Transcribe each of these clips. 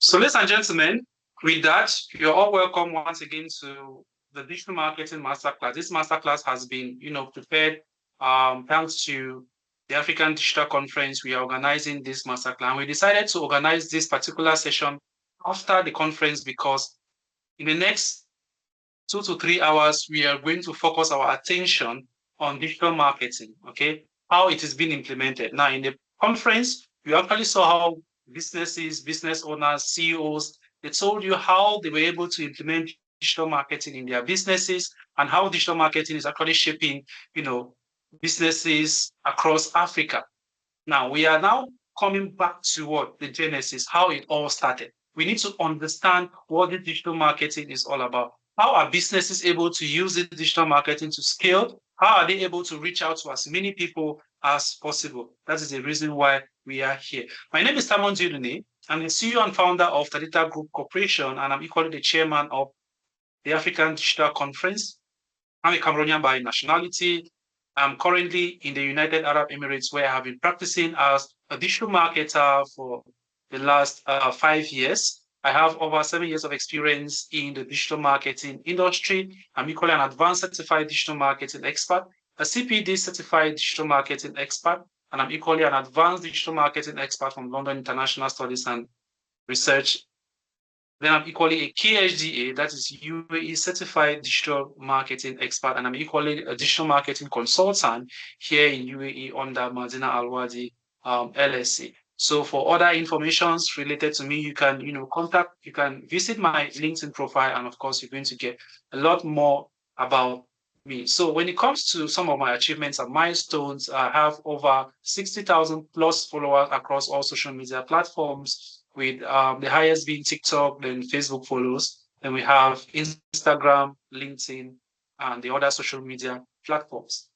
So, ladies and gentlemen, with that, you're all welcome once again to the Digital Marketing Masterclass. This masterclass has been, prepared thanks to the African Digital Conference. We are organizing this masterclass, and we decided to organize this particular session after the conference because in the next 2 to 3 hours, we are going to focus our attention on digital marketing, okay? How it is being implemented. Now, in the conference, you actually saw how businesses, business owners, CEOs, they told you how they were able to implement digital marketing in their businesses and how digital marketing is actually shaping, businesses across Africa. Now, we are now coming back to what the genesis, how it all started. We need to understand what the digital marketing is all about. How are businesses able to use the digital marketing to scale? How are they able to reach out to as many people as possible? That is the reason why we are here. My name is Tamon Judune. I'm the CEO and founder of Tadita Group Corporation, and I'm equally the chairman of the African Digital Conference. I'm a Cameroonian by nationality. I'm currently in the United Arab Emirates, where I have been practicing as a digital marketer for the last 5 years. I have over 7 years of experience in the digital marketing industry. I'm equally an advanced certified digital marketing expert, a CPD certified digital marketing expert, and I'm equally an advanced digital marketing expert from London International Studies and Research. Then I'm equally a KHDA, that is UAE Certified Digital Marketing Expert, and I'm equally a digital marketing consultant here in UAE under Madina Al-Wadi LSC. So for other informations related to me, you can, you can visit my LinkedIn profile, and of course, you're going to get a lot more about me. So when it comes to some of my achievements and milestones, I have over 60,000 plus followers across all social media platforms, with the highest being TikTok, then Facebook follows. Then we have Instagram, LinkedIn, and the other social media platforms.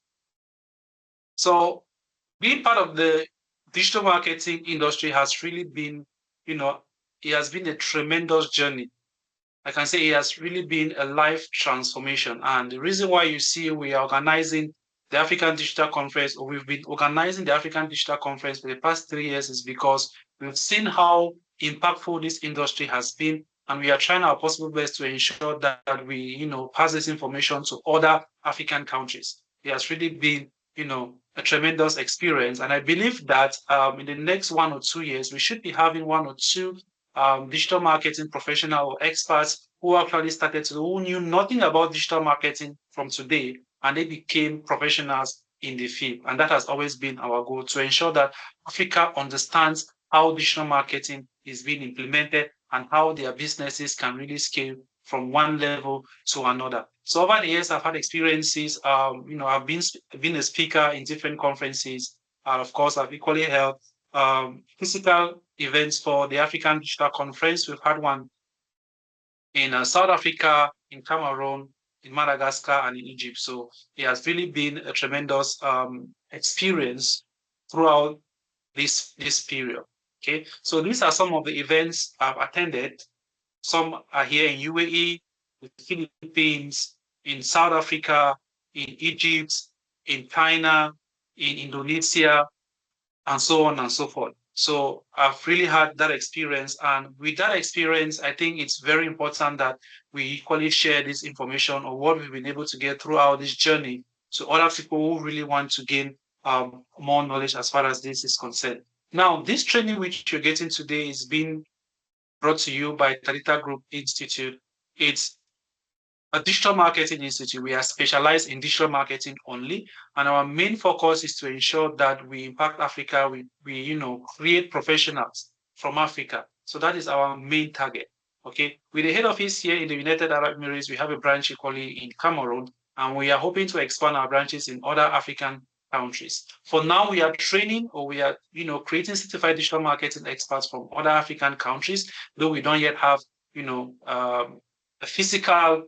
So being part of the digital marketing industry has really been, it has been a tremendous journey. I can say it has really been a life transformation. And the reason why you see we are organizing the African Digital Conference, or we've been organizing the African Digital Conference for the past 3 years, is because we've seen how impactful this industry has been, and we are trying our possible best to ensure that we, pass this information to other African countries. It has really been, a tremendous experience, and I believe that in the next 1 or 2 years, we should be having 1 or 2 digital marketing professional or experts who actually started to, who knew nothing about digital marketing from today, and they became professionals in the field. And that has always been our goal, to ensure that Africa understands how digital marketing is being implemented and how their businesses can really scale from one level to another. So over the years, I've had experiences. I've been a speaker in different conferences, and of course, I've equally held physical events for the African Digital Conference. We've had one in South Africa, in Cameroon, in Madagascar, and in Egypt. So it has really been a tremendous experience throughout this period. Okay, so these are some of the events I've attended. Some are here in UAE, the Philippines, in South Africa, in Egypt, in China, in Indonesia, and so on and so forth. So I've really had that experience. And with that experience, I think it's very important that we equally share this information or what we've been able to get throughout this journey to other people who really want to gain more knowledge as far as this is concerned. Now, this training which you're getting today is being brought to you by Tadita Group Institute. It's a digital marketing institute. We are specialized in digital marketing only, and our main focus is to ensure that we impact Africa. We create professionals from Africa. So that is our main target. Okay, with the head office here in the United Arab Emirates, we have a branch equally in Cameroon, and we are hoping to expand our branches in other African countries. For now, we are training, or we are, creating certified digital marketing experts from other African countries, though we don't yet have, a physical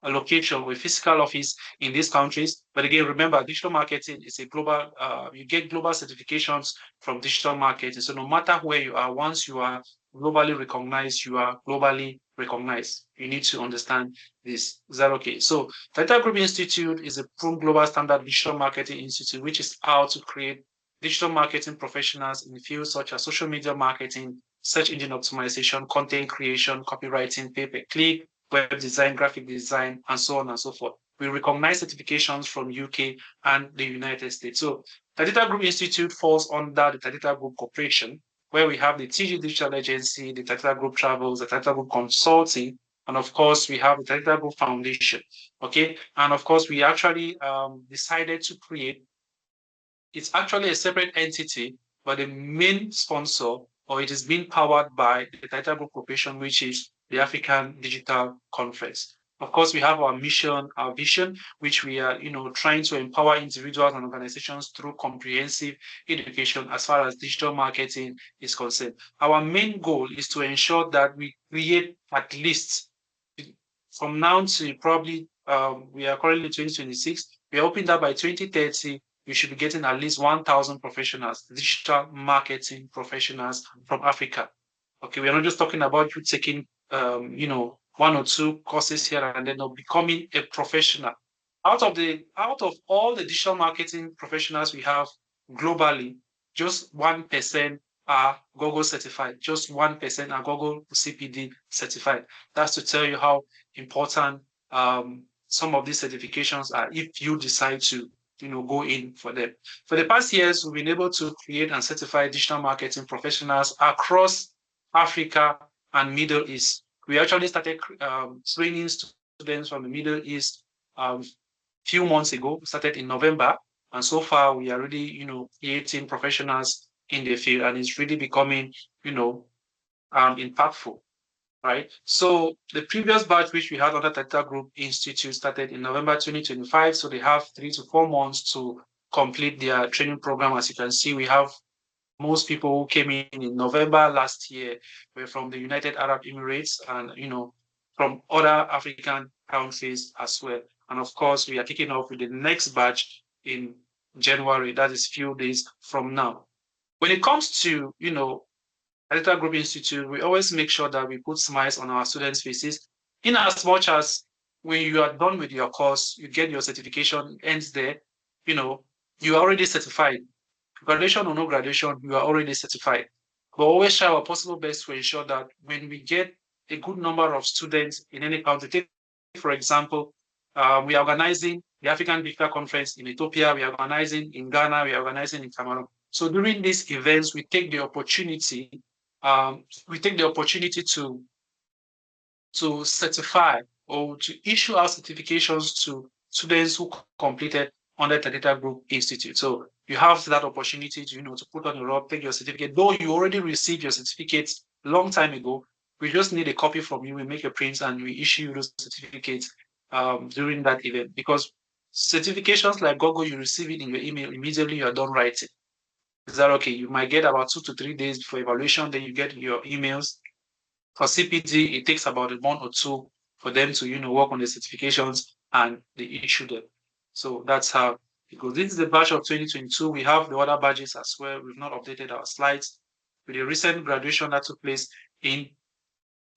location or a physical office in these countries. But again, remember, digital marketing is a global, you get global certifications from digital marketing. So no matter where you are, once you are globally recognized, you are globally recognized. You need to understand this. Is that okay? So Tadita Group Institute is a proven global standard digital marketing institute, which is out to create digital marketing professionals in the fields such as social media marketing, search engine optimization, content creation, copywriting, pay-per-click, web design, graphic design, and so on and so forth. We recognize certifications from UK and the United States. So Tadita Group Institute falls under the Tadita Group Corporation, where we have the TG Digital Agency, the Tadita Group Travels, the Tadita Group Consulting, and of course, we have the Tadita Group Foundation. Okay. And of course, we actually decided to create, it's actually a separate entity, but the main sponsor, or it is being powered by the Tadita Group Corporation, which is the African Digital Conference. Of course, we have our mission, our vision, which we are, trying to empower individuals and organizations through comprehensive education as far as digital marketing is concerned. Our main goal is to ensure that we create at least from now to probably we are currently 2026. We are hoping that by 2030 we should be getting at least 1,000 professionals, digital marketing professionals from Africa. Okay, we are not just talking about you taking one or two courses here and then becoming a professional. Out of all the digital marketing professionals we have globally, just 1% are Google certified. Just 1% are Google CPD certified. That's to tell you how important some of these certifications are if you decide to go in for them. For the past years, we've been able to create and certify digital marketing professionals across Africa and Middle East. We actually started training students from the Middle East few months ago. We started in November, and so far we are really, creating professionals in the field, and it's really becoming, impactful. Right. So the previous batch, which we had under Tadita Group Institute, started in November 2025. So they have 3 to 4 months to complete their training program. As you can see, we have most people who came in November last year were from the United Arab Emirates and, from other African countries as well. And of course, we are kicking off with the next batch in January. That is few days from now. When it comes to, Tadita Group Institute, we always make sure that we put smiles on our students' faces. In as much as when you are done with your course, you get your certification, ends there, you are already certified. Graduation or no graduation, you are already certified. But always try our possible best to ensure that when we get a good number of students in any country, take, for example, we are organizing the African Digital Conference in Ethiopia, we are organizing in Ghana, we are organizing in Cameroon. So during these events, we take the opportunity to certify or to issue our certifications to students who completed under Tadita Group Institute. So you have that opportunity to, to put on your robe, take your certificate. Though you already received your certificates a long time ago, we just need a copy from you. We make a print and we issue you those certificates during that event. Because certifications like Google, you receive it in your email immediately. You are done writing. Is that okay? You might get about 2 to 3 days before evaluation. Then you get your emails. For CPD, it takes about a month or two for them to, work on the certifications and they issue them. So that's how it goes. This is the batch of 2022. We have the other badges as well. We've not updated our slides. With the recent graduation that took place in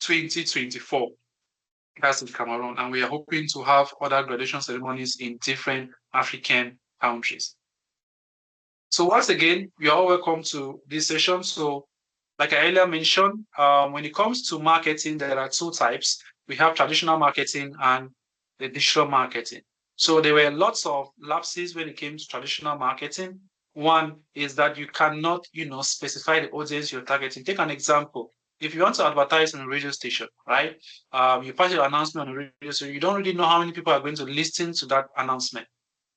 2024, that's in Cameroon. And we are hoping to have other graduation ceremonies in different African countries. So once again, you are all welcome to this session. So like I earlier mentioned, when it comes to marketing, there are 2 types. We have traditional marketing and the digital marketing. So there were lots of lapses when it came to traditional marketing. One is that you cannot, specify the audience you're targeting. Take an example. If you want to advertise on a radio station, right? You pass your announcement on a radio station, you don't really know how many people are going to listen to that announcement.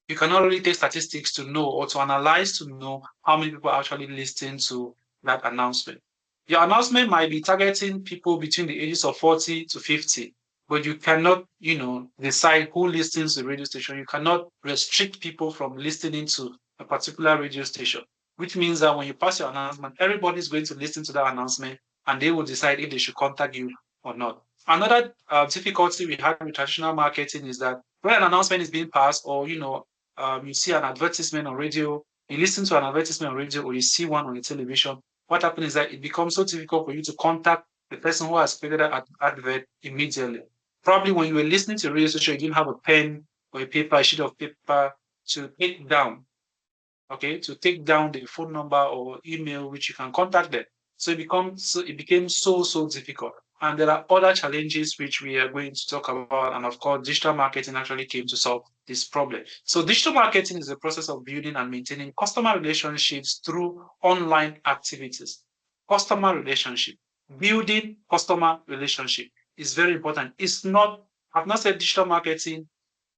You cannot really take statistics to know or to analyze to know how many people are actually listening to that announcement. Your announcement might be targeting people between the ages of 40 to 50, but you cannot, decide who listens to the radio station. You cannot restrict people from listening to a particular radio station, which means that when you pass your announcement, everybody's going to listen to that announcement and they will decide if they should contact you or not. Another difficulty we have with traditional marketing is that when an announcement is being passed or, you see an advertisement on radio, you listen to an advertisement on radio or you see one on the television, what happens is that it becomes so difficult for you to contact the person who has created that advert immediately. Probably when you were listening to a radio station, you didn't have a pen or a paper, a sheet of paper to take down, to take down the phone number or email which you can contact them. So it became so difficult. And there are other challenges which we are going to talk about. And of course, digital marketing actually came to solve this problem. So digital marketing is the process of building and maintaining customer relationships through online activities. Customer relationship, building customer relationship is very important. I've not said digital marketing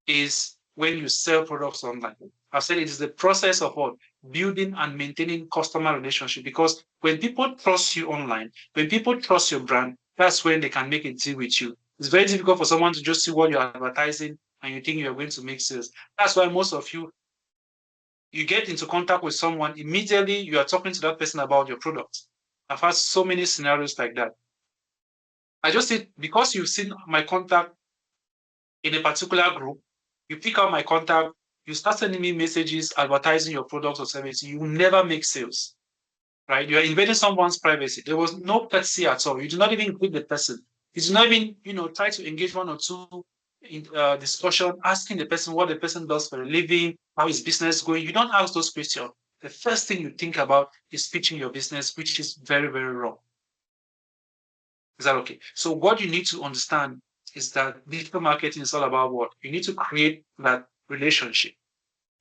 is when you sell products online. I've said it is the process of what? Building and maintaining customer relationship. Because when people trust you online, when people trust your brand, that's when they can make a deal with you. It's very difficult for someone to just see what you're advertising and you think you're going to make sales. That's why most of you get into contact with someone, immediately you are talking to that person about your product. I've had so many scenarios like that. I just said, because you've seen my contact in a particular group, you pick out my contact, you start sending me messages advertising your product or service, you will never make sales, right? You are invading someone's privacy. There was no courtesy at all. You do not even greet the person. You do not even, try to engage one or two in discussion, asking the person what the person does for a living, how is business going. You don't ask those questions. The first thing you think about is pitching your business, which is very, very wrong. Is that okay? So what you need to understand is that digital marketing is all about what? You need to create that relationship.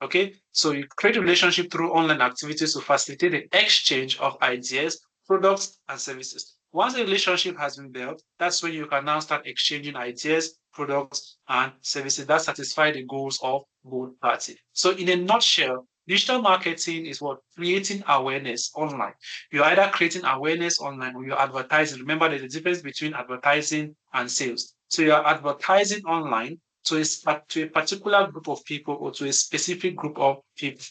Okay, so you create a relationship through online activities to facilitate the exchange of ideas, products, and services. Once a relationship has been built, that's when you can now start exchanging ideas, products, and services that satisfy the goals of both parties. So, in a nutshell, digital marketing is what? Creating awareness online. You're either creating awareness online or you're advertising. Remember, there's a difference between advertising and sales. So, you're advertising online to a particular group of people or to a specific group of people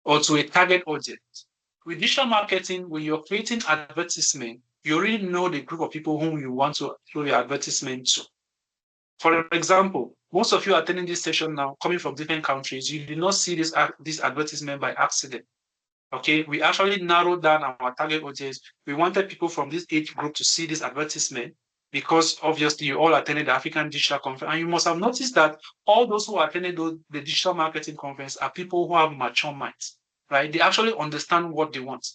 or to a target audience. With digital marketing, when you're creating advertisement, you already know the group of people whom you want to show your advertisement to. For example, most of you attending this session now, coming from different countries, you did not see this advertisement by accident. Okay, we actually narrowed down our target audience. We wanted people from this age group to see this advertisement because obviously you all attended the African Digital Conference. And you must have noticed that all those who attended the digital marketing conference are people who have mature minds, right? They actually understand what they want.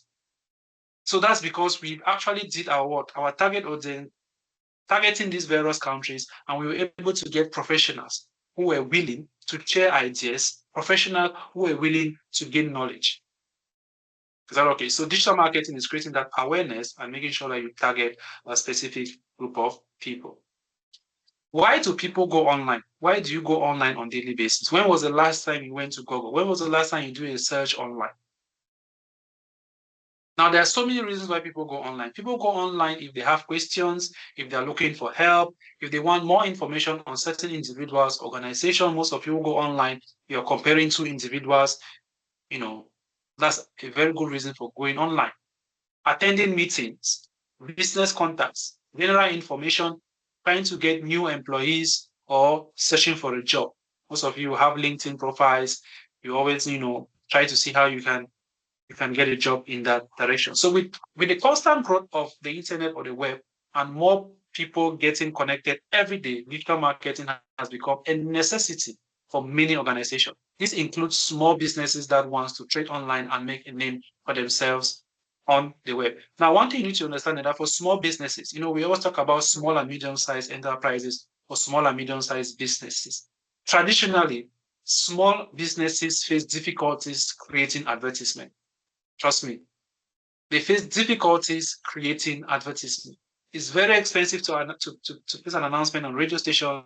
So that's because we actually did our work, our target audience, targeting these various countries, and we were able to get professionals who were willing to share ideas, professionals who were willing to gain knowledge. Is that okay? So digital marketing is creating that awareness and making sure that you target a specific group of people. Why do people go online? Why do you go online on a daily basis? When was the last time you went to Google? When was the last time you do a search online? Now, there are so many reasons why people go online. People go online if they have questions, if they're looking for help, if they want more information on certain individuals, organizations. Most of you go online, you're comparing two individuals, that's a very good reason for going online. Attending meetings, business contacts, general information, trying to get new employees or searching for a job. Most of you have LinkedIn profiles. You always, try to see how you can get a job in that direction. So with the constant growth of the internet or the web and more people getting connected every day, digital marketing has become a necessity for many organizations. This includes small businesses that want to trade online and make a name for themselves on the web. Now, one thing you need to understand is that for small businesses, we always talk about small and medium-sized enterprises or small and medium-sized businesses. Traditionally, small businesses face difficulties creating advertisement. Trust me, they face difficulties creating advertisement. It's very expensive to place an announcement on a radio station.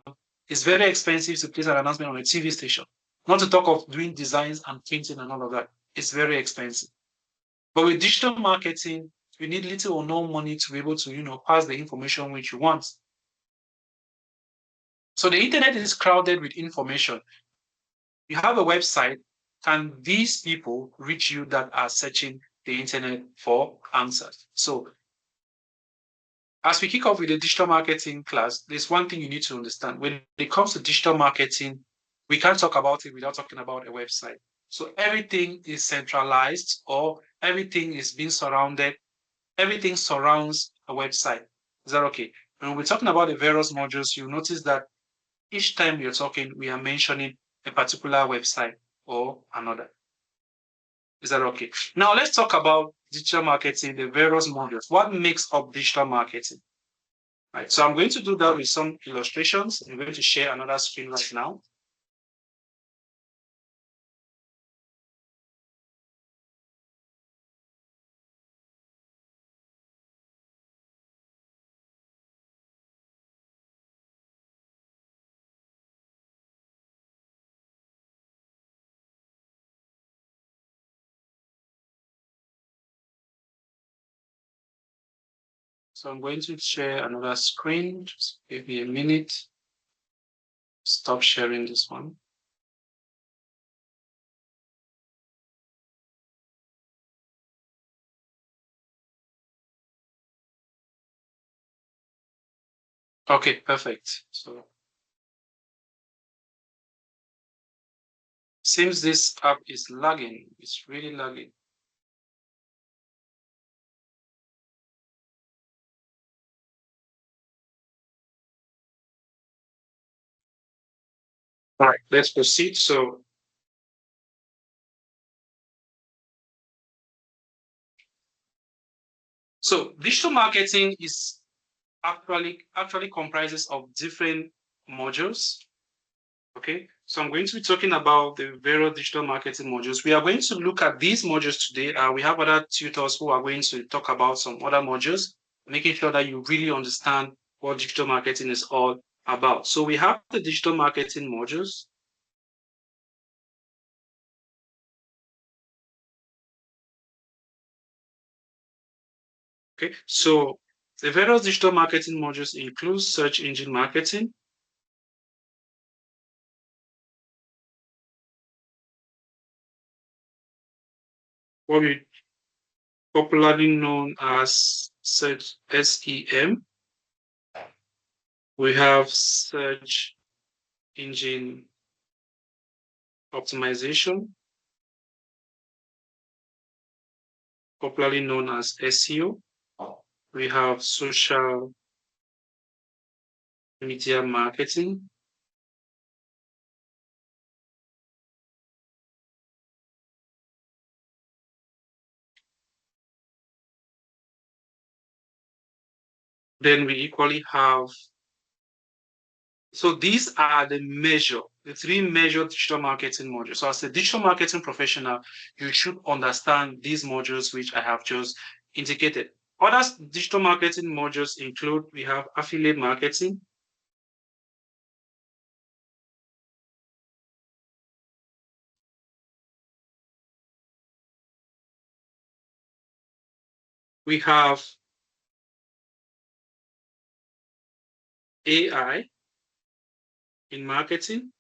It's very expensive to place an announcement on a TV station. Not to talk of doing designs and printing and all of that. It's very expensive. But with digital marketing, you need little or no money to be able to, pass the information which you want. So the internet is crowded with information. You have a website. Can these people reach you that are searching the internet for answers? So as we kick off with the digital marketing class, there's one thing you need to understand. When it comes to digital marketing, we can't talk about it without talking about a website. So everything is centralized or everything is being surrounded. Everything surrounds a website. Is that okay? When we're talking about the various modules, you'll notice that each time we're talking, we are mentioning a particular website or another. Is that okay? Now let's talk about digital marketing, the various modules. What makes up digital marketing? Right. So I'm going to do that with some illustrations. I'm going to share another screen right now. So I'm going to share another screen. Just give me a minute. Stop sharing this one. Okay, perfect. So seems this app is lagging. It's really lagging. All right, let's proceed. So digital marketing is actually comprises of different modules. Okay, so I'm going to be talking about the various digital marketing modules. We are going to look at these modules today. We have other tutors who are going to talk about some other modules, making sure that you really understand what digital marketing is all about. So we have the digital marketing modules. Okay, so the various digital marketing modules include search engine marketing, what we popularly known as search SEM. We have search engine optimization, popularly known as SEO. We have social media marketing. Then we equally have, so these are the three major digital marketing modules. So as a digital marketing professional, you should understand these modules which I have just indicated. Other digital marketing modules include, we have affiliate marketing, we have AI in marketing,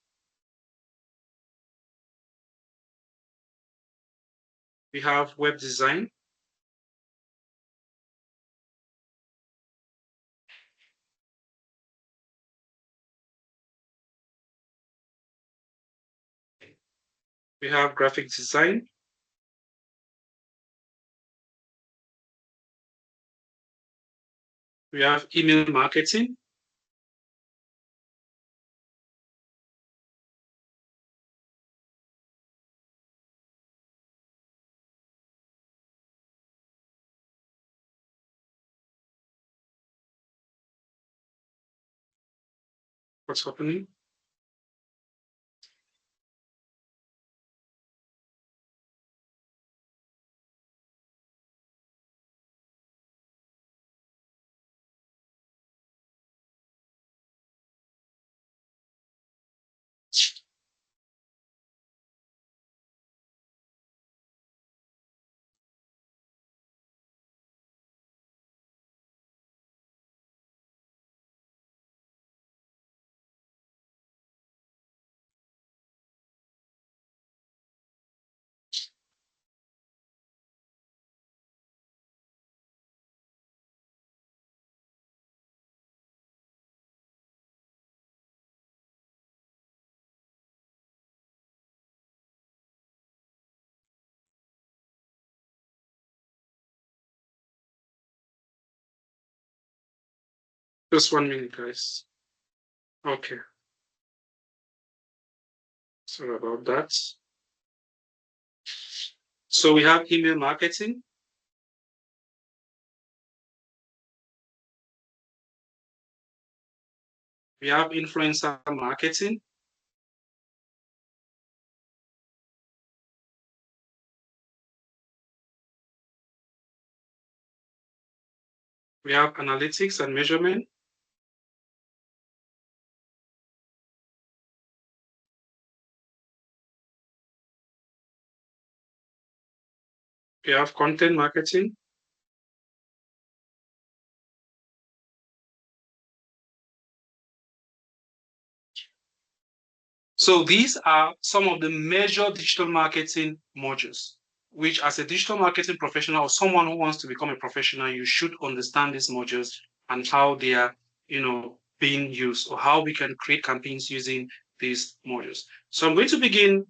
we have web design, we have graphic design, we have email marketing, what's happening? Just 1 minute, guys. Okay, sorry about that. So we have email marketing, We have influencer marketing. We have analytics and measurement. We have content marketing. So these are some of the major digital marketing modules, which as a digital marketing professional or someone who wants to become a professional, you should understand these modules and how they are, being used or how we can create campaigns using these modules. So I'm going to begin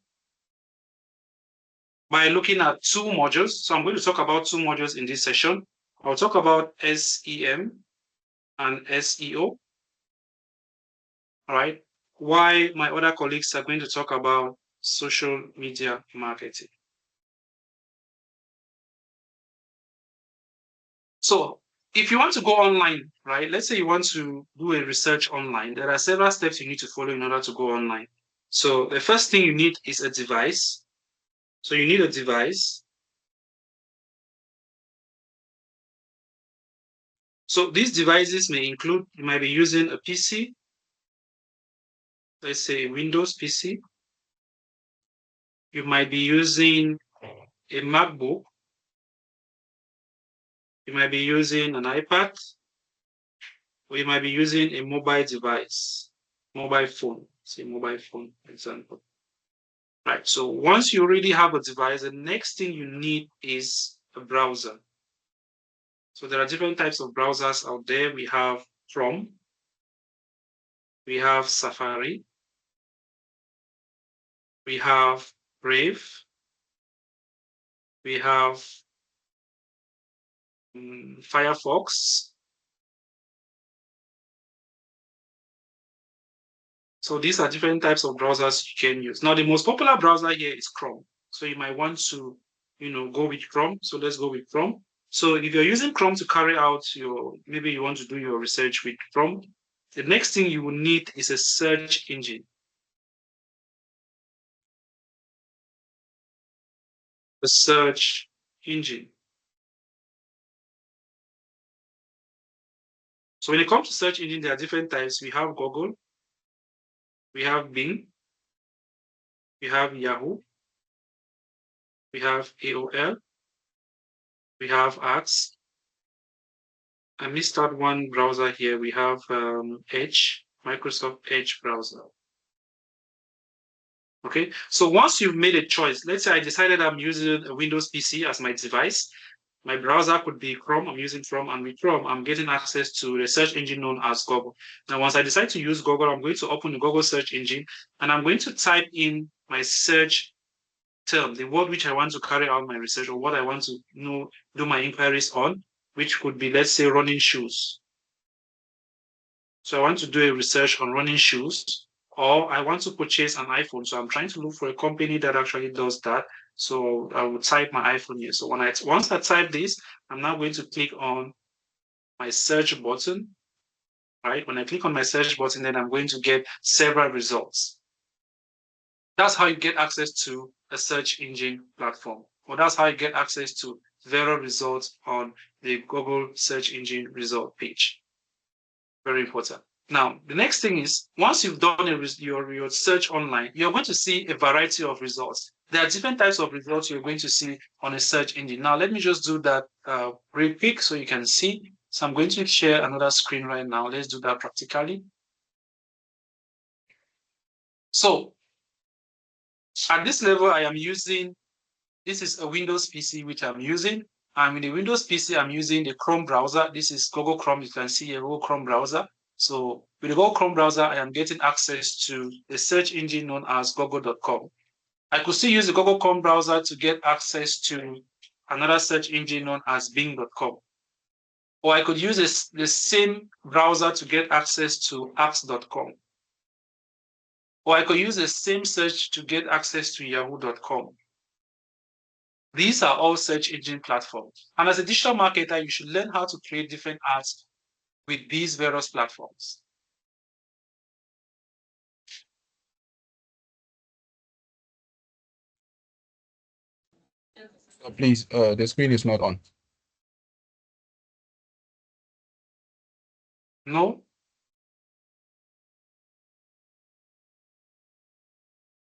by looking at two modules. So I'm going to talk about two modules in this session. I'll talk about SEM and SEO. All right. Why my other colleagues are going to talk about social media marketing. So if you want to go online, right, let's say you want to do a research online, there are several steps you need to follow in order to go online. So the first thing you need is a device. So you need a device. So these devices may include, you might be using a PC, let's say a Windows PC. You might be using a MacBook. You might be using an iPad, or you might be using a mobile device, mobile phone, say mobile phone, for example. Right, so once you already have a device, the next thing you need is a browser. So there are different types of browsers out there. We have Chrome, we have Safari, we have Brave, we have Firefox. So these are different types of browsers you can use. Now, the most popular browser here is Chrome. So you might want to, go with Chrome. So let's go with Chrome. So if you're using Chrome to carry out maybe you want to do your research with Chrome, the next thing you will need is a search engine. A search engine. So when it comes to search engine, there are different types. We have Google, we have Bing, we have Yahoo, we have AOL, we have Axe. I missed out one browser here. We have Edge, Microsoft Edge browser. Okay, so once you've made a choice, let's say I decided I'm using a Windows PC as my device. My browser could be Chrome. I'm using Chrome, and with Chrome, I'm getting access to the search engine known as Google. Now, once I decide to use Google, I'm going to open the Google search engine, and I'm going to type in my search term, the word which I want to carry out my research or what I want to do my inquiries on, which could be, let's say, running shoes. So I want to do a research on running shoes, or I want to purchase an iPhone. So I'm trying to look for a company that actually does that. So I will type my iPhone here. So once I type this, I'm now going to click on my search button. Right? When I click on my search button, then I'm going to get several results. That's how you get access to a search engine platform. Or that's how you get access to various results on the Google search engine result page. Very important. Now, the next thing is, once you've done your search online, you're going to see a variety of results. There are different types of results you're going to see on a search engine. Now, let me just do that real quick so you can see. So I'm going to share another screen right now. Let's do that practically. So at this level, I am using, this is a Windows PC which I'm using. And in the Windows PC, I'm using the Chrome browser. This is Google Chrome. You can see a Google Chrome browser. So with the Google Chrome browser, I am getting access to a search engine known as google.com. I could still use the Google Chrome browser to get access to another search engine known as bing.com. Or I could use the same browser to get access to axe.com. Or I could use the same search to get access to yahoo.com. These are all search engine platforms. And as a digital marketer, you should learn how to create different ads with these various platforms. Please, the screen is not on. No?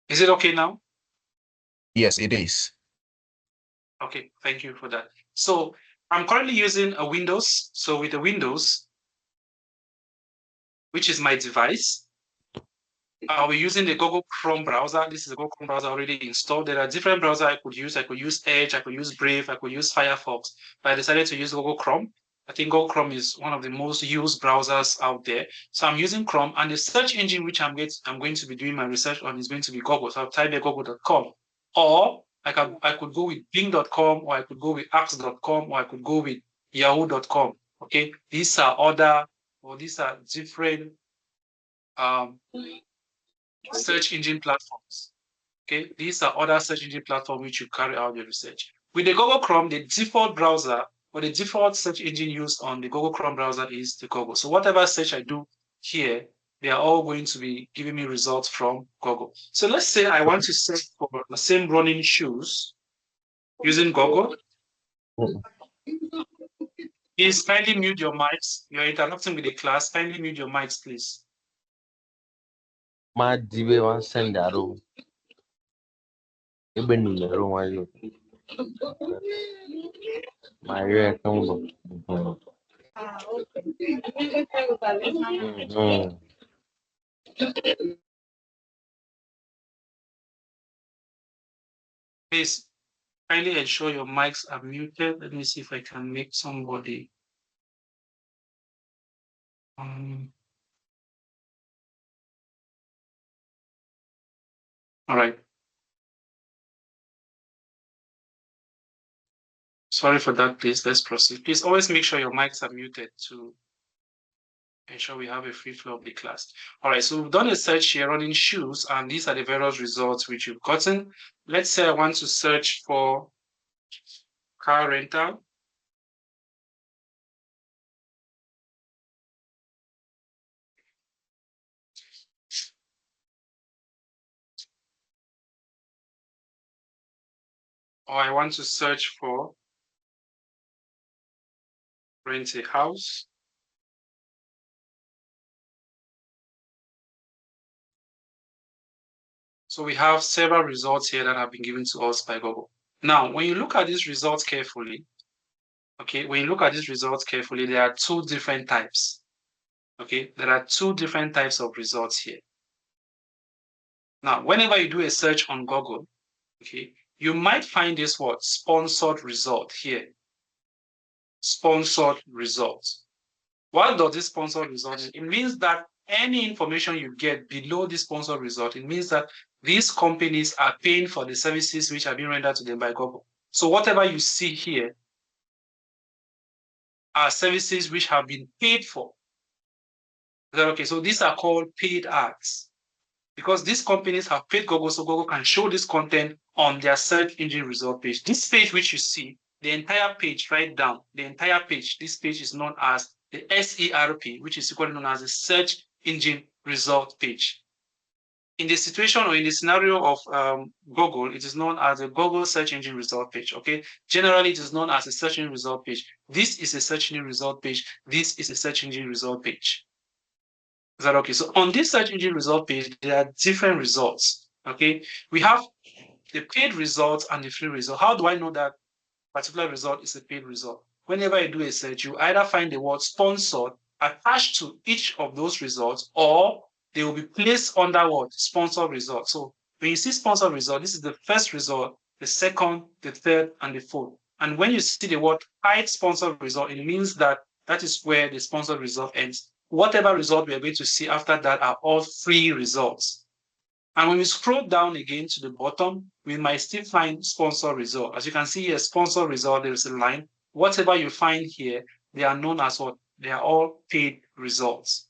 Is it okay now? Yes, it is. Okay, thank you for that. So I'm currently using a Windows. So with the Windows, which is my device, I'll be using the Google Chrome browser. This is a Google Chrome browser already installed. There are different browsers I could use. I could use Edge, I could use Brave, I could use Firefox, but I decided to use Google Chrome. I think Google Chrome is one of the most used browsers out there. So I'm using Chrome, and the search engine which I'm going to be doing my research on is going to be Google. So I'll type here google.com. Or I could go with bing.com, or I could go with axe.com, or I could go with yahoo.com. Okay. These are different um, search engine platforms. Okay, these are other search engine platforms which you carry out your research. With the Google Chrome, the default browser or the default search engine used on the Google Chrome browser is the Google. So whatever search I do here, they are all going to be giving me results from Google. So let's say I want to search for the same running shoes using Google. Please kindly mute your mics. You're interrupting with the class. Kindly mute your mics, please. My DB one send that room. Even in the room, my rear combo. Please kindly ensure your mics are muted. Let me see if I can make somebody. All right. Sorry for that, please. Let's proceed. Please always make sure your mics are muted to ensure we have a free flow of the class. All right, so we've done a search here running shoes, and these are the various results which you've gotten. Let's say I want to search for car rental. Or I want to search for rent a house. So we have several results here that have been given to us by Google. Now, when you look at these results carefully, okay, when you look at these results carefully, there are two different types. Okay, there are two different types of results here. Now, whenever you do a search on Google, okay, you might find this word sponsored result here. Sponsored results. What does this sponsored result mean? It means that any information you get below this sponsored result, it means that these companies are paying for the services which are being rendered to them by Google. So whatever you see here are services which have been paid for. Is that okay? So these are called paid ads, because these companies have paid Google so Google can show this content on their search engine result page. This page which you see, the entire page right down, the entire page, this page is known as the SERP, which is equally known as the search engine result page. In the situation or in the scenario of Google, it is known as a Google search engine result page. Okay, generally it is known as a search engine result page. This is a search engine result page. This is a search engine result page. Is that okay? So on this search engine result page, there are different results. Okay, we have the paid results and the free result. How do I know that particular result is a paid result? Whenever you do a search, you either find the word sponsored attached to each of those results, or they will be placed under what? Sponsored result. So when you see sponsored result, this is the first result, the second, the third, and the fourth. And when you see the word hide sponsored result, it means that that is where the sponsored result ends. Whatever result we are going to see after that are all free results. And when we scroll down again to the bottom, we might still find sponsor result. As you can see here, sponsor result, there is a line. Whatever you find here, they are known as what? They are all paid results.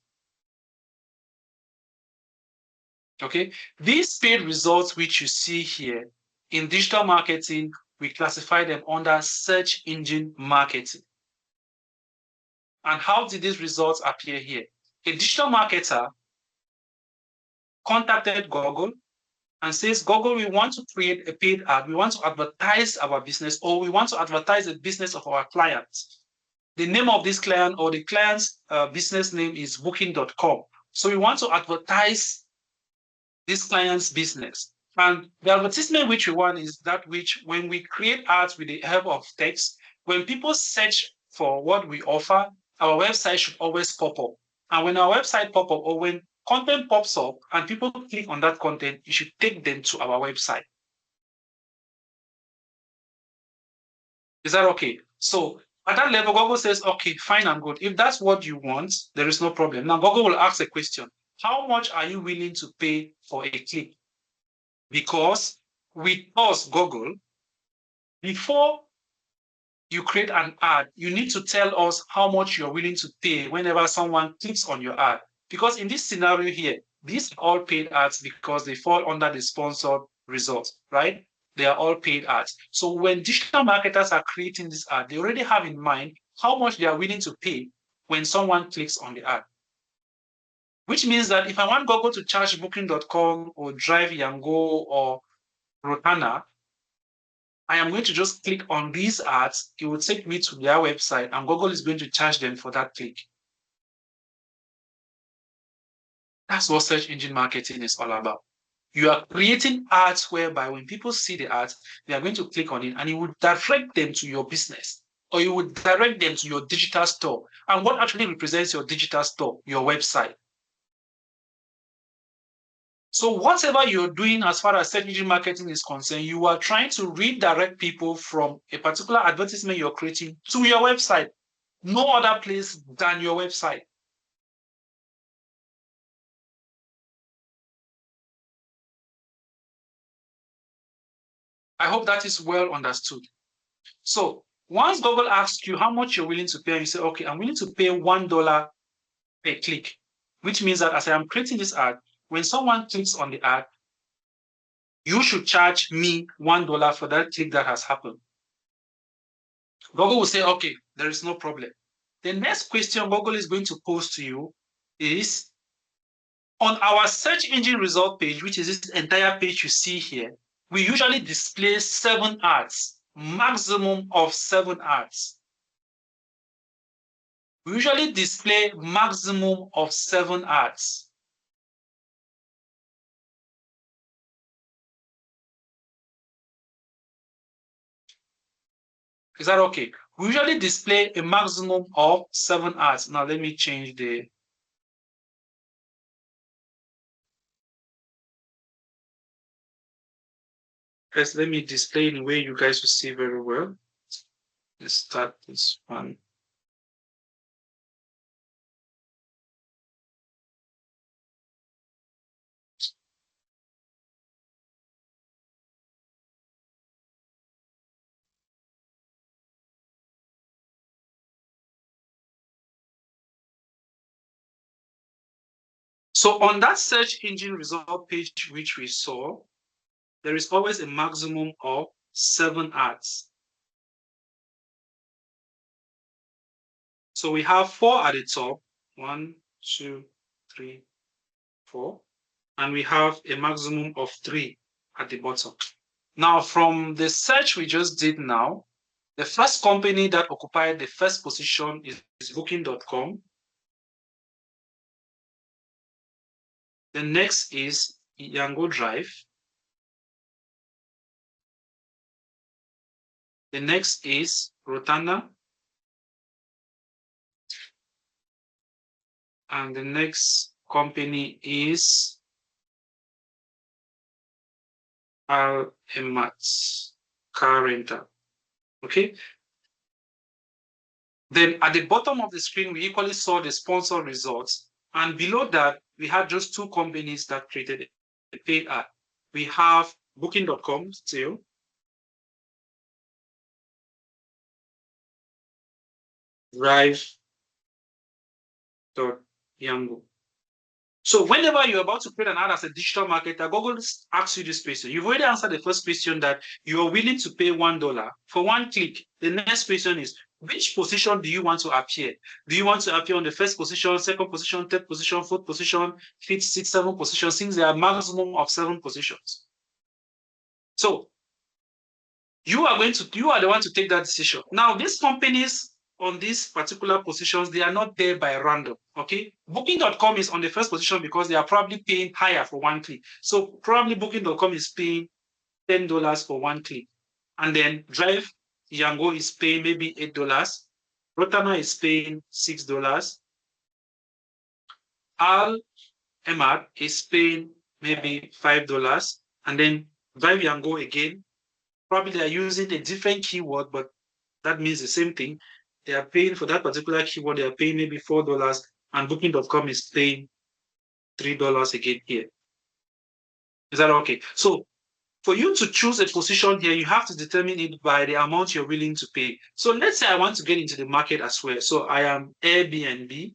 Okay, these paid results which you see here in digital marketing, we classify them under search engine marketing. And how did these results appear here? A digital marketer contacted Google and says, Google, we want to create a paid ad. We want to advertise our business, or we want to advertise the business of our clients. The name of this client or the client's business name is booking.com. So we want to advertise this client's business. And the advertisement which we want is that which, when we create ads with the help of text, when people search for what we offer, our website should always pop up. And when our website pop up, or when content pops up and people click on that content, you should take them to our website. Is that okay? So at that level, Google says, okay, fine and good. If that's what you want, there is no problem. Now Google will ask a question. How much are you willing to pay for a click? Because with us, Google, before you create an ad, you need to tell us how much you're willing to pay whenever someone clicks on your ad. Because in this scenario here, these are all paid ads because they fall under the sponsored results, right? They are all paid ads. So when digital marketers are creating this ad, they already have in mind how much they are willing to pay when someone clicks on the ad. Which means that if I want Google to charge booking.com or Drive Yango or Rotana, I am going to just click on these ads. It will take me to their website, and Google is going to charge them for that click. That's what search engine marketing is all about. You are creating ads whereby when people see the ads, they are going to click on it, and it will direct them to your business, or you would direct them to your digital store. And what actually represents your digital store? Your website. So whatever you're doing as far as search engine marketing is concerned, you are trying to redirect people from a particular advertisement you're creating to your website. No other place than your website. I hope that is well understood. So once Google asks you how much you're willing to pay, and you say, okay, I'm willing to pay $1 per click, which means that as I am creating this ad, when someone clicks on the ad, you should charge me $1 for that click that has happened. Google will say, okay, there is no problem. The next question Google is going to pose to you is, on our search engine result page, which is this entire page you see here, we usually display 7 ads, maximum of 7 ads. We usually display maximum of 7 ads. Is that okay? We usually display a maximum of 7 ads. Now let me change the first. Let me display in a way you guys will see very well. Let's start this one. So on that search engine result page which we saw, there is always a maximum of 7 ads. So we have 4 at the top, 1, 2, 3, 4, and we have a maximum of 3 at the bottom. Now, from the search we just did now, the first company that occupied the first position is booking.com. The next is Yango Drive. The next is Rotana. And the next company is Al-Emat Car Rental. Okay. Then at the bottom of the screen, we equally saw the sponsor results. And below that, we had just 2 companies that created a paid ad. We have booking.com still. Drive.yango. So whenever you're about to create an ad as a digital marketer, Google asks you this question. You've already answered the first question that you are willing to pay $1 for 1 click. The next question is, which position do you want to appear? Do you want to appear on the first position, second position, third position, fourth position, fifth, sixth, seventh position, since there are maximum of 7 positions? So you are the one to take that decision. Now, these companies on these particular positions, they are not there by random. Okay. Booking.com is on the first position because they are probably paying higher for one click. So probably Booking.com is paying $10 for one click. And then Drive Yango is paying maybe $8. Rotana is paying $6. Al Emad is paying maybe $5. And then Drive Yango again, probably they are using a different keyword, but that means the same thing. They are paying for that particular keyword, they are paying maybe $4, and Booking.com is paying $3 again here. Is that okay? So for you to choose a position here, you have to determine it by the amount you're willing to pay. So let's say I want to get into the market as well. So I am Airbnb,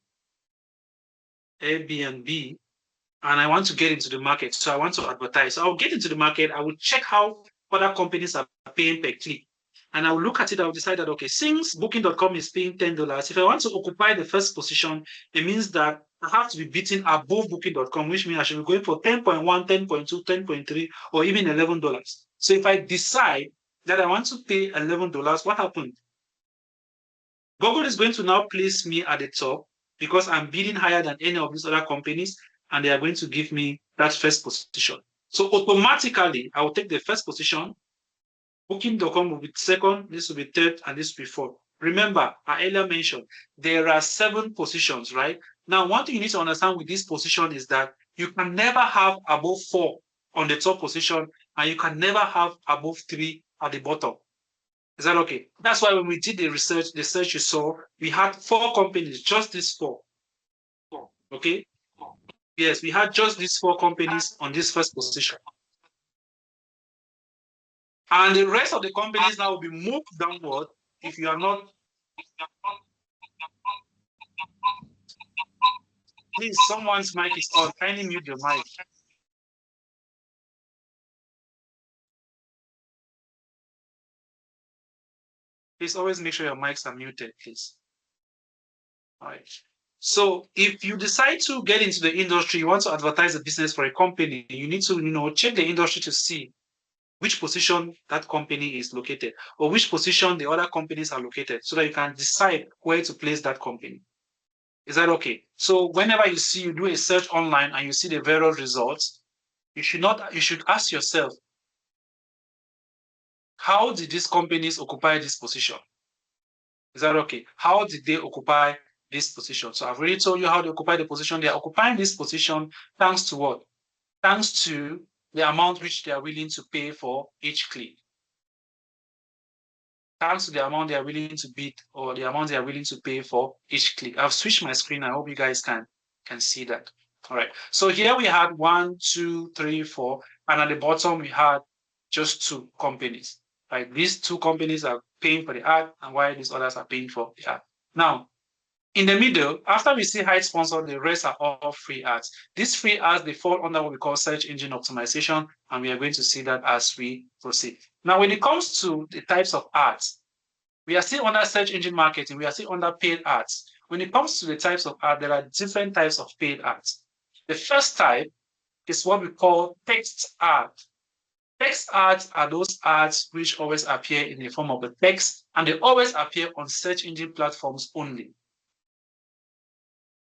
and I want to get into the market. So I want to advertise. So I'll get into the market. I will check how other companies are paying per click. And I will look at it. I will decide that, okay, since Booking.com is paying $10, if I want to occupy the first position, it means that I have to be beating above Booking.com, which means I should be going for 10.1, 10.2, 10.3, or even $11. So if I decide that I want to pay $11, what happened? Google is going to now place me at the top because I'm bidding higher than any of these other companies, and they are going to give me that first position. So automatically, I will take the first position. Booking.com will be second, this will be third, and this will be fourth. Remember, I earlier mentioned there are 7 positions, right? Now, one thing you need to understand with this position is that you can never have above 4 on the top position, and you can never have above 3 at the bottom. Is that okay? That's why when we did the search you saw, we had 4 companies, just these 4. Okay? Yes, we had just these 4 companies on this first position. And the rest of the companies now will be moved downward if you are not. Please, someone's mic is on. Kindly mute your mic. Please always make sure your mics are muted, please. All right. So if you decide to get into the industry, you want to advertise a business for a company, you need to, check the industry to see which position that company is located or which position the other companies are located so that you can decide where to place that company. Is that okay? So whenever you do a search online and you see the various results, you should ask yourself, how did these companies occupy this position? Is that okay? How did they occupy this position? So I've already told you how they occupy the position. They are occupying this position thanks to what? Thanks to the amount which they are willing to pay for each click. Thanks to the amount they are willing to bid or the amount they are willing to pay for each click. I've switched my screen. I hope you guys can see that. All right. So here we had 1, 2, 3, 4, and at the bottom we had just 2 companies. Right? These 2 companies are paying for the ad, and while these others are paying for the ad. Now, in the middle, after we see hide sponsor, the rest are all free ads. These free ads, they fall under what we call search engine optimization, and we are going to see that as we proceed. Now, when it comes to the types of ads, we are still under search engine marketing. We are still under paid ads. When it comes to the types of ads, there are different types of paid ads. The first type is what we call text ads. Text ads are those ads which always appear in the form of a text, and they always appear on search engine platforms only.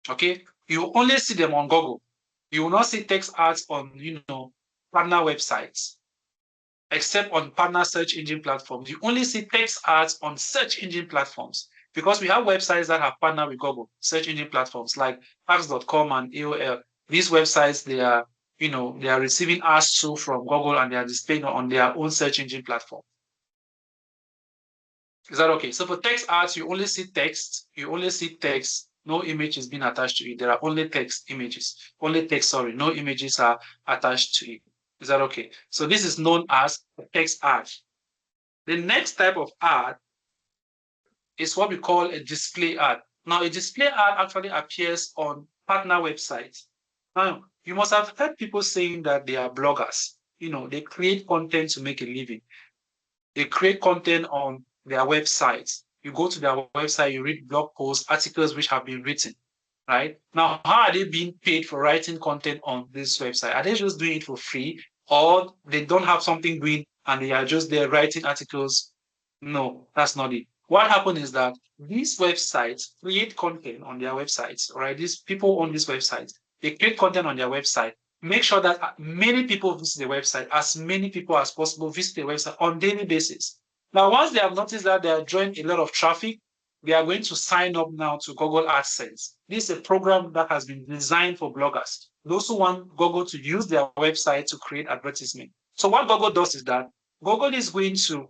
Okay, you only see them on Google. You will not see text ads on, partner websites, except on partner search engine platforms. You only see text ads on search engine platforms because we have websites that have partnered with Google, search engine platforms like Pax.com and AOL. These websites, they are receiving ads too from Google and they are displaying on their own search engine platform. Is that okay? So for text ads, you only see text. No image is being attached to it. There are only text images. No images are attached to it. Is that okay? So this is known as a text ad. The next type of ad is what we call a display ad. Now, a display ad actually appears on partner websites. Now, you must have heard people saying that they are bloggers. They create content to make a living. They create content on their websites. You go to their website, you read blog posts, articles which have been written, right? Now, how are they being paid for writing content on this website? Are they just doing it for free, or they don't have something doing and they are just there writing articles. No, that's not it. What happened is that these websites create content on their websites, right? These people on these websites, they create content on their website, make sure that many people visit the website, as many people as possible visit the website on daily basis. Now, once they have noticed that they are drawing a lot of traffic, they are going to sign up now to Google AdSense. This is a program that has been designed for bloggers, those who want Google to use their website to create advertisement. So what Google does is that Google is going to,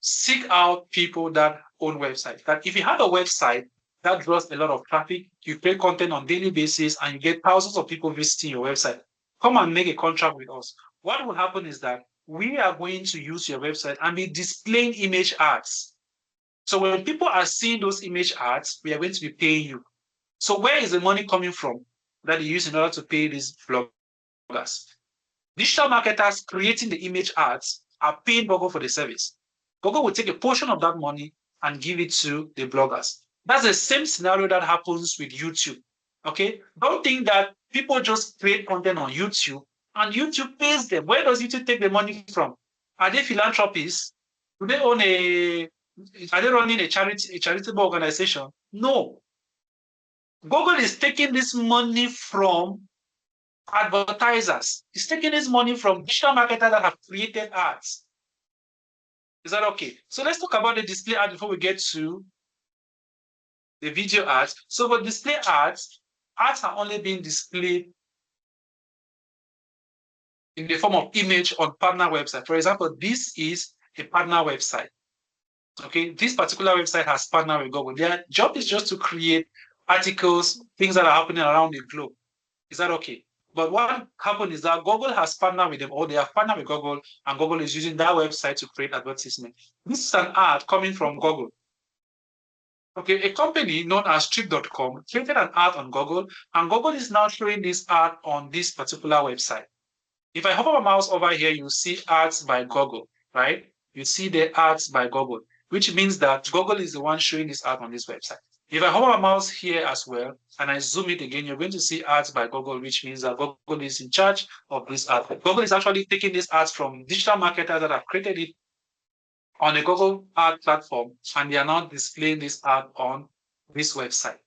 seek out people that own websites. That if you have a website that draws a lot of traffic, you create content on daily basis, and you get thousands of people visiting your website, come and make a contract with us. What will happen is that we are going to use your website and be displaying image ads. So when people are seeing those image ads, we are going to be paying you. So where is the money coming from that you use in order to pay these bloggers? Digital marketers creating the image ads are paying Google for the service. Google will take a portion of that money and give it to the bloggers. That's the same scenario that happens with YouTube. Okay? Don't think that people just create content on YouTube and YouTube pays them. Where does YouTube take the money from? Are they philanthropists? Do they own are they running a charitable organization? No. Google is taking this money from advertisers. It's taking this money from digital marketers that have created ads. Is that okay? So let's talk about the display ad before we get to the video ads. So for display ads are only being displayed in the form of image on partner website. For example, this is a partner website. Okay, this particular website has partnered with Google. Their job is just to create articles, things that are happening around the globe. Is that okay? But what happened is that Google has partnered with them, or they have partnered with Google, and Google is using that website to create advertisement. This is an ad coming from Google. Okay, a company known as Trip.com created an ad on Google, and Google is now showing this ad on this particular website. If I hover my mouse over here, you see ads by Google, right? You see the ads by Google, which means that Google is the one showing this ad on this website. If I hover my mouse here as well, and I zoom it again, you're going to see ads by Google, which means that Google is in charge of this ad. Google is actually taking these ads from digital marketers that have created it on a Google ad platform, and they are now displaying this ad on this website.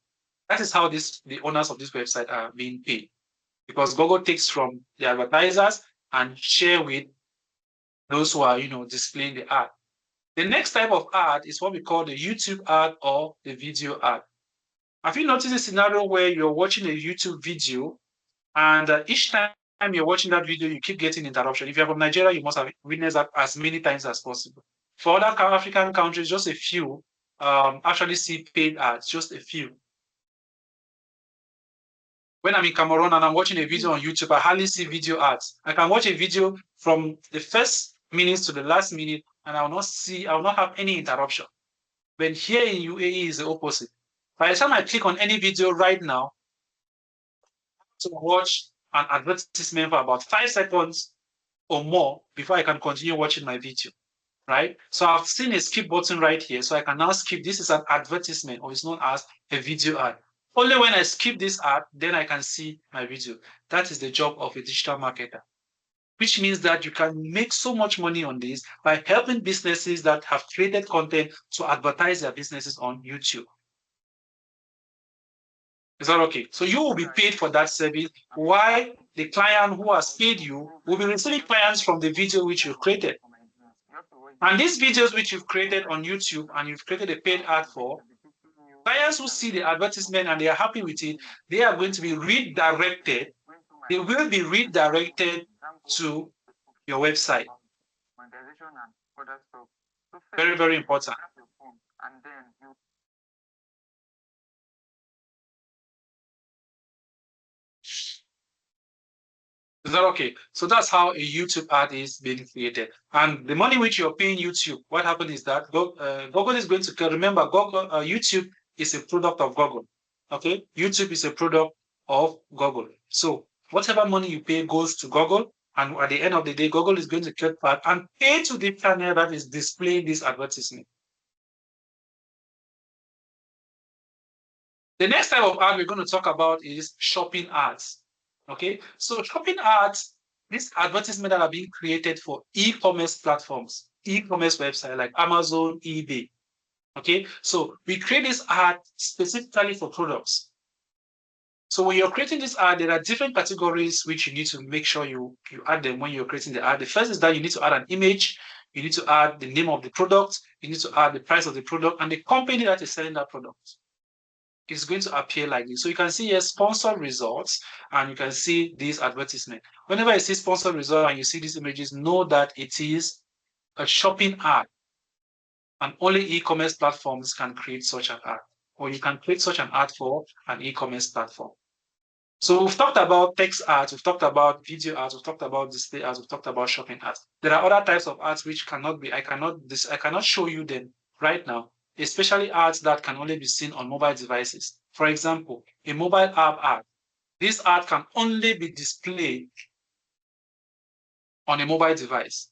That is how the owners of this website are being paid, because Google takes from the advertisers and share with those who are, displaying the ad. The next type of ad is what we call the YouTube ad or the video ad. Have you noticed a scenario where you're watching a YouTube video and each time you're watching that video, you keep getting interruption? If you're from Nigeria, you must have witnessed that as many times as possible. For other African countries, just a few actually see paid ads, just a few. When I'm in Cameroon and I'm watching a video on YouTube, I hardly see video ads. I can watch a video from the first minutes to the last minute, and I will not have any interruption. But here in UAE is the opposite. By the time I click on any video right now, to watch an advertisement for about 5 seconds or more before I can continue watching my video, right? So I've seen a skip button right here. So I can now skip. This is an advertisement, or it's known as a video ad. Only when I skip this ad, then I can see my video. That is the job of a digital marketer, which means that you can make so much money on this by helping businesses that have created content to advertise their businesses on YouTube. Is that okay? So you will be paid for that service, while the client who has paid you will be receiving clients from the video which you've created. And these videos which you've created on YouTube and you've created a paid ad for, clients who see the advertisement and they are happy with it, they are going to be redirected. They will be redirected to your website. Very, very important. Is that okay? So that's how a YouTube ad is being created. And the money which you're paying YouTube, what happened is that Google is going to remember YouTube is a product of Google. Okay, YouTube is a product of Google. So whatever money you pay goes to Google, and at the end of the day, Google is going to get part and pay to the channel that is displaying this advertisement. The next type of ad we're going to talk about is shopping ads. Okay, so shopping ads these advertisements that are being created for e-commerce platforms, e-commerce websites like Amazon, eBay. Okay, so we create this ad specifically for products. So when you're creating this ad, there are different categories which you need to make sure you add them when you're creating the ad. The first is that you need to add an image, you need to add the name of the product, you need to add the price of the product, and the company that is selling that product is going to appear like this. So you can see here sponsored results, and you can see these advertisement. Whenever you see sponsored result and you see these images, know that it is a shopping ad, and only e-commerce platforms can create such an ad, or you can create such an ad for an e-commerce platform. So we've talked about text ads, we've talked about video ads, we've talked about display ads, we've talked about shopping ads. There are other types of ads which cannot be, I cannot show you them right now, especially ads that can only be seen on mobile devices. For example, a mobile app ad. This ad can only be displayed on a mobile device.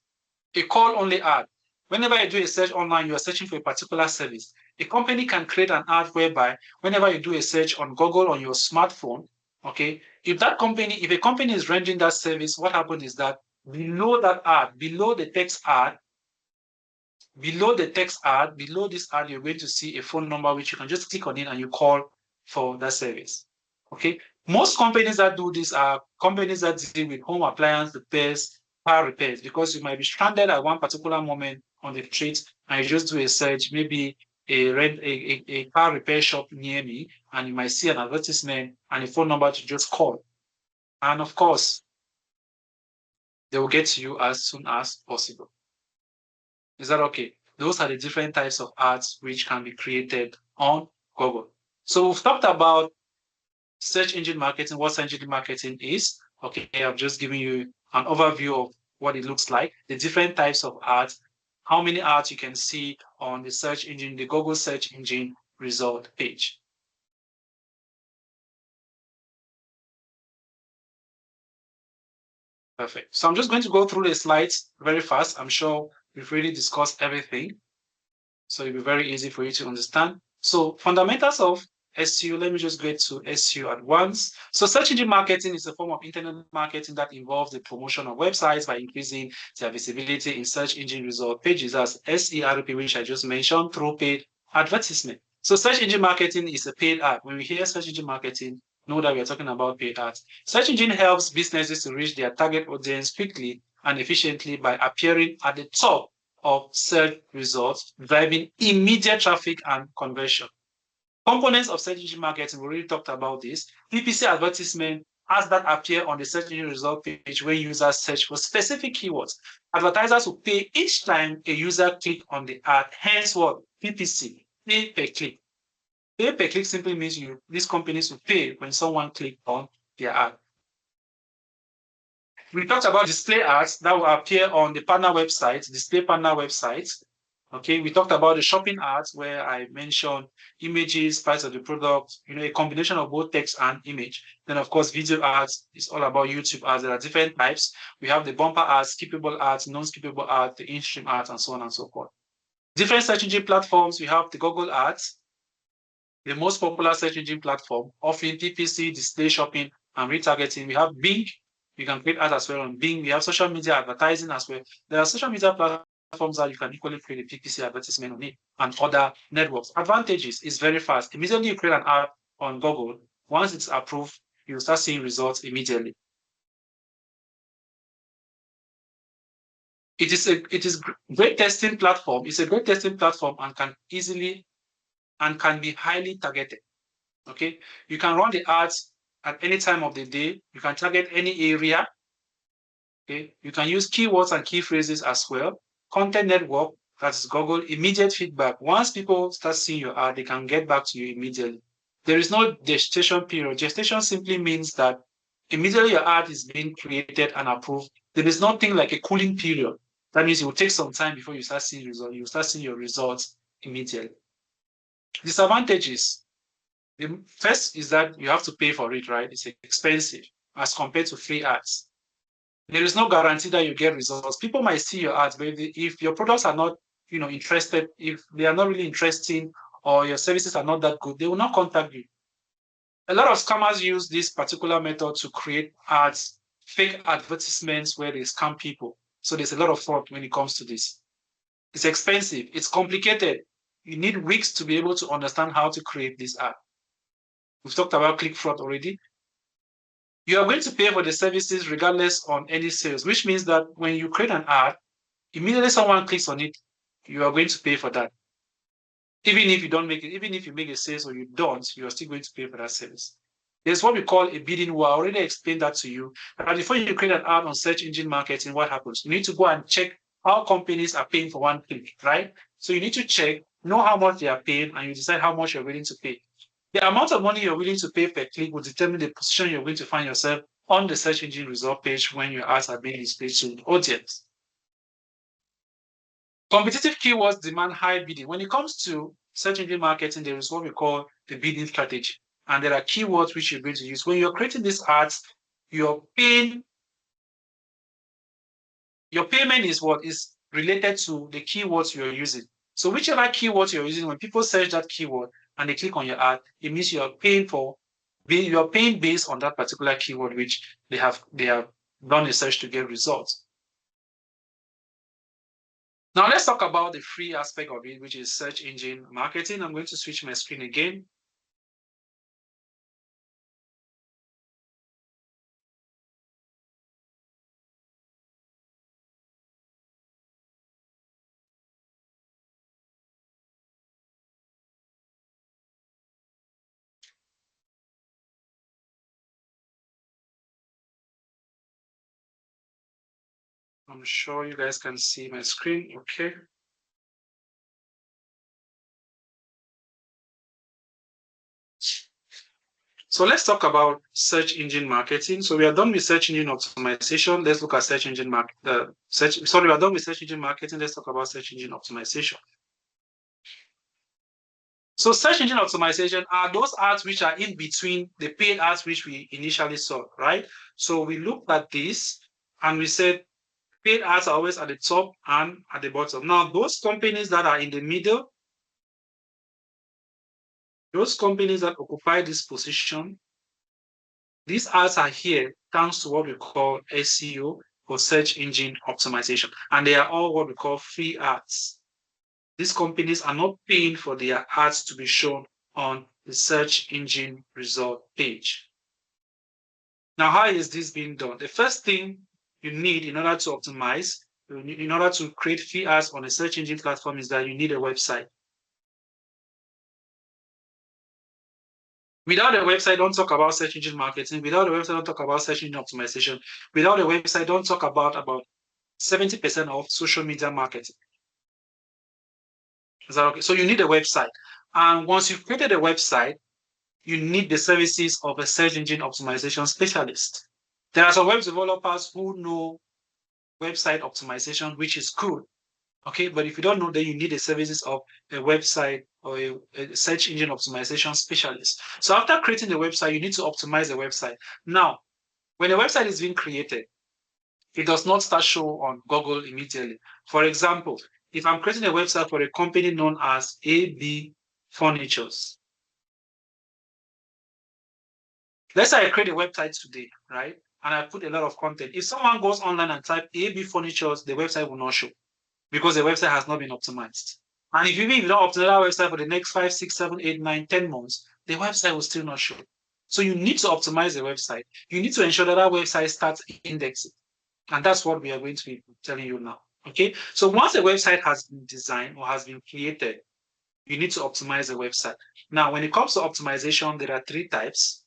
A call-only ad. Whenever you do a search online, you are searching for a particular service. A company can create an ad whereby whenever you do a search on Google on your smartphone, okay, if a company is rendering that service, what happens is that below that ad, below this ad, below this ad, you're going to see a phone number which you can just click on it and you call for that service. Okay. Most companies that do this are companies that deal with home appliance repairs, car repairs, because you might be stranded at one particular moment on the street and you just do a search, maybe a car repair shop near me, and you might see an advertisement and a phone number to just call. And of course, they will get to you as soon as possible. Is that okay? Those are the different types of ads which can be created on Google. So we've talked about search engine marketing, what search engine marketing is. Okay, I've just given you an overview of what it looks like, the different types of ads, how many ads you can see on the search engine, the Google search engine result page. Perfect. So I'm just going to go through the slides very fast. I'm sure we've really discussed everything, so it'll be very easy for you to understand. So fundamentals of SEO, let me just get to SEO at once. So search engine marketing is a form of internet marketing that involves the promotion of websites by increasing their visibility in search engine result pages, as SERP, which I just mentioned, through paid advertisement. So search engine marketing is a paid ad. When we hear search engine marketing, know that we're talking about paid ads. Search engine helps businesses to reach their target audience quickly and efficiently by appearing at the top of search results, driving immediate traffic and conversion. Components of search engine marketing, we already talked about this. PPC advertisement, ads that appear on the search engine result page when users search for specific keywords. Advertisers will pay each time a user click on the ad, hence what? PPC, pay per click. Pay per click simply means these companies will pay when someone clicks on their ad. We talked about display ads that will appear on the partner website, display partner websites. Okay, we talked about the shopping ads where I mentioned images, price of the product, a combination of both text and image. Then, of course, video ads is all about YouTube ads. There are different types. We have the bumper ads, skippable ads, non-skippable ads, the in-stream ads, and so on and so forth. Different search engine platforms. We have the Google ads, the most popular search engine platform, offering PPC, display shopping, and retargeting. We have Bing. You can create ads as well on Bing. We have social media advertising as well. There are social media platforms that you can equally create a PPC advertisement on it, and other networks. Advantages is very fast. Immediately you create an ad on Google, once it's approved, you'll start seeing results immediately. It is great testing platform. It's a great testing platform and can be highly targeted. Okay, you can run the ads at any time of the day. You can target any area. Okay, you can use keywords and key phrases as well. Content network, that's Google. Immediate feedback. Once people start seeing your ad, they can get back to you immediately. There is no gestation period. Gestation simply means that immediately your ad is being created and approved, there is nothing like a cooling period. That means it will take some time before you start seeing results. You start seeing your results immediately. Disadvantages. The first is that you have to pay for it, right? It's expensive as compared to free ads. There is no guarantee that you get results. People might see your ads, but if your products are not, interested, if they are not really interesting or your services are not that good, they will not contact you. A lot of scammers use this particular method to create ads fake advertisements where they scam people. So there's a lot of fraud when it comes to this. It's expensive. It's complicated. You need weeks to be able to understand how to create this ad. We've talked about click fraud already. You are going to pay for the services regardless on any sales, which means that when you create an ad, immediately someone clicks on it, you are going to pay for that. Even if you don't make it, even if you make a sales or you don't, you are still going to pay for that service. There's what we call a bidding war. I already explained that to you. But before you create an ad on search engine marketing, what happens? You need to go and check how companies are paying for one click, right? So you need to check, know how much they are paying, and you decide how much you're willing to pay. The amount of money you're willing to pay per click will determine the position you're going to find yourself on the search engine result page when your ads are being displayed to the audience. Competitive keywords demand high bidding. When it comes to search engine marketing, there is what we call the bidding strategy. And there are keywords which you're going to use. When you're creating these ads, your payment is what is related to the keywords you're using. So whichever keywords you're using, when people search that keyword and they click on your ad, it means you're paying based on that particular keyword which they have done a search to get results. Now let's talk about the free aspect of it, which is search engine marketing. I'm going to switch my screen again. I'm sure you guys can see my screen, okay? So let's talk about search engine marketing. So we are done with search engine optimization. Let's look at search engine we are done with search engine marketing. Let's talk about search engine optimization. So search engine optimization are those ads which are in between the paid ads which we initially saw, right? So we looked at this and we said paid ads are always at the top and at the bottom. Now, those companies that are in the middle, those companies that occupy this position, these ads are here thanks to what we call SEO or search engine optimization. And they are all what we call free ads. These companies are not paying for their ads to be shown on the search engine result page. Now, how is this being done? The first thing you need in order to optimize, in order to create free ads on a search engine platform is that you need a website. Without a website, don't talk about search engine marketing. Without a website, don't talk about search engine optimization. Without a website, don't talk about 70% of social media marketing. Is that okay? So you need a website. And once you've created a website, you need the services of a search engine optimization specialist. There are some web developers who know website optimization, which is good. Okay, but if you don't know, then you need the services of a website or a search engine optimization specialist. So after creating the website, you need to optimize the website. Now, when a website is being created, it does not start show on Google immediately. For example, if I'm creating a website for a company known as AB Furnitures, let's say I create a website today, right? And I put a lot of content. If someone goes online and type AB Furnitures, the website will not show because the website has not been optimized. And if you don't optimize that website for the next 5, 6, 7, 8, 9, 10 months, the website will still not show. So you need to optimize the website. You need to ensure that that website starts indexing. And that's what we are going to be telling you now. Okay. So once a website has been designed or has been created, you need to optimize the website. Now, when it comes to optimization, there are three types.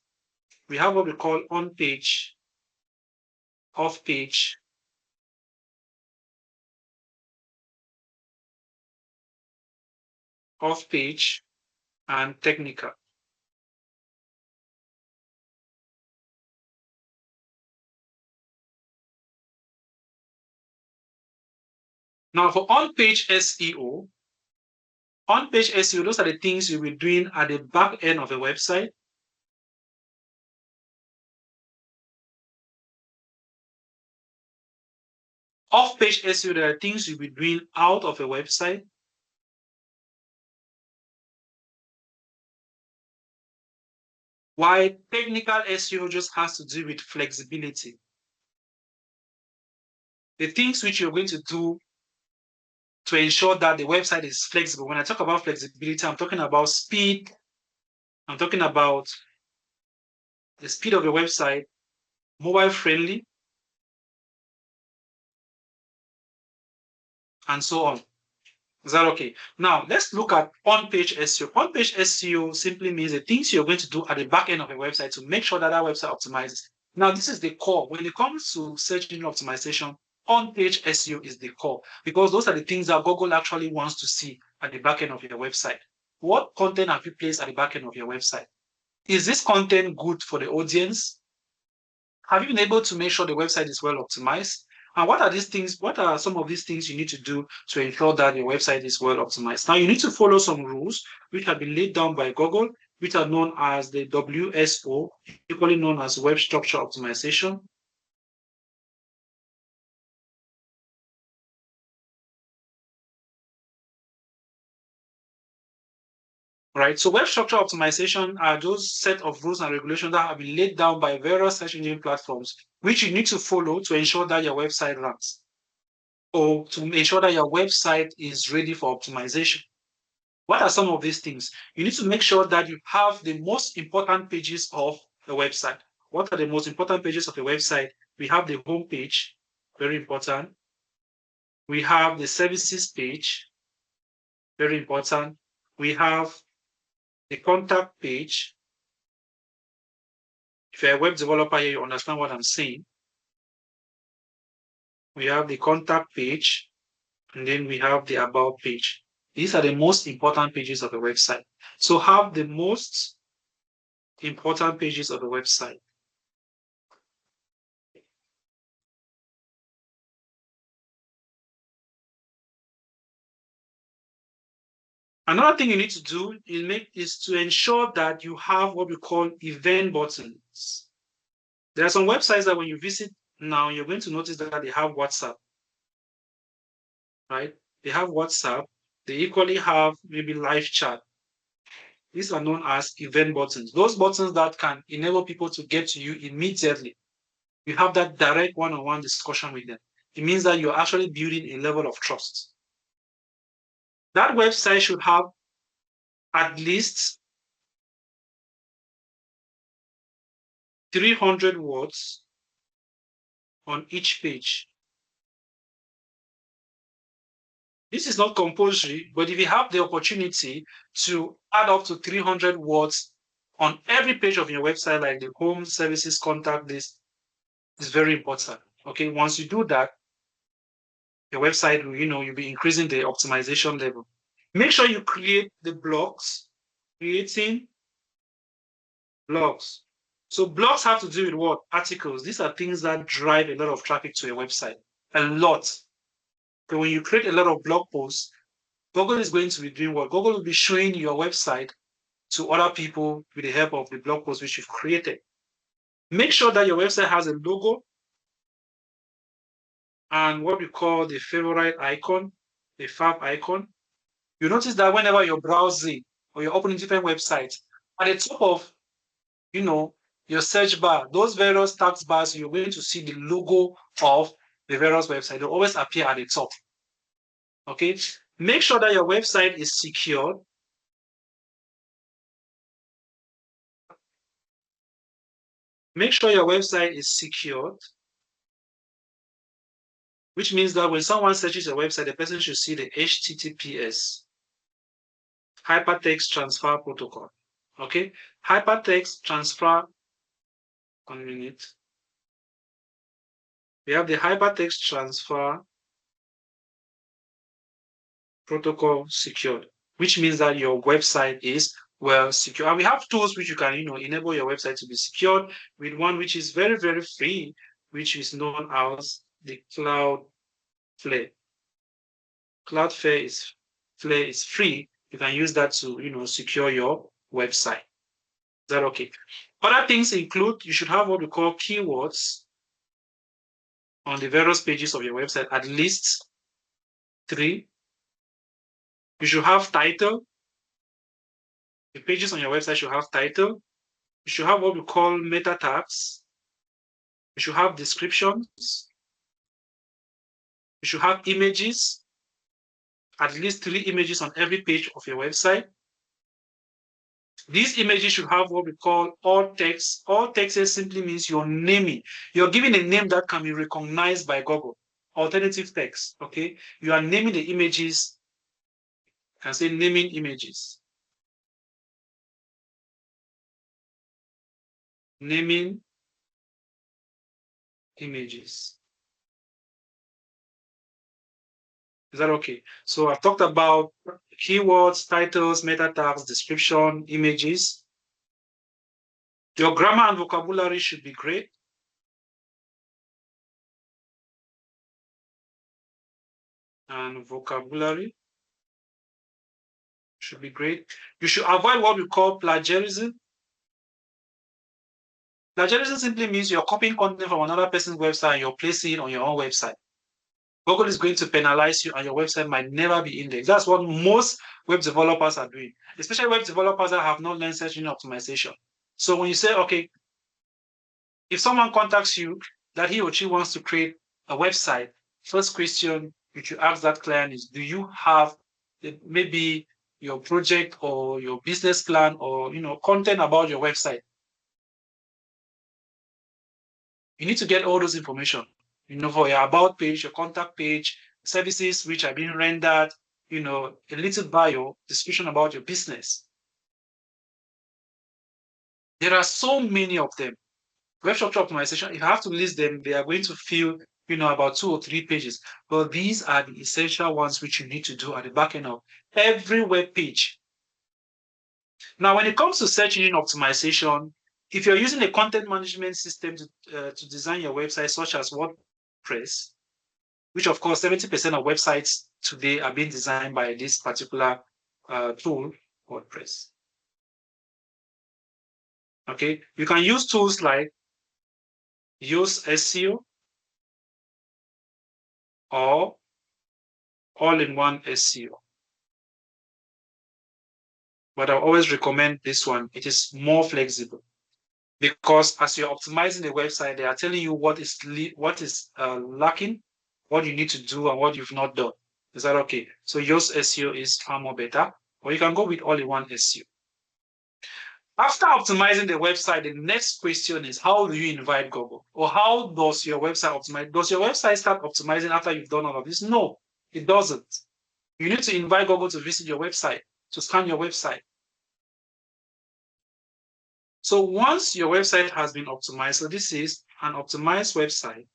We have what we call on-page, off-page, and technical. Now, for on-page SEO, those are the things you'll be doing at the back end of a website. Off-page SEO, there are things you'll be doing out of a website. While technical SEO just has to do with flexibility. the things which you're going to do to ensure that the website is flexible. When I talk about flexibility, I'm talking about speed. I'm talking about the speed of your website, mobile friendly, and so on. Is that okay? Now, let's look at on-page SEO. On-page SEO simply means the things you're going to do at the back end of a website to make sure that that website optimizes. Now, this is the core. When it comes to search engine optimization, on-page SEO is the core because those are the things that Google actually wants to see at the back end of your website. What content have you placed at the back end of your website? Is this content good for the audience? Have you been able to make sure the website is well optimized? And what are these things? What are some of these things you need to do to ensure that your website is well optimized? Now, you need to follow some rules which have been laid down by Google, which are known as the WSO, equally known as Web Structure Optimization. Right. So web structure optimization are those set of rules and regulations that have been laid down by various search engine platforms, which you need to follow to ensure that your website runs or to ensure that your website is ready for optimization. What are some of these things? You need to make sure that you have the most important pages of the website. What are the most important pages of the website? We have the home page, very important. We have the services page, very important. We have the contact page. If you're a web developer here, you understand what I'm saying. We have the contact page, and then we have the about page. These are the most important pages of the website. So have the most important pages of the website. Another thing you need to do is to ensure that you have what we call event buttons. There are some websites that when you visit now, you're going to notice that they have WhatsApp, right? They have WhatsApp. They equally have maybe live chat. These are known as event buttons. Those buttons that can enable people to get to you immediately. You have that direct one-on-one discussion with them. It means that you're actually building a level of trust. That website should have at least 300 words on each page. This is not compulsory, but if you have the opportunity to add up to 300 words on every page of your website, like the home, services, contact list, is very important. Okay, once you do that, your website will, you'll be increasing the optimization level. Make sure you create the blogs, creating blogs. So blogs have to do with what? Articles. These are things that drive a lot of traffic to your website. A lot. So when you create a lot of blog posts, Google is going to be doing what? Google will be showing your website to other people with the help of the blog post which you've created. Make sure that your website has a logo and what we call the favorite icon, the fab icon. You notice that whenever you're browsing or you're opening different websites, at the top of your search bar, those various tax bars, you're going to see the logo of the various websites. They always appear at the top. Okay. Make sure that your website is secured. Make sure your website is secured, which means that when someone searches your website, the person should see the HTTPS, Hypertext Transfer Protocol. Okay, Hypertext Transfer. 1 minute. We have the Hypertext Transfer Protocol secured, which means that your website is well secure. And we have tools which you can, enable your website to be secured with one which is very, very free, which is known as the Cloudflare. Cloudflare is free. You can use that to, secure your website. Is that okay? Other things include you should have what we call keywords on the various pages of your website, at least 3. You should have title. The pages on your website should have title. You should have what we call meta tags. You should have descriptions. You should have images, at least 3 images on every page of your website. These images should have what we call alt text. Alt text simply means you're naming. You're giving a name that can be recognized by Google. Alternative text, okay? You are naming the images and say naming images. Naming images. Is that okay? So I've talked about keywords, titles, meta tags, description, images. Your grammar and vocabulary should be great. And vocabulary should be great. You should avoid what we call plagiarism. Plagiarism simply means you're copying content from another person's website and you're placing it on your own website. Google is going to penalize you and your website might never be indexed. That's what most web developers are doing, especially web developers that have not learned search engine optimization. So when you say, okay, if someone contacts you that he or she wants to create a website, first question you should ask that client is, do you have maybe your project or your business plan or content about your website? You need to get all those information, for your about page, your contact page, services which are being rendered, a little bio, description about your business. There are so many of them. Web structure optimization, if you have to list them, they are going to fill, about 2 or 3 pages. But these are the essential ones which you need to do at the back end of every web page. Now, when it comes to search engine optimization, if you're using a content management system to design your website, such as WordPress, which of course 70% of websites today are being designed by this particular tool, WordPress. Okay, you can use tools like Yoast SEO or all-in-one SEO. But I always recommend this one. It is more flexible because as you're optimizing the website, they are telling you what is lacking, what you need to do, and what you've not done. Is that okay? So Yoast SEO is far more better, or you can go with all-in-one SEO. After optimizing the website, the next question is, how do you invite Google? Or how does your website optimize? Does your website start optimizing after you've done all of this? No, it doesn't. You need to invite Google to visit your website, to scan your website. So once your website has been optimized, so this is an optimized website.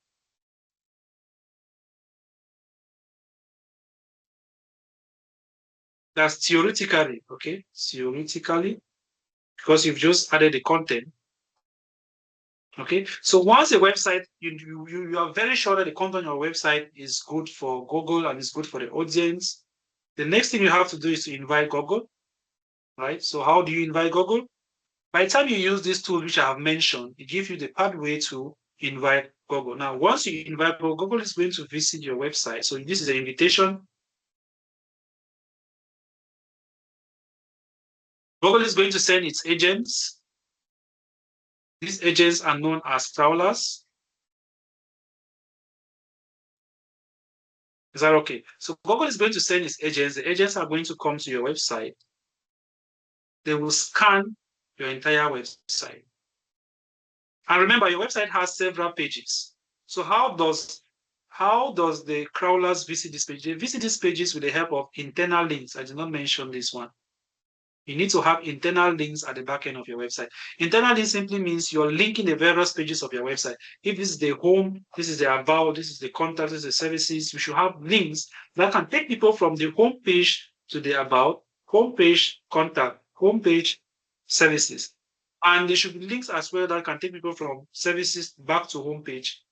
That's theoretically, okay? Theoretically, because you've just added the content. Okay, so once a website, you are very sure that the content on your website is good for Google and is good for the audience. The next thing you have to do is to invite Google, right? So how do you invite Google? By the time you use this tool, which I have mentioned, it gives you the pathway to invite Google. Now, once you invite Google, Google is going to visit your website. So this is an invitation. Google is going to send its agents. These agents are known as crawlers. Is that okay? So Google is going to send its agents. The agents are going to come to your website. They will scan your entire website. And remember, your website has several pages. So how does the crawlers visit this page? They visit these pages with the help of internal links. I did not mention this one. You need to have internal links at the back end of your website. Internal links simply means you're linking the various pages of your website. If this is the home, this is the about, this is the contact, this is the services, you should have links that can take people from the home page to the about, home page contact, home page services. And there should be links as well that can take people from services back to home page,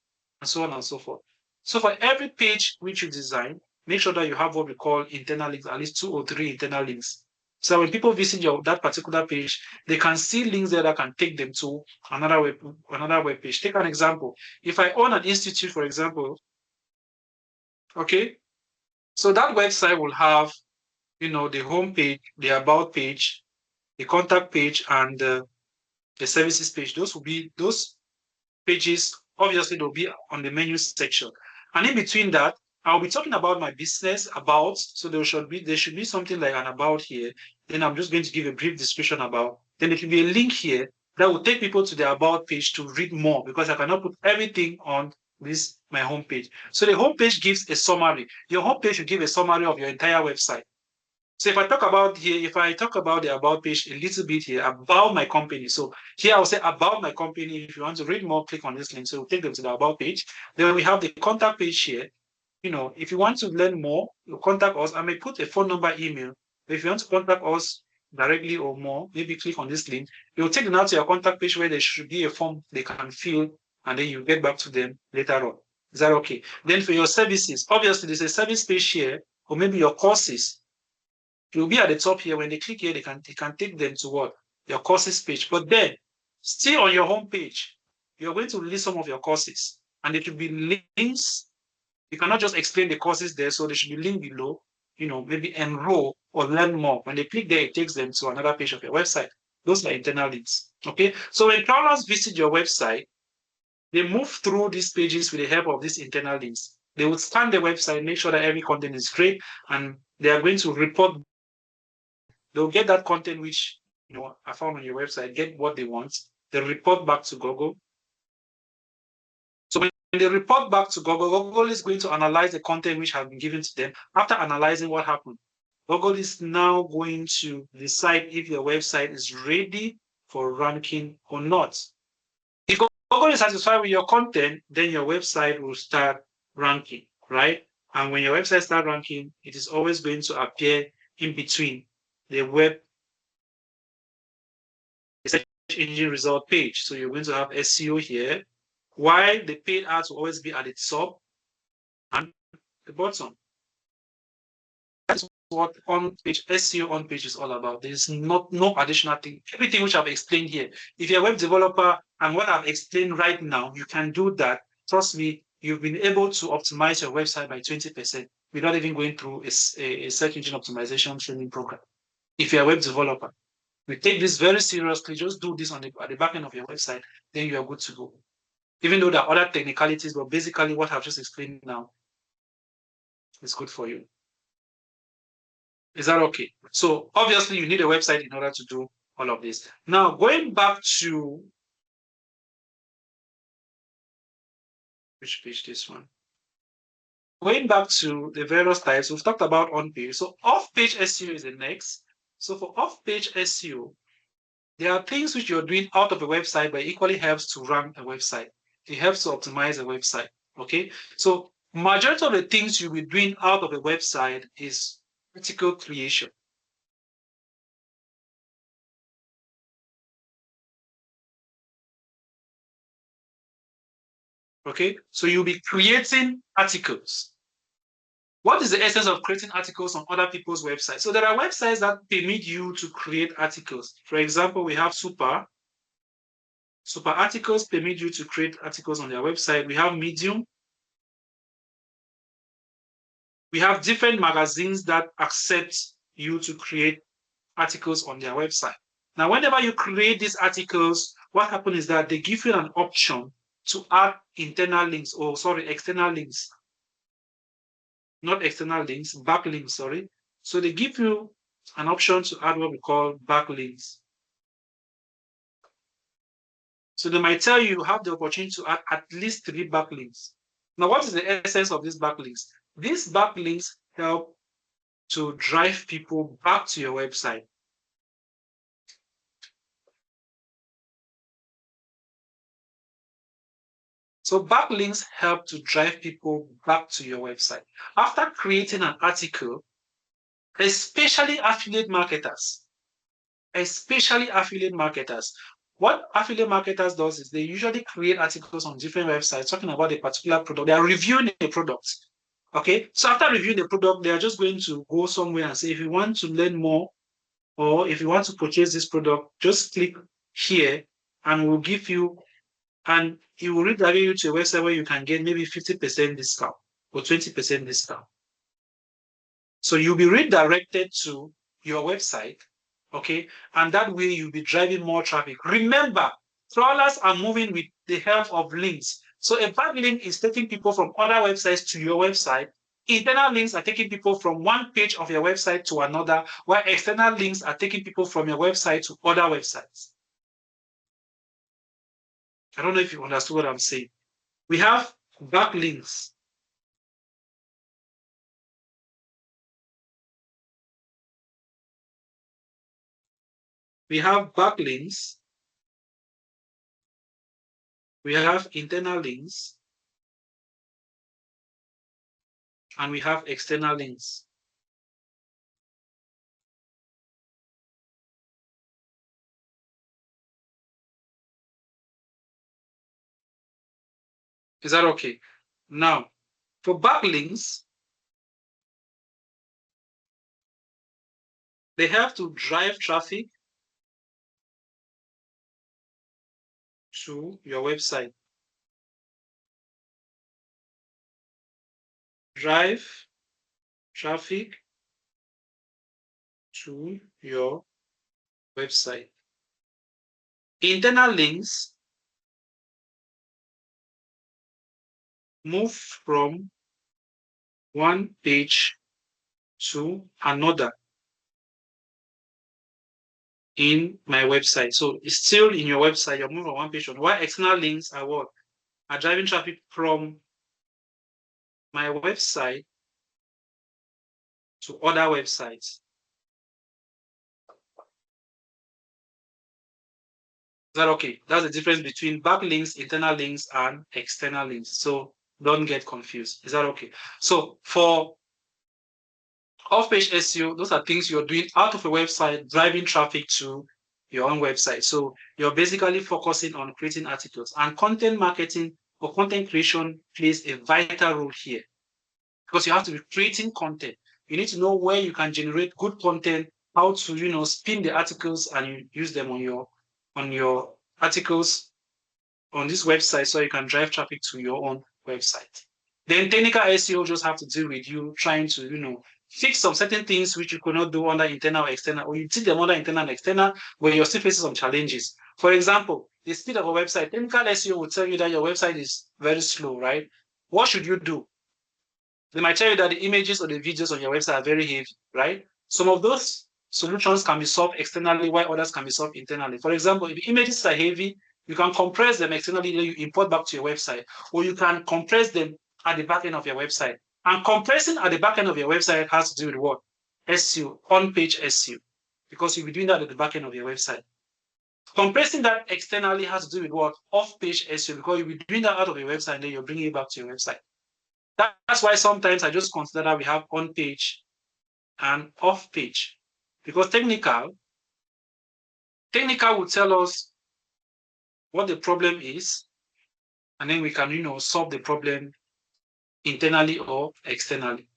and so on and so forth. So for every page which you design, make sure that you have what we call internal links, at least 2 or 3 internal links. So when people visit that particular page, they can see links there that can take them to another web page. Take an example. If I own an institute, for example, okay, so that website will have, the home page, the about page, the contact page, and the services page. Those pages. Obviously, they'll be on the menu section, and in between that, I'll be talking about my business about, so there should be something like an about here. Then I'm just going to give a brief description about. Then it will be a link here that will take people to the about page to read more, because I cannot put everything on this my homepage. So the homepage gives a summary. Your homepage should give a summary of your entire website. So if I talk about the about page a little bit here about my company. So here I'll say about my company. If you want to read more, click on this link. So we'll take them to the about page. Then we have the contact page here. If you want to learn more, you contact us. I may put a phone number, email. If you want to contact us directly or more, maybe click on this link. It will take them out to your contact page where there should be a form they can fill, and then you get back to them later on. Is that okay? Then for your services, obviously there's a service page here, or maybe your courses. It will be at the top here. When they click here, they can take them to what? Your courses page. But then, still on your home page, you're going to list some of your courses, and it will be links. You cannot just explain the courses there, so they should be linked below. Maybe enroll or learn more. When they click there, it takes them to another page of your website. Those are internal links. Okay, so when travelers visit your website, they move through these pages with the help of these internal links. They will scan the website, make sure that every content is great, and they are going to report. They'll get that content which I found on your website, get what they want. They report back to Google. So when they report back to Google, Google is going to analyze the content which has been given to them. After analyzing what happened, Google is now going to decide if your website is ready for ranking or not. If Google is satisfied with your content, then your website will start ranking, right? And when your website starts ranking, it is always going to appear in between the web search engine result page. So you're going to have SEO here, while the paid ads will always be at the top and the bottom. That's what on page SEO on page is all about. There's no additional thing. Everything which I've explained here. If you're a web developer and what I've explained right now, you can do that. Trust me, you've been able to optimize your website by 20% without even going through a search engine optimization training program. If you're a web developer, we take this very seriously. Just do this at the back end of your website, then you are good to go. Even though there are other technicalities, but basically what I've just explained now is good for you. Is that okay? So obviously you need a website in order to do all of this. Now, going back to which page? This one. Going back to the various types, we've talked about on-page. So off-page SEO is the next. So for off-page SEO, there are things which you're doing out of a website, but it equally helps to rank a website. It helps to optimize a website. Okay. So majority of the things you'll be doing out of a website is article creation. Okay. So you'll be creating articles. What is the essence of creating articles on other people's websites? So there are websites that permit you to create articles. For example, we have Super articles permit you to create articles on their website. We have Medium. We have different magazines that accept you to create articles on their website. Now, whenever you create these articles, what happens is that they give you an option to add external links. Not external links, backlinks, sorry. So they give you an option to add what we call backlinks. So they might tell you have the opportunity to add at least 3 backlinks. Now, what is the essence of these backlinks? These backlinks help to drive people back to your website. So backlinks help to drive people back to your website. After creating an article, especially affiliate marketers, what affiliate marketers does is they usually create articles on different websites talking about a particular product. They are reviewing a product. Okay, so after reviewing the product, they are just going to go somewhere and say, if you want to learn more, or if you want to purchase this product, just click here and we'll give you, and it will redirect you to a website where you can get maybe 50% discount or 20% discount. So you'll be redirected to your website, okay? And that way you'll be driving more traffic. Remember, crawlers are moving with the help of links. So a backlink is taking people from other websites to your website, Internal links are taking people from one page of your website to another, while external links are taking people from your website to other websites. I don't know if you understood what I'm saying. We have backlinks. We have backlinks. We have internal links. And we have external links. Is that okay? Now, for backlinks, they have to drive traffic to your website. Drive traffic to your website. Internal links move from one page to another in my website. So it's still in your website, you're moving from one page to another. While external links are what? Are driving traffic from my website to other websites. Is that okay? That's the difference between backlinks, internal links, and external links. So don't get confused. Is that okay? So for off-page SEO, those are things you're doing out of a website, driving traffic to your own website. So you're basically focusing on creating articles, and content marketing or content creation plays a vital role here because you have to be creating content. You need to know where you can generate good content, how to spin the articles and you use them on your articles on this website so you can drive traffic to your own website. Then technical SEO just have to deal with you trying to fix some certain things which you could not do under internal or external, or you did them under internal and external, where you're still facing some challenges. For example, the speed of a website, technical SEO will tell you that your website is very slow, right? What should you do? They might tell you that the images or the videos on your website are very heavy, right? Some of those solutions can be solved externally, while others can be solved internally. For example, if the images are heavy, you can compress them externally, then you import back to your website, or you can compress them at the back end of your website. And compressing at the back end of your website has to do with what? SEO, on-page SEO, because you'll be doing that at the back end of your website. Compressing that externally has to do with what? Off-page SEO, because you'll be doing that out of your website and then you're bringing it back to your website. That's why sometimes I just consider that we have on-page and off-page, because technical will tell us what the problem is, and then we can solve the problem internally or externally.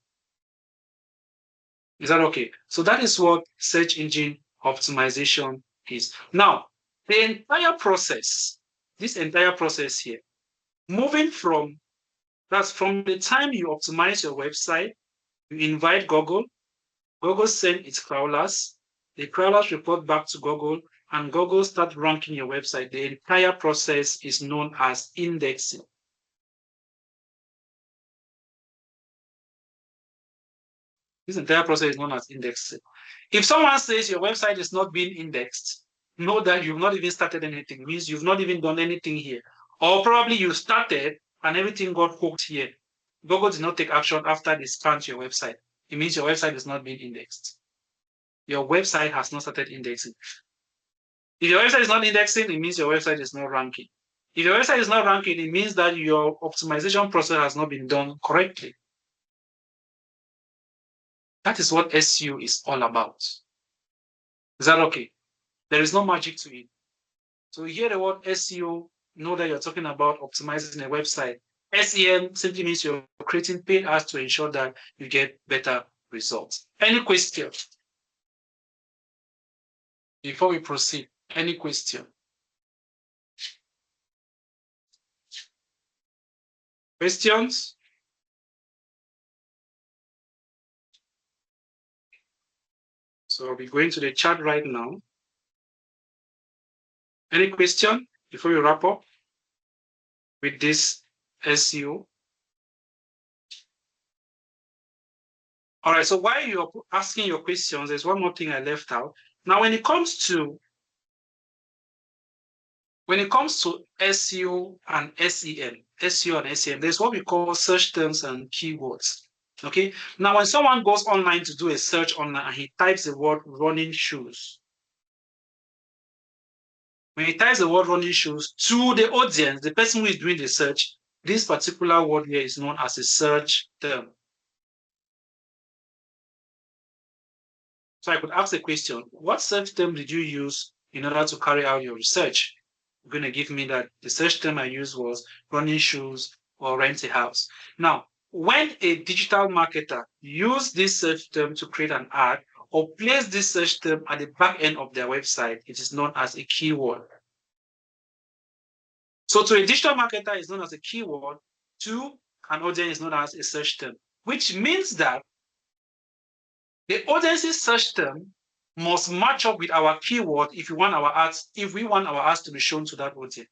Is that okay? So that is what search engine optimization is. Now, the entire process, this entire process here, moving from the time you optimize your website, you invite Google send its crawlers, the crawlers report back to Google, and Google start ranking your website. The entire process is known as indexing. This entire process is known as indexing. If someone says your website is not being indexed, know that you've not even started anything. It means you've not even done anything here. Or probably you started and everything got hooked here. Google did not take action after they scanned your website. It means your website is not being indexed. Your website has not started indexing. If your website is not indexing, it means your website is not ranking. If your website is not ranking, it means that your optimization process has not been done correctly. That is what SEO is all about. Is that okay? There is no magic to it. So you hear the word SEO, know that you're talking about optimizing a website. SEM simply means you're creating paid ads to ensure that you get better results. Any question? Before we proceed, any question? Questions? So I'll be going to the chat right now. Any question before we wrap up with this SEO? All right, so while you're asking your questions, there's one more thing I left out. Now, when it comes to SEO and SEM, there's what we call search terms and keywords. Okay. Now, when someone goes online to do a search online and he types the word running shoes, when he types the word running shoes to the audience, the person who is doing the search, this particular word here is known as a search term. So I could ask a question: what search term did you use in order to carry out your research? You're going to give me that the search term I used was running shoes or rent a house. Now, when a digital marketer uses this search term to create an ad or place this search term at the back end of their website, it is known as a keyword. So to a digital marketer, it's known as a keyword. To an audience, is known as a search term, which means that the audience's search term must match up with our keyword if we want our ads to be shown to that audience.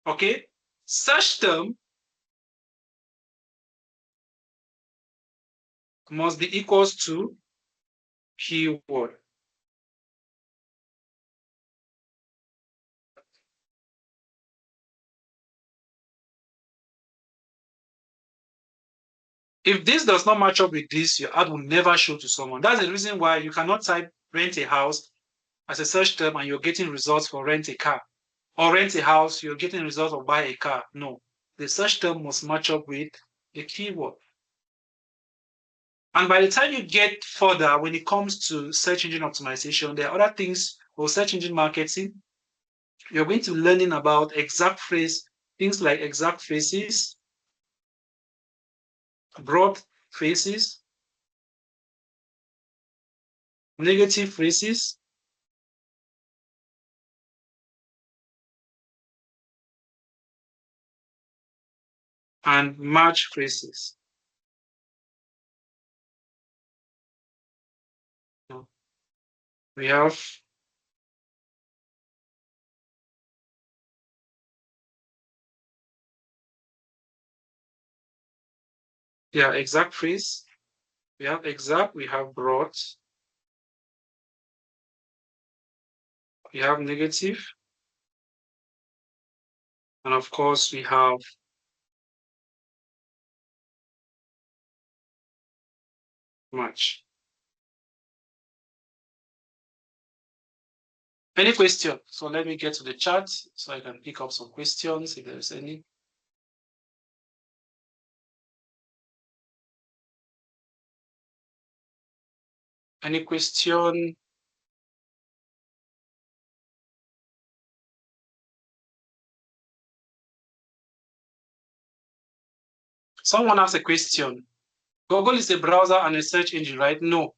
Okay, search term must be equals to keyword. If this does not match up with this, your ad will never show to someone. That's the reason why you cannot type rent a house as a search term and you're getting results for rent a car, or rent a house, you're getting results of buy a car. No, the search term must match up with the keyword. And by the time you get further, when it comes to search engine optimization, there are other things for search engine marketing. You're going to be learning about exact phrase, things like exact phrases, broad phrases, negative phrases, and match phrases. We have exact phrase, we have exact, we have broad, we have negative, and of course we have match. Any question? So let me get to the chat so I can pick up some questions if there's any. Any question? Someone asked a question. Google is a browser and a search engine, right? No.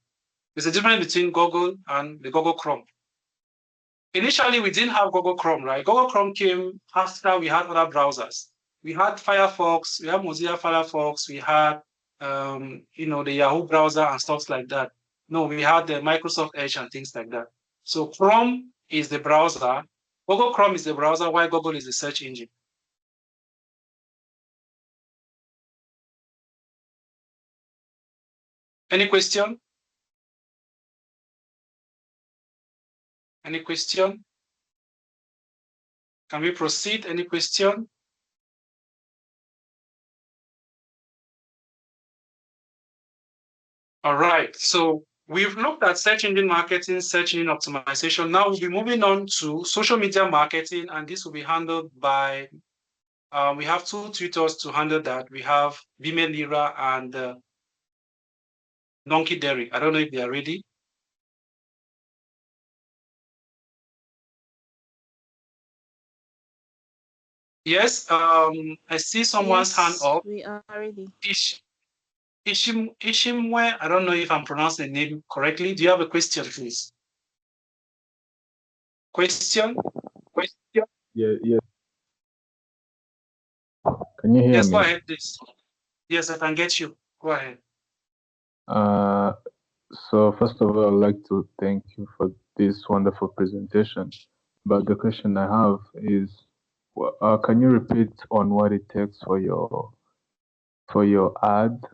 There's a difference between Google and the Google Chrome. Initially, we didn't have Google Chrome, right? Google Chrome came after we had other browsers. We had Firefox, we had Mozilla Firefox, we had the Yahoo browser and stuff like that. No, we had the Microsoft Edge and things like that. So Chrome is the browser. Google Chrome is the browser, while Google is the search engine. Any question? Any question? Can we proceed? Any question? All right, so we've looked at search engine marketing, search engine optimization. Now we'll be moving on to social media marketing, and this will be handled by, we have two tutors to handle that. We have Bime Lira and Donkey Derrick. I don't know if they are ready. Yes, I see someone's hand up. We are ready. Ishimwe, I don't know if I'm pronouncing the name correctly. Do you have a question, please? Question? Yeah. Can you hear Yes, me? go ahead, please. Yes, I can get you. Go ahead. So first of all, I'd like to thank you for this wonderful presentation. But the question I have is, can you repeat on what it takes for your ad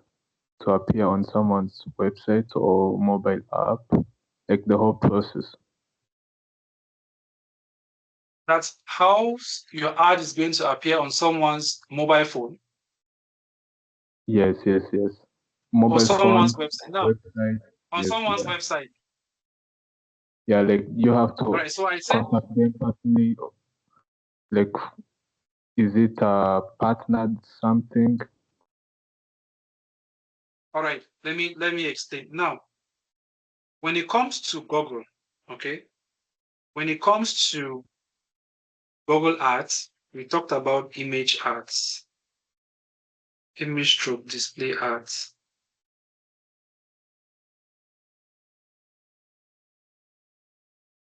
to appear on someone's website or mobile app, like the whole process. That's how your ad is going to appear on someone's mobile phone Yes. or Mobile someone's phone, website. Now, website. on Yes, someone's yeah. website. Yeah, like you have All to right. So I said, contact them personally. Like, is it partnered something? all right, let me explain. Now, when it comes to Google, okay, when it comes to Google Ads, we talked about image ads, image stroke display ads.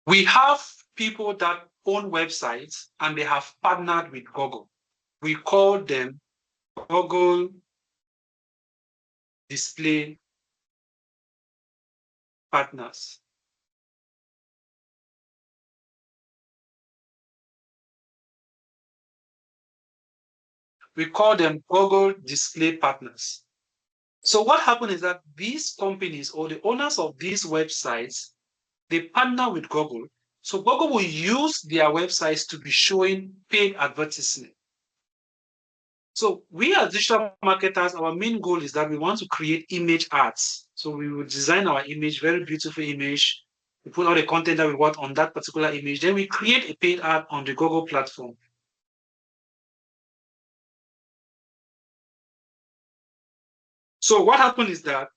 We have people that own websites and they have partnered with Google. We call them Google display partners. We call them Google display partners. So what happened is that these companies or the owners of these websites, they partner with Google. So Google will use their websites to be showing paid advertisement. So we as digital marketers, our main goal is that we want to create image ads. So we will design our image, very beautiful image. We put all the content that we want on that particular image. Then we create a paid ad on the Google platform. So what happened is that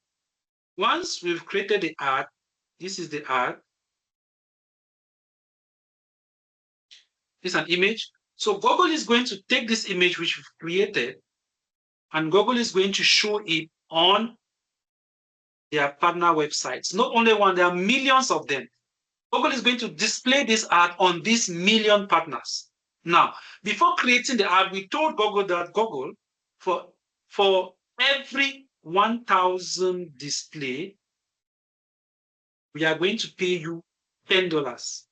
once we've created the ad, this is the ad. This is an image. So Google is going to take this image which we've created, and Google is going to show it on their partner websites. Not only one, there are millions of them. Google is going to display this ad on these million partners. Now, before creating the ad, we told Google that Google, for every 1,000 display, we are going to pay you $10.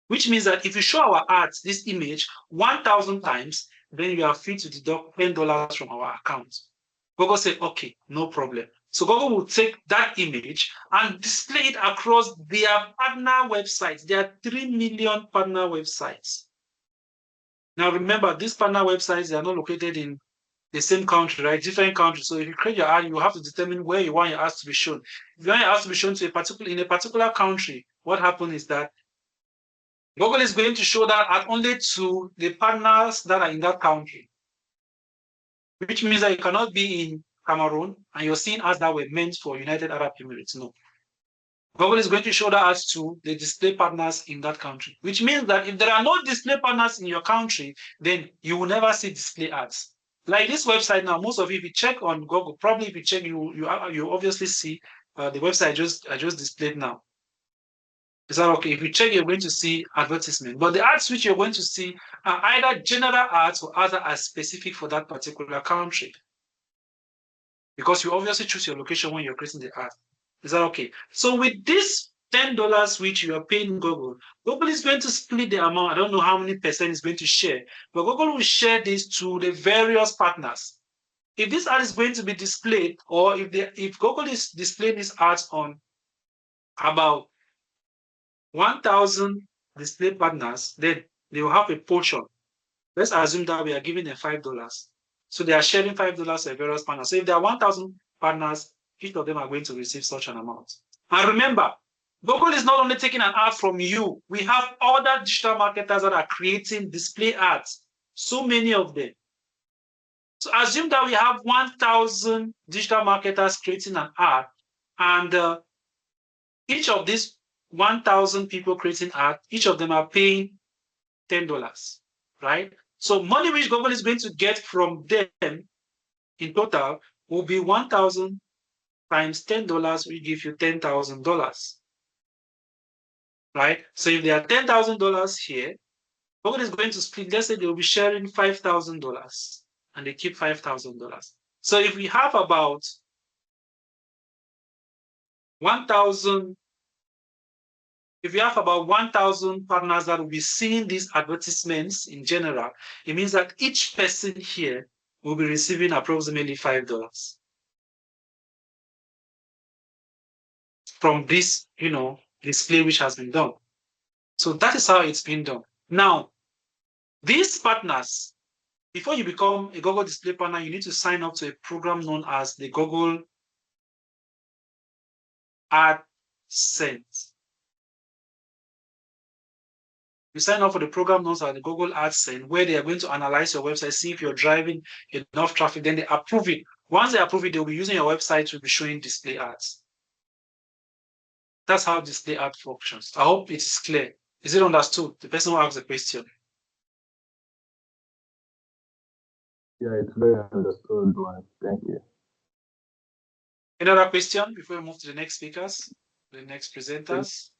Which means that if you show our ads, this image, 1,000 times, then you are free to deduct $10 from our account. Google said, okay, no problem. So Google will take that image and display it across their partner websites. There are 3 million partner websites. Now remember, these partner websites, they are not located in the same country, right? Different countries. So if you create your ad, you have to determine where you want your ads to be shown. If you want your ads to be shown to in a particular country, what happens is that Google is going to show that ad only to the partners that are in that country, which means that you cannot be in Cameroon and you're seeing ads that were meant for United Arab Emirates. No. Google is going to show that ads to the display partners in that country, which means that if there are no display partners in your country, then you will never see display ads. Like this website now, most of you, if you check on Google, probably if you check, you obviously see the website I just displayed now. Is that okay? If you check, you're going to see advertisement. But the ads which you're going to see are either general ads or other are specific for that particular country. Because you obviously choose your location when you're creating the ad. Is that okay? So with this $10 which you are paying Google, Google is going to split the amount. I don't know how many percent is going to share, but Google will share this to the various partners. If this ad is going to be displayed, or if Google is displaying these ads on about 1,000 display partners, then they will have a portion. Let's assume that we are giving them $5. So they are sharing $5 to various partners. So if there are 1,000 partners, each of them are going to receive such an amount. And remember, Google is not only taking an ad from you, we have other digital marketers that are creating display ads, so many of them. So assume that we have 1,000 digital marketers creating an ad, and each of these 1,000 people creating ad, each of them are paying $10, right? So money which Google is going to get from them in total will be 1,000 times $10, will give you $10,000, right? So if there are $10,000 here, Google is going to split. Let's say they will be sharing $5,000, and they keep $5,000. So if we have about 1,000, if you have about 1,000 partners that will be seeing these advertisements in general, it means that each person here will be receiving approximately $5. from this, display which has been done. So that is how it's been done. Now, these partners, before you become a Google Display Partner, you need to sign up to a program known as the Google AdSense. You sign up for the program known as the Google AdSense, where they are going to analyze your website, see if you're driving enough traffic, then they approve it. Once they approve it, they'll be using your website to be showing display ads. That's how display ad functions. I hope it is clear. Is it understood? The person who asked the question. Yeah, it's very understood, one. Thank you. Any other question before we move to the next speakers, the next presenters?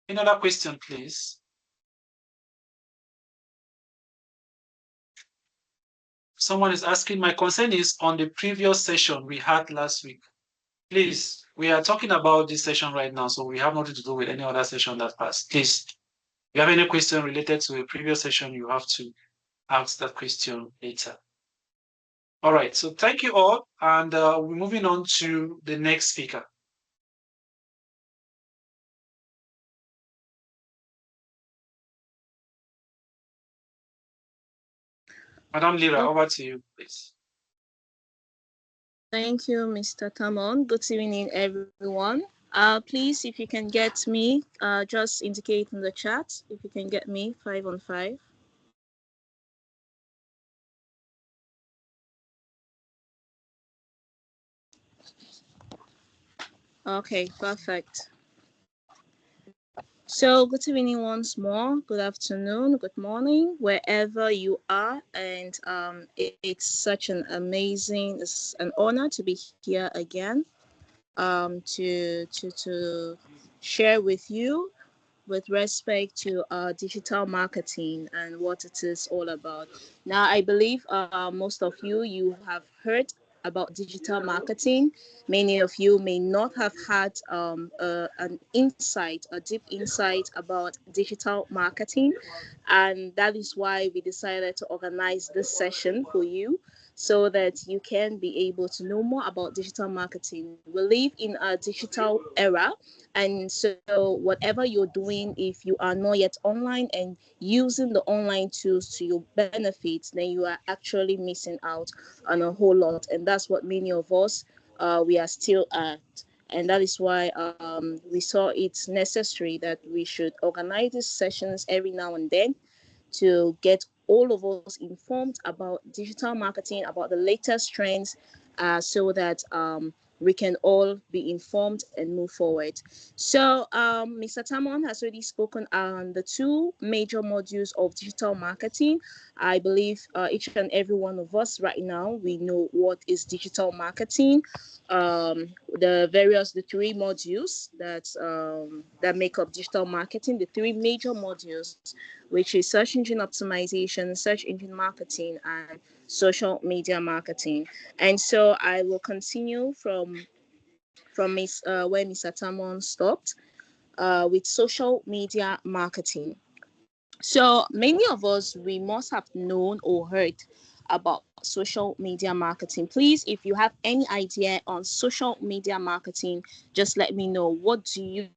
Any other question, please? Someone is asking, my concern is on the previous session we had last week. Please, we are talking about this session right now, so we have nothing to do with any other session that passed. Please, if you have any question related to a previous session, you have to ask that question later. All right, so thank you all, and we're moving on to the next speaker. Madam Lira, over to you, please. Thank you, Mr. Tamon. Good evening, everyone. Please, if you can get me, just indicate in the chat if you can get me 5 on 5. Okay, perfect. So, good evening once more, good afternoon, good morning, wherever you are. And it's such it's an honor to be here again to share with you with respect to digital marketing and what it is all about. Now, I believe most of you have heard about digital marketing. Many of you may not have had an insight, a deep insight about digital marketing. And that is why we decided to organize this session for you so that you can be able to know more about digital marketing. We live in a digital era, and so whatever you're doing, if you are not yet online and using the online tools to your benefit, then you are actually missing out on a whole lot. And that's what many of us we are still at. And that is why we saw it's necessary that we should organize these sessions every now and then to get all of us informed about digital marketing, about the latest trends, so that we can all be informed and move forward. So, Mr. Tamon has already spoken on the two major modules of digital marketing. I believe each and every one of us right now, we know what is digital marketing. The three modules that make up digital marketing, the three major modules, which is search engine optimization, search engine marketing, and social media marketing. And so I will continue from where Mr. Tamon stopped with social media marketing. So many of us, we must have known or heard about social media marketing. Please, if you have any idea on social media marketing, just let me know. What do you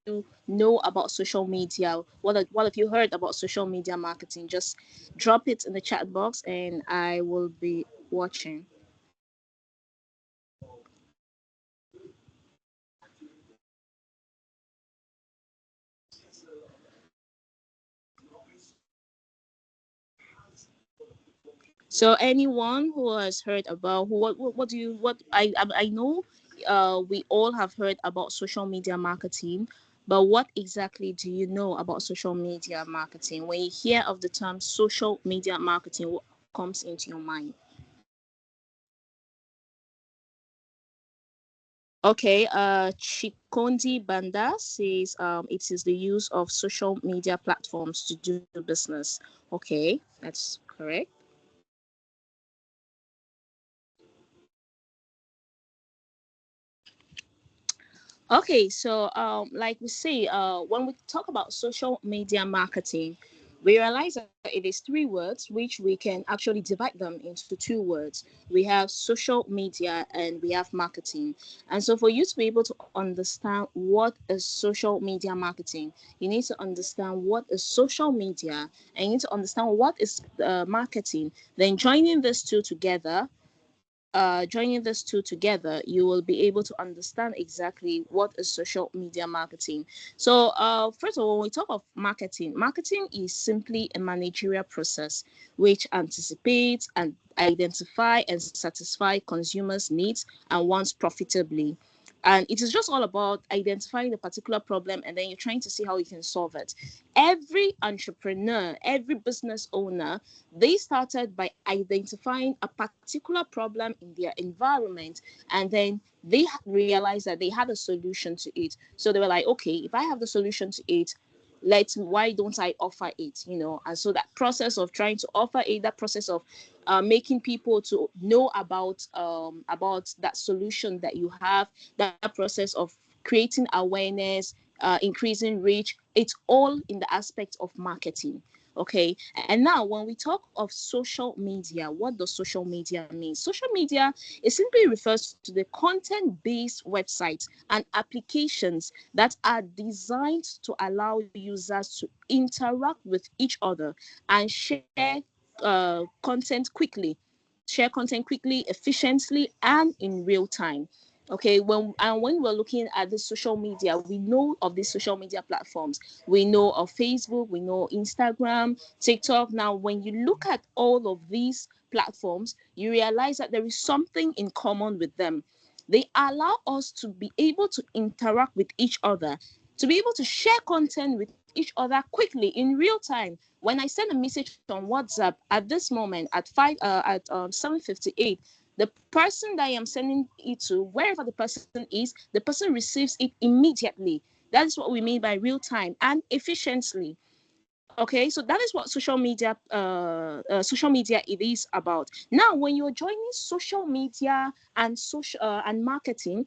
know about social media? What have you heard about social media marketing? Just drop it in the chat box and I will be watching. So anyone who has heard about what do you what I know we all have heard about social media marketing, but what exactly do you know about social media marketing? When you hear of the term social media marketing, what comes into your mind? Okay, Chikondi Banda says it is the use of social media platforms to do business. Okay, that's correct. Okay, so like we say, when we talk about social media marketing, we realize that it is three words which we can actually divide them into two words. We have social media and we have marketing. And so, for you to be able to understand what is social media marketing, you need to understand what is social media and you need to understand what is marketing. Then, joining these two together, you will be able to understand exactly what is social media marketing. So, first of all, when we talk of marketing, marketing is simply a managerial process which anticipates and identify and satisfy consumers' needs and wants profitably. And it is just all about identifying a particular problem and then you're trying to see how you can solve it. Every entrepreneur, every business owner, they started by identifying a particular problem in their environment and then they realized that they had a solution to it. So they were like, okay, if I have the solution to it, why don't I offer it, and so that process of trying to offer it, that process of making people to know about that solution that you have, that process of creating awareness, increasing reach, it's all in the aspect of marketing. Okay, and now when we talk of social media, what does social media mean? Social media, it simply refers to the content-based websites and applications that are designed to allow users to interact with each other and content quickly, share content quickly, efficiently, and in real time. Okay, when we're looking at the social media, we know of these social media platforms. We know of Facebook, we know Instagram, TikTok. Now, when you look at all of these platforms, you realize that there is something in common with them. They allow us to be able to interact with each other, to be able to share content with each other quickly in real time. When I send a message on WhatsApp at this moment at 7:58, the person that I am sending it to, wherever the person is, the person receives it immediately. That is what we mean by real time and efficiently. Okay, so that is what social media it is about. Now, when you're joining social media and marketing,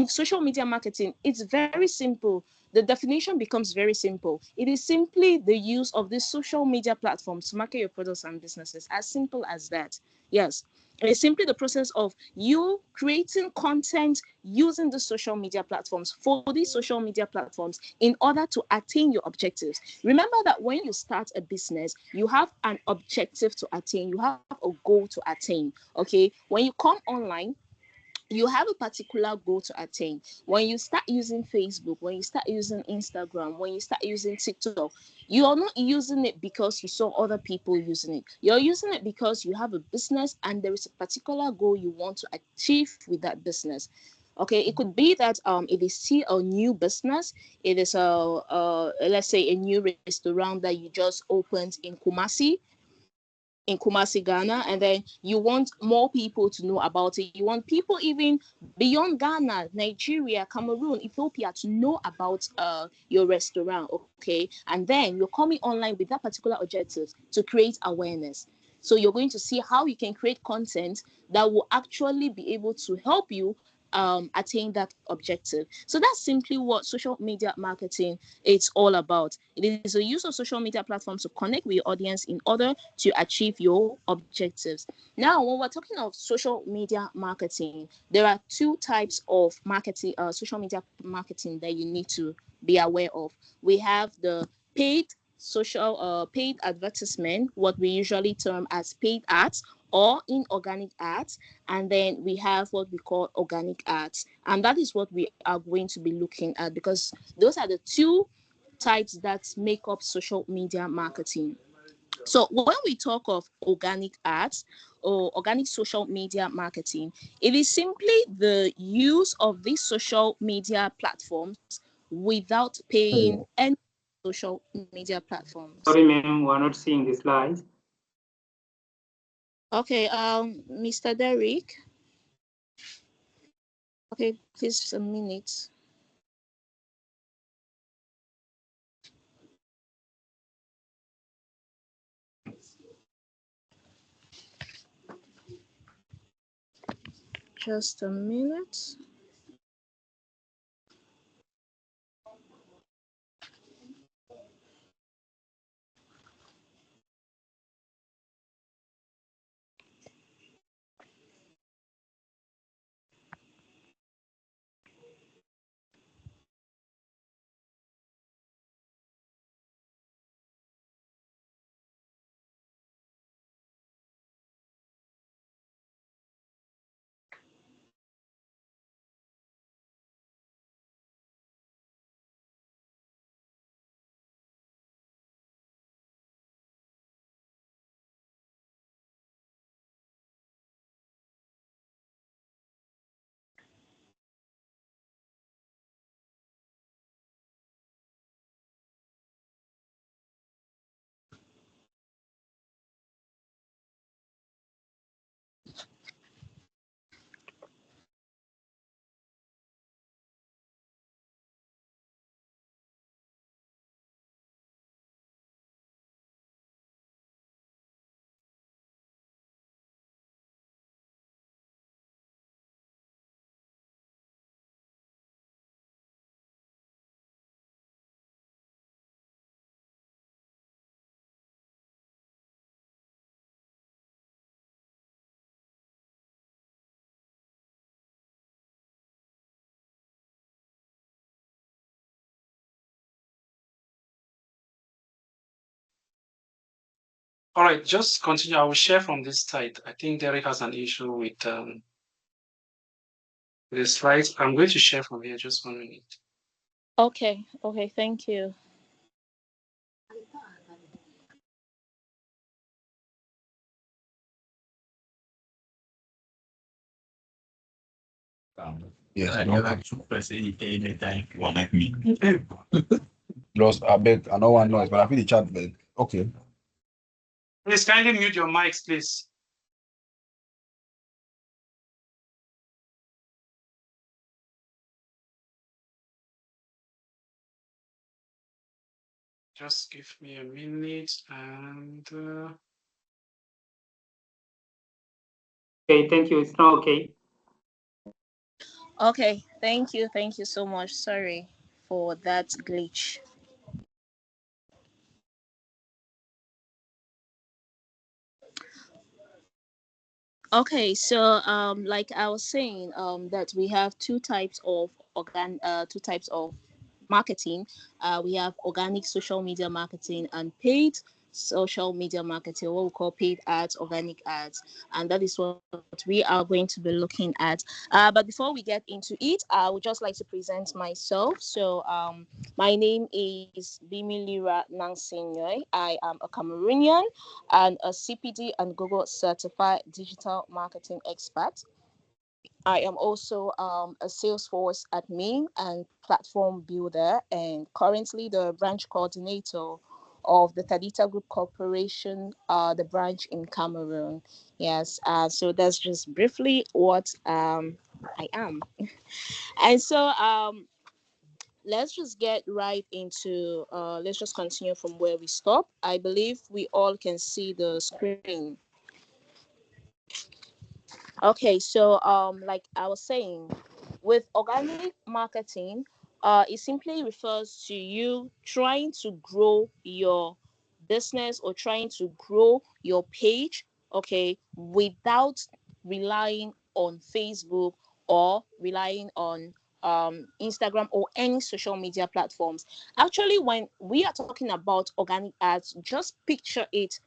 social media marketing, it's very simple. The definition becomes very simple. It is simply the use of the social media platforms to market your products and businesses. As simple as that. Yes. It's simply the process of you creating content using the social media platforms for these social media platforms in order to attain your objectives. Remember that when you start a business, you have an objective to attain, you have a goal to attain. Okay, when you come online, you have a particular goal to attain. When you start using Facebook, when you start using Instagram, when you start using TikTok, you are not using it because you saw other people using it. You're using it because you have a business and there is a particular goal you want to achieve with that business. Okay, it could be that it is still a new business. It is let's say a new restaurant that you just opened in Kumasi, Ghana, and then you want more people to know about it. You want people even beyond Ghana, Nigeria, Cameroon, Ethiopia to know about your restaurant, okay? And then you're coming online with that particular objective to create awareness. So you're going to see how you can create content that will actually be able to help you attain that objective. So that's simply what social media marketing it's all about. It is a use of social media platforms to connect with your audience in order to achieve your objectives. Now, when we're talking of social media marketing, there are two types of marketing, social media marketing that you need to be aware of. We have the paid advertisement, what we usually term as paid ads or inorganic ads, and then we have what we call organic ads, and that is what we are going to be looking at because those are the two types that make up social media marketing. So when we talk of organic ads or organic social media marketing, it is simply the use of these social media platforms without paying any social media platforms. Sorry, ma'am, we're not seeing the slides. Okay, Mr. Derek. Okay, please a minute. Just a minute. All right, just continue. I will share from this side. I think Derek has an issue with the slides. I'm going to share from here. Just 1 minute. Okay, thank you. Yes, I don't have to. Plus, I beg, I know one noise, but I feel the chat bed. Okay. Please kindly mute your mics, please. Just give me a minute and Okay, thank you. It's now okay. Okay, thank you so much. Sorry for that glitch. Okay, so like I was saying, that we have two types of marketing. We have organic social media marketing and paid social media marketing, what we call paid ads, organic ads, and that is what we are going to be looking at. But before we get into it, I would just like to present myself. So, my name is Bimilira Nangsinyoy. I am a Cameroonian and a CPD and Google certified digital marketing expert. I am also a Salesforce admin and platform builder, and currently the branch coordinator of the Tadita Group Corporation, the branch in Cameroon. Yes, so that's just briefly what I am. And so let's just get right into, let's just continue from where we stop. I believe we all can see the screen. Okay, so like I was saying, with organic marketing, it simply refers to you trying to grow your business or trying to grow your page, okay, without relying on Facebook or relying on Instagram or any social media platforms. Actually, when we are talking about organic ads, just picture it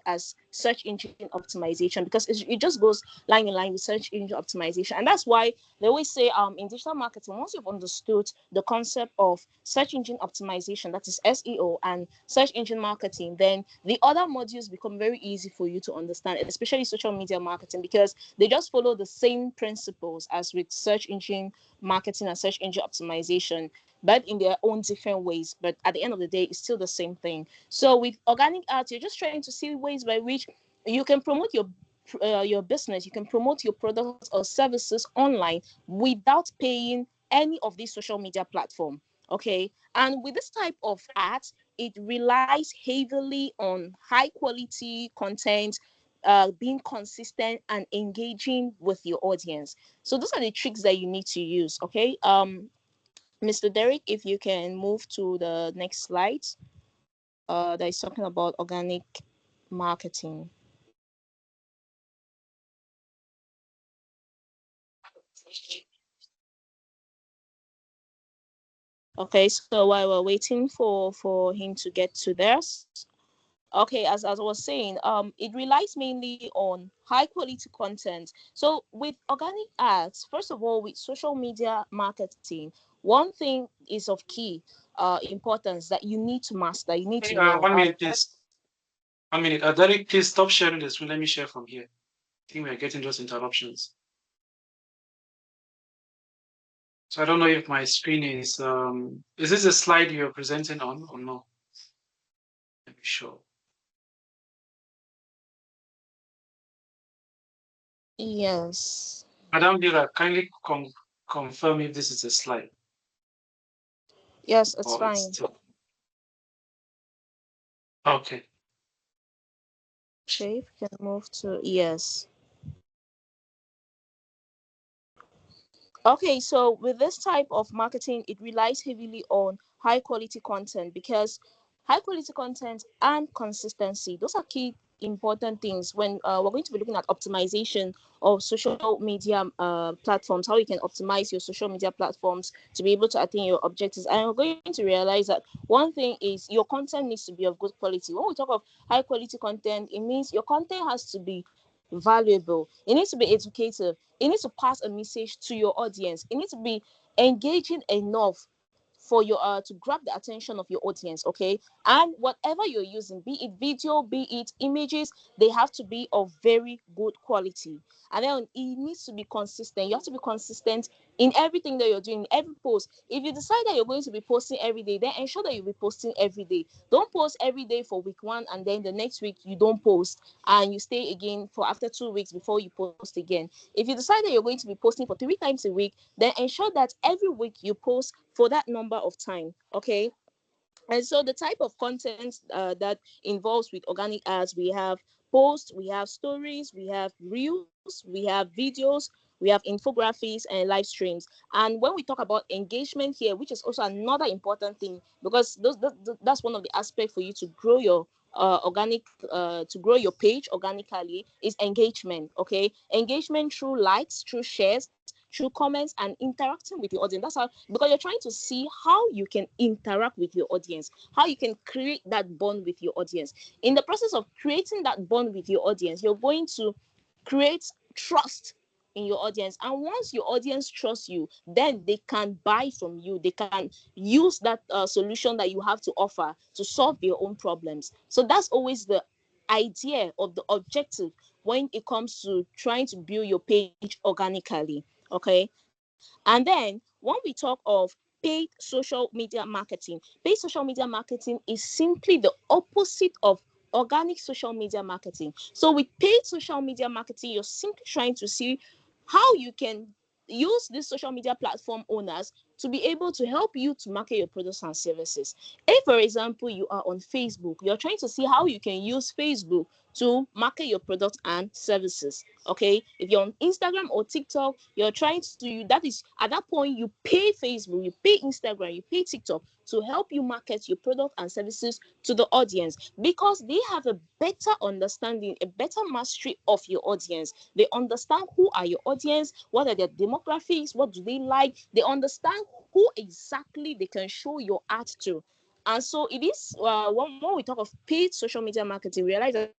as search engine optimization, because it just goes line in line with search engine optimization. And that's why they always say, in digital marketing, once you've understood the concept of search engine optimization, that is SEO, and search engine marketing, then the other modules become very easy for you to understand, especially social media marketing, because they just follow the same principles as with search engine marketing and search engine optimization, but in their own different ways. But at the end of the day, it's still the same thing. So with organic ads, you're just trying to see ways by which you can promote your business, you can promote your products or services online without paying any of these social media platform. Okay, and with this type of ads, it relies heavily on high quality content, being consistent and engaging with your audience. So those are the tricks that you need to use. Okay, Mr. Derek, if you can move to the next slide, that is talking about organic marketing. Okay, so while we're waiting for him to get to this, okay, as I was saying, it relies mainly on high quality content. So with organic ads, first of all, with social media marketing, one thing is of key importance that you need to master, you need hey, to know. 1 minute, please. 1 minute. Derek, please stop sharing the screen. Let me share from here. I think we are getting those interruptions. So I don't know if my screen is this a slide you're presenting on or no? Let me show. Yes. Madam Dira, kindly confirm if this is a slide. Yes, it's Or it's fine. still... Okay. Okay, we can move to yes. Okay, so with this type of marketing, it relies heavily on high quality content, because high quality content and consistency, those are key important things when we're going to be looking at optimization of social media platforms, how you can optimize your social media platforms to be able to attain your objectives. And we're going to realize that one thing is your content needs to be of good quality. When we talk of high quality content, it means your content has to be valuable, it needs to be educative, it needs to pass a message to your audience, it needs to be engaging enough for your to grab the attention of your audience. Okay, and whatever you're using, be it video, be it images, they have to be of very good quality. And then it needs to be consistent. You have to be consistent in everything that you're doing, every post. If you decide that you're going to be posting every day, then ensure that you'll be posting every day. Don't post every day for week one and then the next week you don't post and you stay again for after 2 weeks before you post again. If you decide that you're going to be posting for 3 times a week, then ensure that every week you post for that number of time. Okay, and so the type of content that involves with organic ads, we have posts, we have stories, we have reels, we have videos, we have infographics and live streams. And when we talk about engagement here, which is also another important thing, because that's one of the aspects for you to grow your organic to grow your page organically, is engagement. Okay, engagement through likes, through shares, through comments, and interacting with your audience. That's how, because you're trying to see how you can interact with your audience, how you can create that bond with your audience. In the process of creating that bond with your audience, you're going to create trust in your audience. And once your audience trusts you, then they can buy from you, they can use that solution that you have to offer to solve their own problems. So that's always the idea of the objective when it comes to trying to build your page organically. Okay, and then when we talk of paid social media marketing, paid social media marketing is simply the opposite of organic social media marketing. So with paid social media marketing, you're simply trying to see how you can use these social media platform owners to be able to help you to market your products and services. If, for example, you are on Facebook, you're trying to see how you can use Facebook to market your products and services. Okay, if you're on Instagram or TikTok, you're trying to that is at that point you pay Facebook, you pay Instagram, you pay TikTok to help you market your product and services to the audience, because they have a better understanding, a better mastery of your audience. They understand who are your audience, what are their demographics, what do they like. They understand who exactly they can show your art to. And so it is when we talk of paid social media marketing, we realize that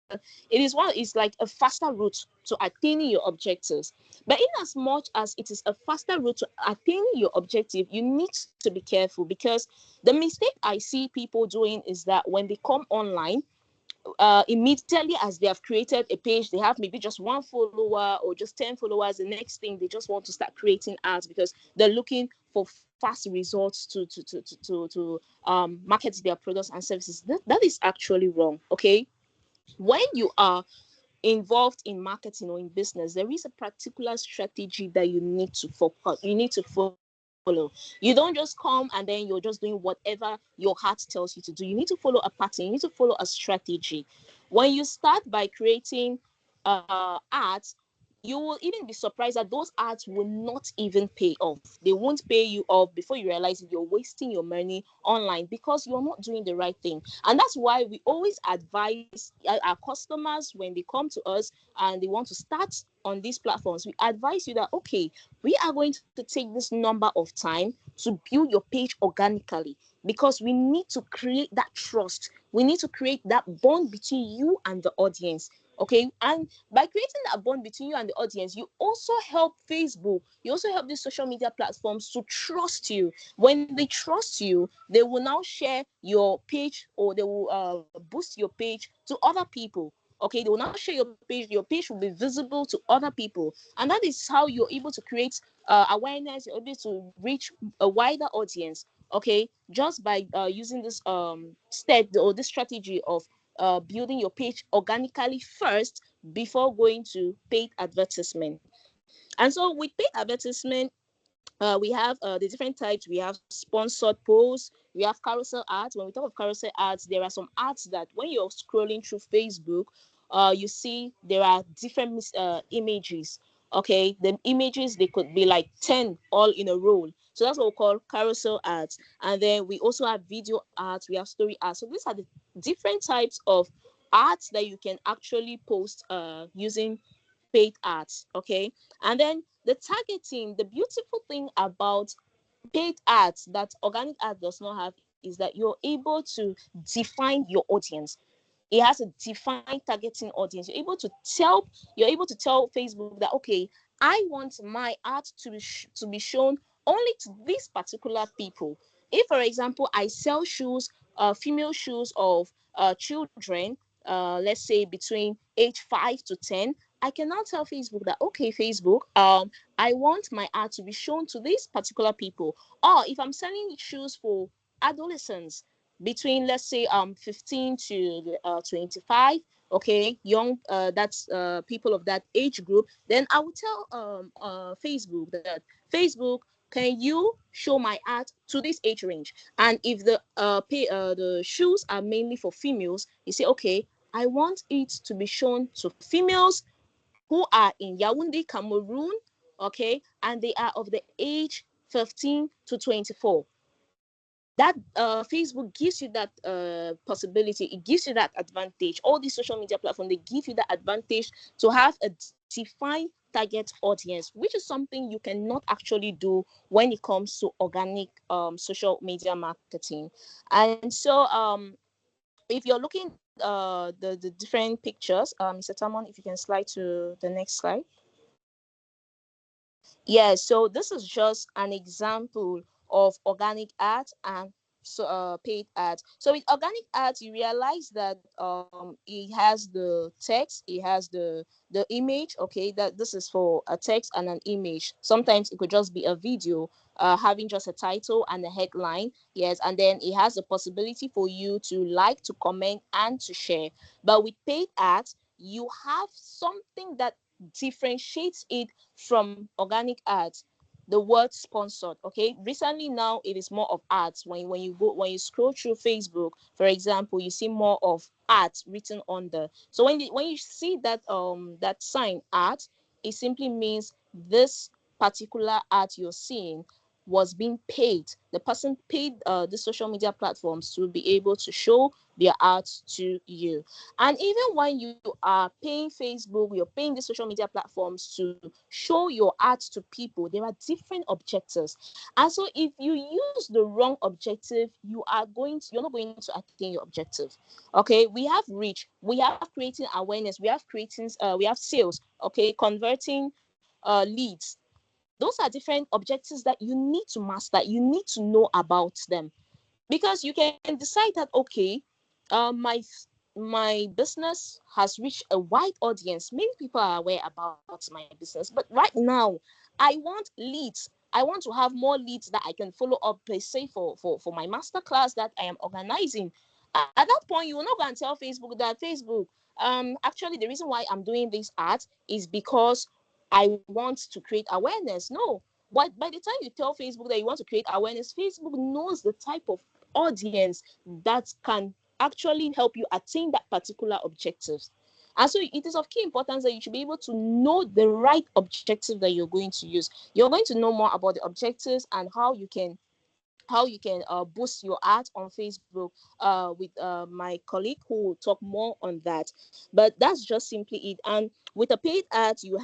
it's like a faster route to attaining your objectives. But in as much as it is a faster route to attaining your objective, you need to be careful, because the mistake I see people doing is that when they come online, immediately as they have created a page, they have maybe just one follower or just 10 followers. The next thing, they just want to start creating ads because they're looking for fast results to market their products and services. That is actually wrong. Okay, when you are involved in marketing or in business, there is a particular strategy that you need to focus, you need to follow. You don't just come and then you're just doing whatever your heart tells you to do. You need to follow a pattern, you need to follow a strategy. When you start by creating ads, you will even be surprised that those ads will not even pay off. They won't pay you off before you realize that you're wasting your money online because you're not doing the right thing. And that's why we always advise our customers when they come to us and they want to start on these platforms. We advise you that, okay, we are going to take this number of time to build your page organically, because we need to create that trust. We need to create that bond between you and the audience. Okay, and by creating that bond between you and the audience, you also help Facebook, you also help these social media platforms to trust you. When they trust you, they will now share your page, or they will boost your page to other people. Okay, they will now share your page will be visible to other people, and that is how you're able to create awareness. You're able to reach a wider audience. Okay, just by using this step or this strategy of building your page organically first before going to paid advertisement. And so with paid advertisement, we have the different types. We have sponsored posts, we have carousel ads. When we talk of carousel ads, there are some ads that when you're scrolling through Facebook, you see there are different images. Okay, the images, they could be like 10 all in a row. So that's what we call carousel ads. And then we also have video ads, we have story ads. So these are the different types of ads that you can actually post using paid ads. Okay, and then the targeting, the beautiful thing about paid ads that organic ad does not have is that you're able to define your audience. It has a defined targeting audience. You're able to tell Facebook that, okay, I want my ad to be shown only to these particular people. If, for example, I sell shoes, female shoes of children, let's say between age 5 to 10, I can now tell Facebook that, okay, Facebook, I want my ad to be shown to these particular people. Or if I'm selling shoes for adolescents between, let's say, 15 to 25, okay, young, that's people of that age group, then I would tell Facebook that, Facebook, can you show my ad to this age range? And if the shoes are mainly for females, you say, okay, I want it to be shown to females who are in Yaoundé, Cameroon, okay, and they are of the age 15 to 24. That Facebook gives you that possibility. It gives you that advantage. All these social media platforms, they give you that advantage to have a defined target audience, which is something you cannot actually do when it comes to organic social media marketing. And so if you're looking the different pictures, Mr. Tamon, if you can slide to the next slide. Yeah, so this is just an example of organic ads and paid ads. So with organic ads, you realize that it has the text, it has the image. Okay, that this is for a text and an image. Sometimes it could just be a video, having just a title and a headline. Yes, and then it has the possibility for you to like, to comment, and to share. But with paid ads, you have something that differentiates it from organic ads. The word sponsored. Okay, recently now it is more of ads. When you scroll through Facebook, for example, you see more of ads written on the. So when you see that sign ad, it simply means this particular ad you're seeing was being paid. The person paid the social media platforms to be able to show their ads to you. And even when you are paying Facebook, you're paying the social media platforms to show your ads to people, there are different objectives. And so if you use the wrong objective, you're not going to attain your objective. Okay, we have reach, we have creating awareness, we have sales, okay, converting leads. Those are different objectives that you need to master, you need to know about them, because you can decide that, okay, my business has reached a wide audience, many people are aware about my business, but right now I want leads, I want to have more leads that I can follow up, per se, for my masterclass that I am organizing. At that point, you will not go and tell Facebook that, Facebook, actually the reason why I'm doing this ad is because I want to create awareness. No. But by the time you tell Facebook that you want to create awareness, Facebook knows the type of audience that can actually help you attain that particular objective. And so it is of key importance that you should be able to know the right objective that you're going to use. You're going to know more about the objectives and how you can boost your art on Facebook with my colleague who will talk more on that. But that's just simply it. And with a paid ad, you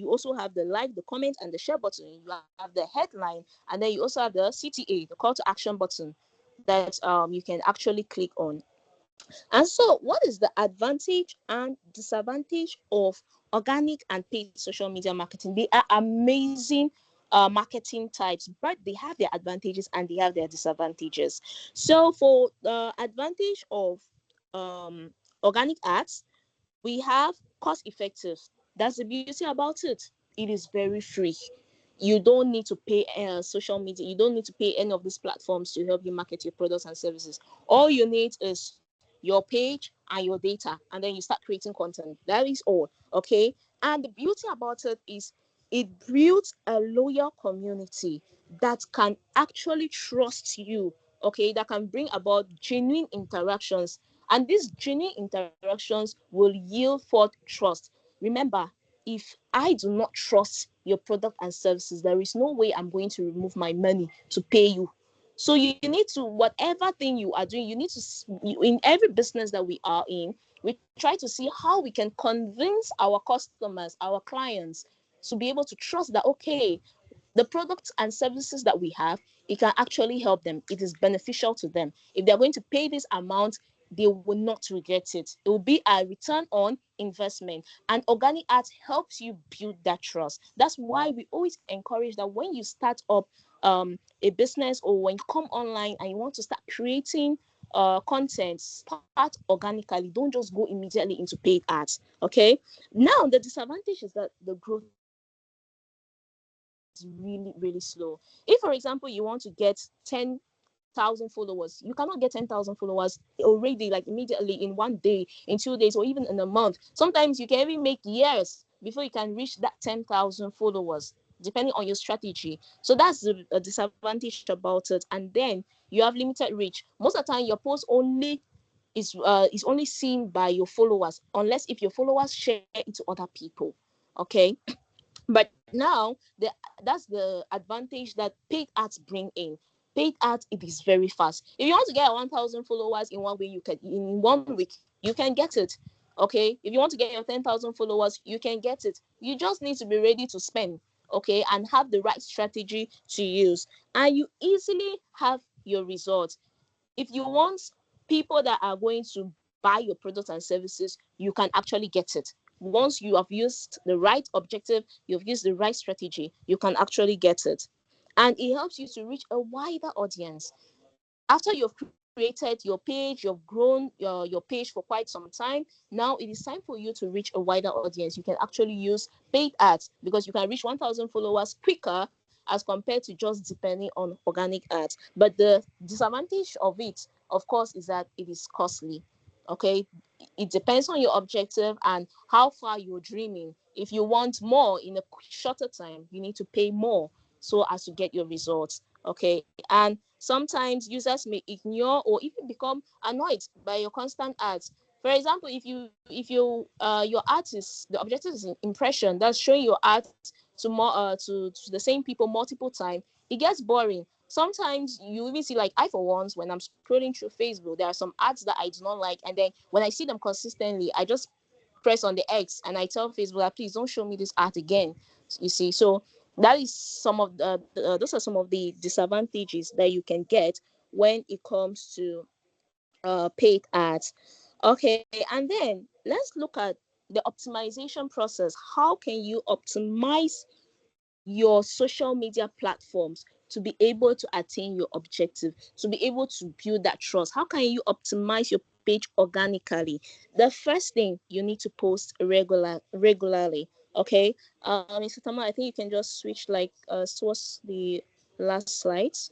also have the like, the comment, and the share button. You have the headline, and then you also have the CTA, the call to action button, that you can actually click on. And so, what is the advantage and disadvantage of organic and paid social media marketing? They are amazing marketing types, but they have their advantages and they have their disadvantages. So, for the advantage of um, organic ads, we have cost effective. That's the beauty about it. It is very free. You don't need to pay social media. You don't need to pay any of these platforms to help you market your products and services. All you need is your page and your data, and then you start creating content. That is all. Okay. And the beauty about it is it builds a loyal community that can actually trust you. Okay, that can bring about genuine interactions, and these genuine interactions will yield forth trust. Remember, if I do not trust your product and services, there is no way I'm going to remove my money to pay you. So you need to, whatever thing you are doing, you need to, in every business that we are in, we try to see how we can convince our customers, our clients, to be able to trust that, okay, the products and services that we have, it can actually help them. It is beneficial to them. If they're going to pay this amount, they will not regret it. It will be a return on investment. And organic art helps you build that trust. That's why we always encourage that when you start up a business, or when you come online and you want to start creating content, start organically. Don't just go immediately into paid ads. Okay. Now the disadvantage is that the growth is really, really slow. If, for example, you want to get 10,000 followers, you cannot get 10,000 followers already, like immediately, in 1 day, in 2 days, or even in a month. Sometimes you can even make years before you can reach that 10,000 followers, depending on your strategy. So that's the disadvantage about it. And then you have limited reach. Most of the time, your post only is only seen by your followers, unless if your followers share it to other people. Okay. But now that's the advantage that paid ads bring in. Paid ads, it is very fast. If you want to get 1,000 followers in 1 week, you can, in 1 week you can get it. Okay. If you want to get your 10,000 followers, you can get it. You just need to be ready to spend. Okay, and have the right strategy to use, and you easily have your results. If you want people that are going to buy your products and services, you can actually get it. Once you have used the right objective, you've used the right strategy, you can actually get it. And it helps you to reach a wider audience. After you've created your page, you've grown your page for quite some time, now it is time for you to reach a wider audience. You can actually use paid ads, because you can reach 1,000 followers quicker as compared to just depending on organic ads. But the disadvantage of it, of course, is that it is costly. Okay. It depends on your objective and how far you're dreaming. If you want more in a shorter time, you need to pay more so as to get your results. Okay. And sometimes users may ignore or even become annoyed by your constant ads. For example, if you your art is, the objective is an impression, that's showing your art to more to the same people multiple times, it gets boring. Sometimes you even see, like, I for once, when I'm scrolling through Facebook, there are some ads that I do not like, and then when I see them consistently, I just press on the X and I tell Facebook that, please don't show me this art again. You see, so that is some of those are some of the disadvantages that you can get when it comes to paid ads. Okay, and then let's look at the optimization process. How can you optimize your social media platforms to be able to attain your objective, to be able to build that trust? How can you optimize your page organically? The first thing, you need to post regularly. Okay, Mr. Tama, I think you can just switch, like, towards the last slides.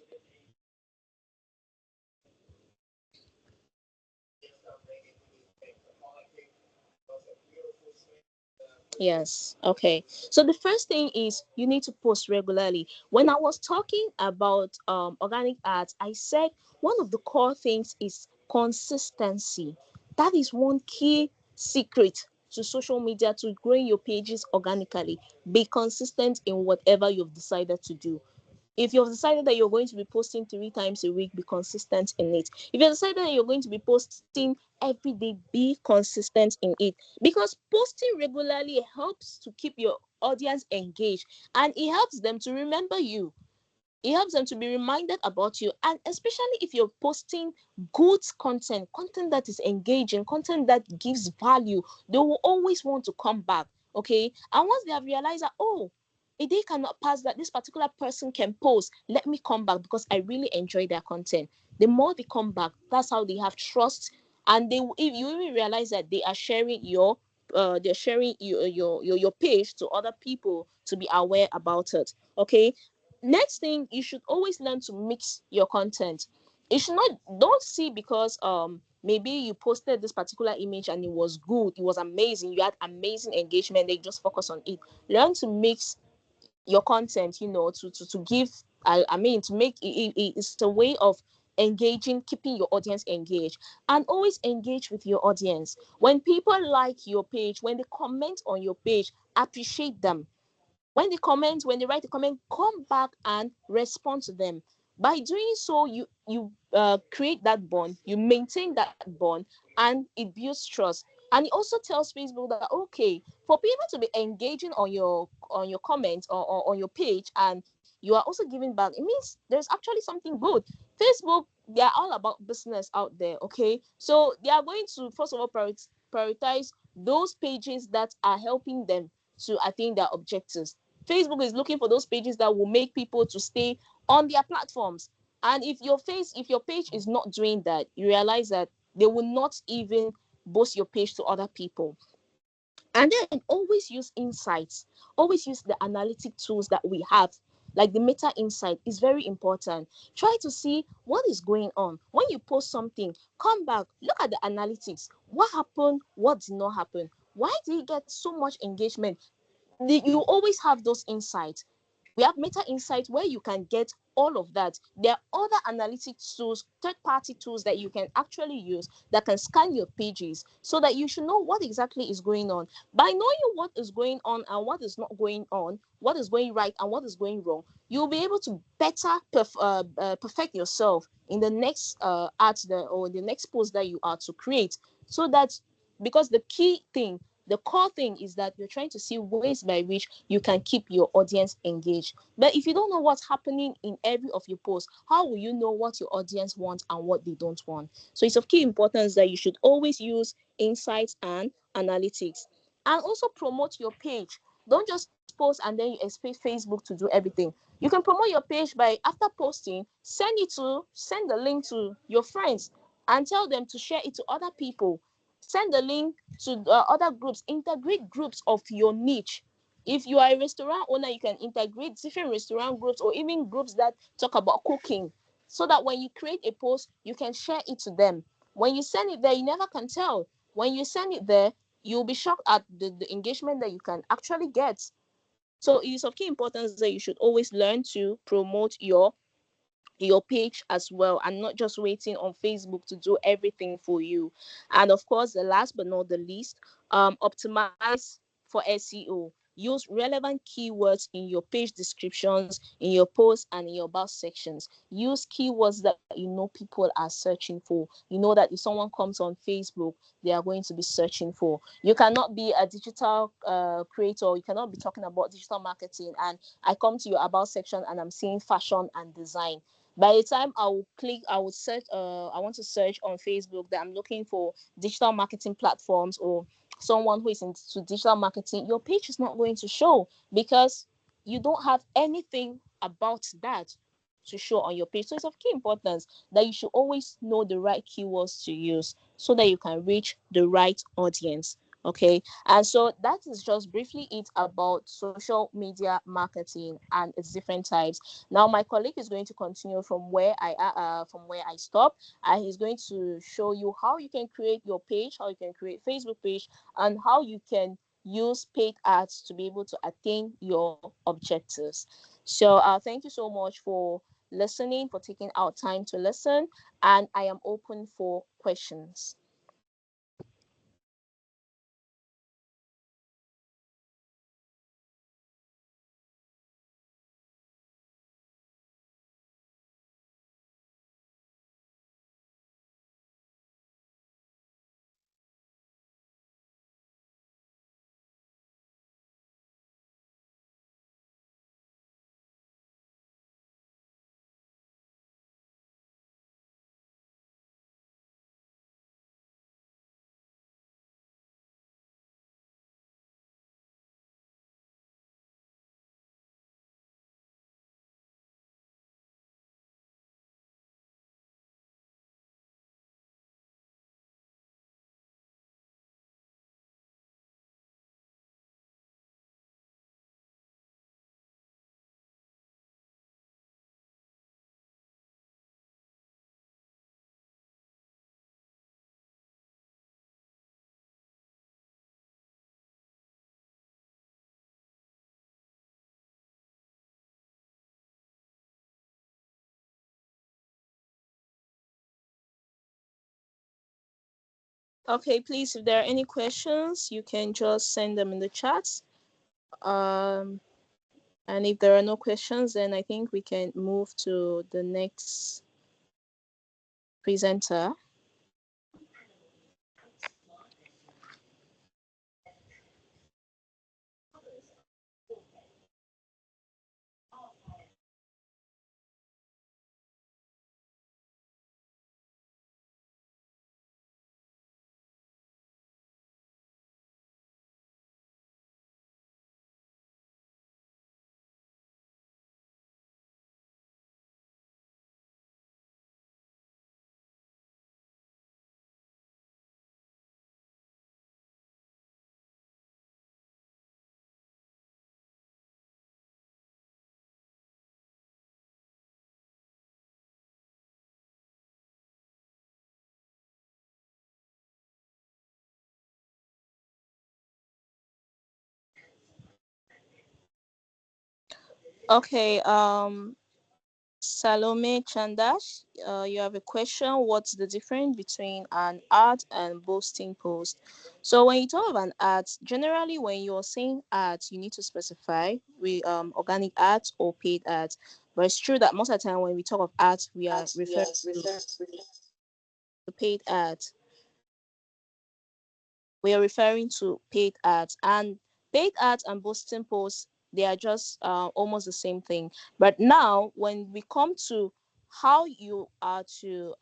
Yes. Okay. So the first thing is you need to post regularly. When I was talking about organic ads, I said one of the core things is consistency. That is one key secret to social media, to growing your pages organically. Be consistent in whatever you've decided to do. If you've decided that you're going to be posting 3 times a week, be consistent in it. If you've decided that you're going to be posting every day, be consistent in it. Because posting regularly helps to keep your audience engaged, and it helps them to remember you. It helps them to be reminded about you. And especially if you're posting good content that is engaging, content that gives value, they will always want to come back. Okay. And once they have realized that, oh, a day cannot pass that this particular person can post, let me come back because I really enjoy their content. The more they come back, that's how they have trust. And they, if you even realize that they are sharing they're sharing your page to other people to be aware about it. Okay. Next thing, you should always learn to mix your content. You should not, don't see because maybe you posted this particular image and it was good, it was amazing, you had amazing engagement, they just focus on it. Learn to mix your content, to give, I mean, to make it's a way of engaging, keeping your audience engaged. And always engage with your audience. When people like your page, when they comment on your page, appreciate them. When they comment, when they write a comment, come back and respond to them. By doing so, you create that bond, you maintain that bond, and it builds trust. And it also tells Facebook that, okay, for people to be engaging on your comment, or on your page, and you are also giving back, it means there's actually something good. Facebook, they are all about business out there, okay? So they are going to first of all prioritize those pages that are helping them to attain their objectives. Facebook is looking for those pages that will make people to stay on their platforms. And if your page is not doing that, you realize that they will not even boast your page to other people. And then always use insights, always use the analytic tools that we have, like the meta insight is very important. Try to see what is going on when you post something. Come back, look at the analytics. What happened? What did not happen? Why did it get so much engagement? You always have those insights. We have meta insights where you can get all of that. There are other analytic tools, third-party tools that you can actually use that can scan your pages so that you should know what exactly is going on. By knowing what is going on and what is not going on, what is going right and what is going wrong, you'll be able to better perfect yourself in the next or the next post that you are to create. So that, because the key thing, the core thing is that you're trying to see ways by which you can keep your audience engaged. But if you don't know what's happening in every of your posts, how will you know what your audience wants and what they don't want? So it's of key importance that you should always use insights and analytics. And also promote your page. Don't just post and then you expect Facebook to do everything. You can promote your page by, after posting, send the link to your friends and tell them to share it to other people. Send the link to other groups. Integrate groups of your niche. If you are a restaurant owner, you can integrate different restaurant groups or even groups that talk about cooking, so that when you create a post, you can share it to them. When you send it there, you never can tell. When you send it there, you'll be shocked at the engagement that you can actually get. So it is of key importance that you should always learn to promote your page as well, and not just waiting on Facebook to do everything for you. And of course, the last but not the least, optimize for SEO. Use relevant keywords in your page descriptions, in your posts, and in your about sections. Use keywords that you know people are searching for. You know that if someone comes on Facebook, they are going to be searching for. You cannot be a digital creator. You cannot be talking about digital marketing, and I come to your about section and I'm seeing fashion and design. By the time I would search, I want to search on Facebook that I'm looking for digital marketing platforms or someone who is into digital marketing, your page is not going to show because you don't have anything about that to show on your page. So it's of key importance that you should always know the right keywords to use so that you can reach the right audience. Okay, and so that is just briefly it about social media marketing and its different types. Now my colleague is going to continue from where I stop, and he's going to show you how you can create your page, how you can create Facebook page, and how you can use paid ads to be able to attain your objectives. So thank you so much for listening, for taking our time to listen, and I am open for questions. Okay, please, if there are any questions, you can just send them in the chat. Um, And if there are no questions, then I think we can move to the next presenter. Okay, Salome Chandash, you have a question. What's the difference between an ad and boosting post? So when you talk of an ad, generally when you're saying ads, you need to specify organic ads or paid ads. But it's true that most of the time when we talk of ads, we are referring to paid ads. We are referring to paid ads, and paid ads and boosting posts, they are just almost the same thing. But now when we come to how you are to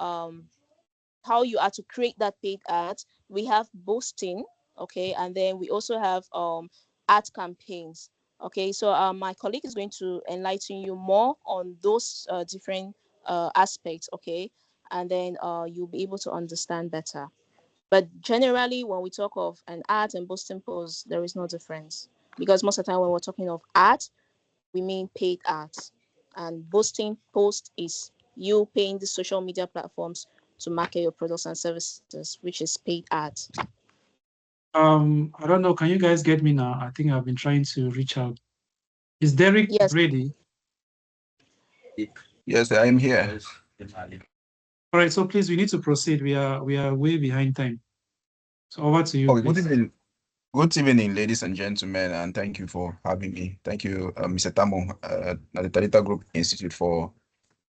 create that paid ad, we have boosting, okay, and then we also have ad campaigns. Okay, so my colleague is going to enlighten you more on those different aspects, okay, and then you'll be able to understand better. But generally, when we talk of an ad and boosting posts, there is no difference, because most of the time when we're talking of ads, we mean paid ads, and boosting post is you paying the social media platforms to market your products and services, which is paid ads. I don't know. Can you guys get me now? I think I've been trying to reach out. Is Derek Yes. ready? Yes, I am here. All right. So please, we need to proceed. We are way behind time. So over to you, Okay, good please. evening. Good evening, ladies and gentlemen, and thank you for having me. Thank you, Mr. Tamo, at the Talita Group Institute for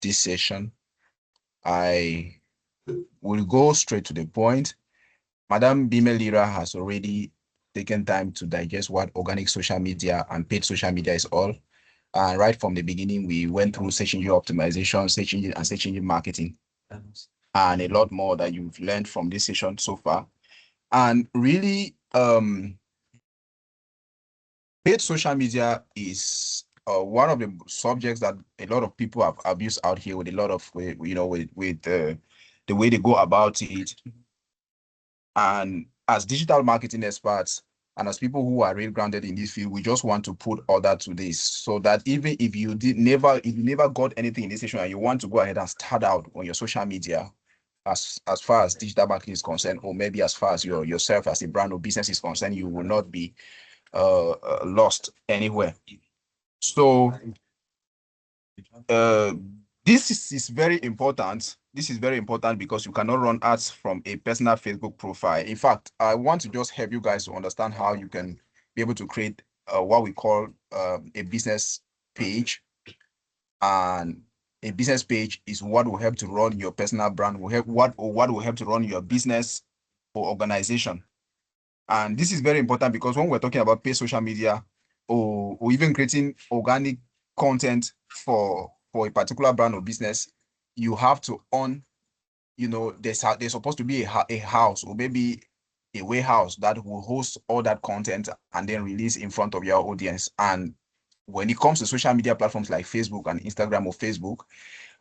this session. I will go straight to the point. Madam Bimelira has already taken time to digest what organic social media and paid social media is all. And right from the beginning, we went through search engine optimization, search engine and search engine marketing, and a lot more that you've learned from this session so far. And really, paid social media is one of the subjects that a lot of people have abused out here with a lot of, the way they go about it. And as digital marketing experts and as people who are really grounded in this field, we just want to put order to this so that even if you never got anything in this session and you want to go ahead and start out on your social media, as far as digital marketing is concerned, or maybe as far as yourself as a brand or business is concerned, you will not be lost anywhere. So uh, this is very important. This is very important because you cannot run ads from a personal Facebook profile. In fact, I want to just help you guys to understand how you can be able to create what we call a business page. And a business page is what will help to run your personal brand, will help what will help to run your business or organization. And this is very important because when we're talking about paid social media or even creating organic content for a particular brand or business, you have to own, there's supposed to be a house or maybe a warehouse that will host all that content and then release in front of your audience. And when it comes to social media platforms like Facebook and Instagram or Facebook,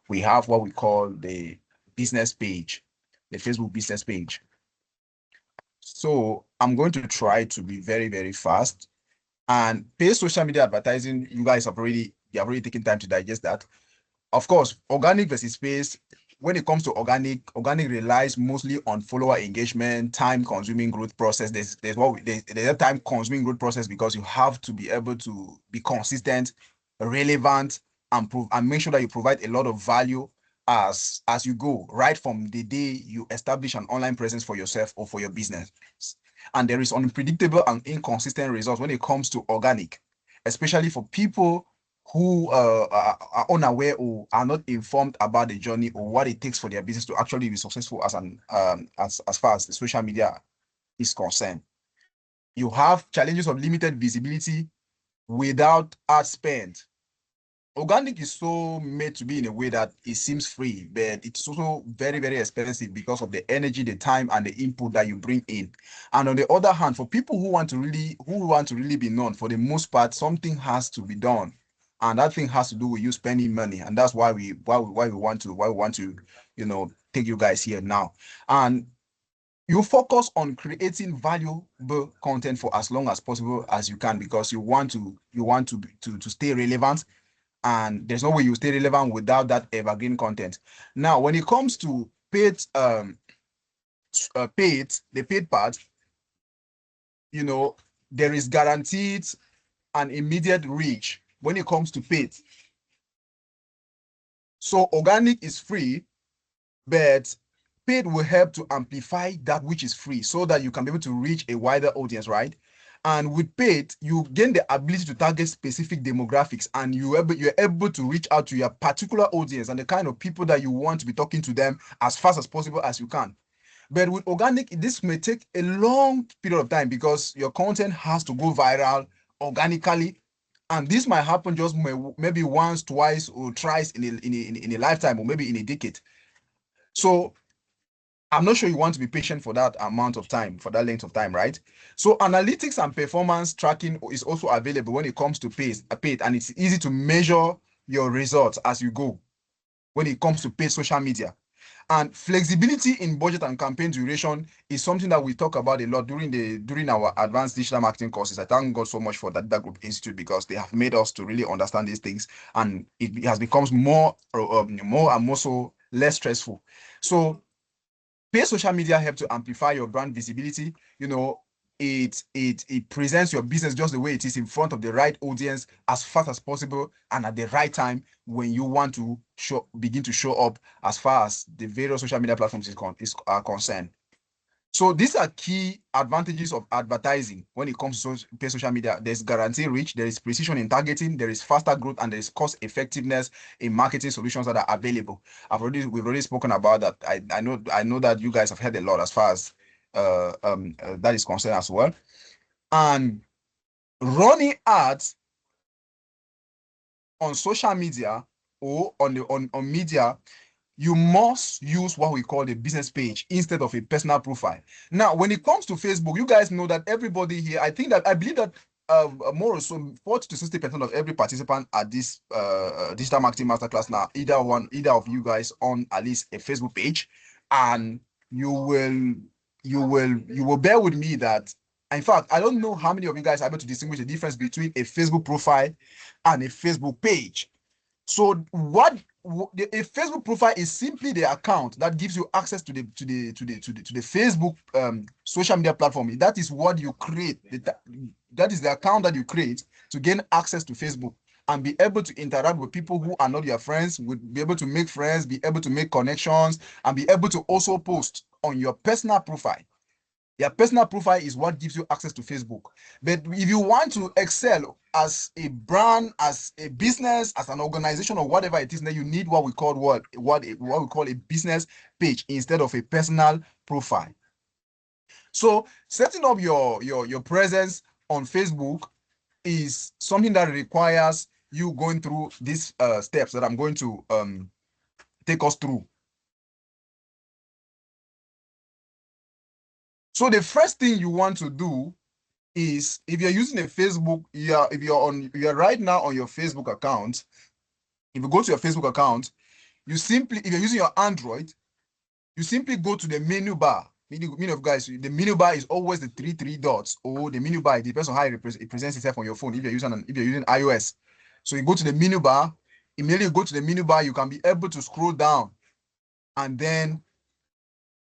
we have what we call the business page, the Facebook business page. So I'm going to try to be very, very fast. And paid social media advertising, you have already taken time to digest that. Of course, organic versus paid. When it comes to organic relies mostly on follower engagement, time-consuming growth process. There's a time-consuming growth process because you have to be able to be consistent, relevant, and make sure that you provide a lot of value as you go, right from the day you establish an online presence for yourself or for your business. And there is unpredictable and inconsistent results when it comes to organic, especially for people who are unaware or are not informed about the journey or what it takes for their business to actually be successful as an as far as the social media is concerned. You have challenges of limited visibility without ad spend. Organic is so made to be in a way that it seems free, but it's also very, very expensive because of the energy, the time, and the input that you bring in. And on the other hand, for people who want to really be known, for the most part, something has to be done. And that thing has to do with you spending money. And that's why we want to, take you guys here now. And you focus on creating valuable content for as long as possible as you can because you want to stay relevant, and there's no way you stay relevant without that evergreen content. Now, when it comes to the paid part, there is guaranteed an immediate reach when it comes to paid. So organic is free, but paid will help to amplify that which is free so that you can be able to reach a wider audience, right? And with paid, you gain the ability to target specific demographics, and you're able to reach out to your particular audience and the kind of people that you want to be talking to them as fast as possible as you can. But with organic, this may take a long period of time because your content has to go viral organically. And this might happen just maybe once, twice, or thrice in a lifetime, or maybe in a decade. So I'm not sure you want to be patient for that amount of time, for that length of time, right? So analytics and performance tracking is also available when it comes to paid, and it's easy to measure your results as you go when it comes to paid social media. And flexibility in budget and campaign duration is something that we talk about a lot during our advanced digital marketing courses. I thank God so much for that group institute because they have made us to really understand these things, and it has become more and more so less stressful. So paid social media help to amplify your brand visibility. It presents your business just the way it is in front of the right audience as fast as possible and at the right time when you want to begin to show up as far as the various social media platforms are concerned. So these are key advantages of advertising when it comes to paid social media. There's guaranteed reach, there is precision in targeting, there is faster growth, and there is cost effectiveness in marketing solutions that are available. We've already spoken about that. I know that you guys have heard a lot as far as that is concerned as well. And running ads on social media or on media, you must use what we call a business page instead of a personal profile. Now, when it comes to Facebook, you guys know that everybody here, I believe that more or so 40 to 60% of every participant at this digital marketing masterclass now, either of you guys on at least a Facebook page, and you will bear with me that, in fact, I don't know how many of you guys are able to distinguish the difference between a Facebook profile and a Facebook page. So a Facebook profile is simply the account that gives you access to the Facebook social media platform. That is what you create. That is the account that you create to gain access to Facebook and be able to interact with people who are not your friends, would be able to make friends, be able to make connections, and be able to also post on your personal profile. Your personal profile is what gives you access to Facebook. But if you want to excel as a brand, as a business, as an organization, or whatever it is, then you need what we call a business page instead of a personal profile. So setting up your presence on Facebook is something that requires you going through these steps that I'm going to take us through. So the first thing you want to do is, if you're using a Facebook, you're right now on your Facebook account. If you go to your Facebook account, if you're using your Android, you simply go to the menu bar. Many of guys, the menu bar is always the three dots, or the menu bar, it depends on how it presents itself on your phone if you're using iOS. So you go to the menu bar, immediately you go to the menu bar, you can be able to scroll down, and then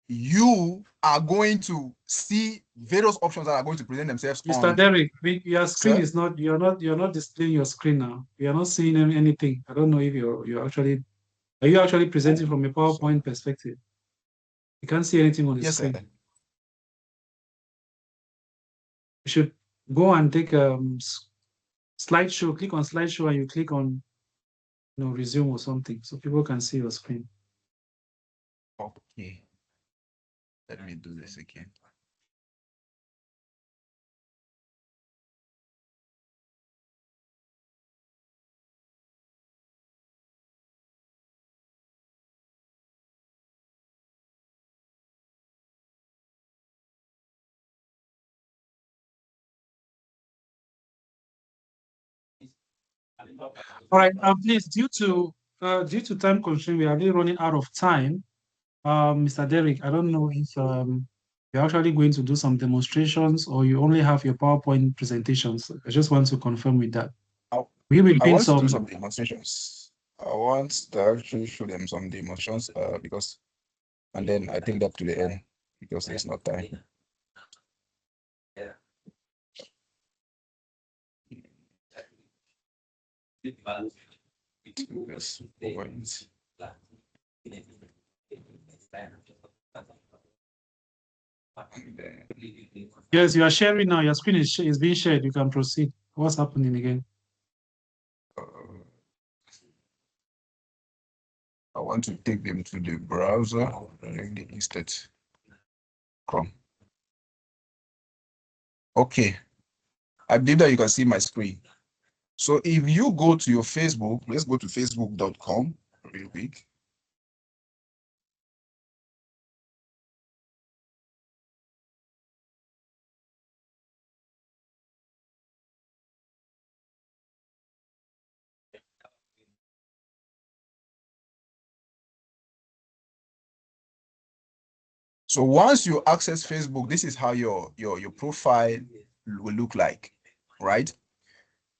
you are going to see various options that are going to present themselves Mr. on. Derek, your screen Sir? is not, you're not displaying your screen now. We are not seeing anything. I don't know if are you actually presenting from a PowerPoint perspective? You can't see anything on the Yes, sir. screen. You should go and take slideshow. Click on slideshow and you click on resume or something so people can see your screen. Okay. Let me do this again. All right, please, due to time constraint, we are really running out of time. Mr. Derek, I don't know if you're actually going to do some demonstrations or you only have your PowerPoint presentations. I just want to confirm with that. I, We will be I doing want to do some. some demonstrations. I want to actually show them some demonstrations because, and then I think that to the end because there's no time. Yes, points. And then, Yes, you are sharing now. Your screen is being shared. You can proceed. What's happening again? uh, I want to take them to the browser instead Chrome. Okay, I believe that you can see my screen. So if you go to your Facebook, let's go to facebook.com real quick. So once you access Facebook, this is how your profile will look like, right?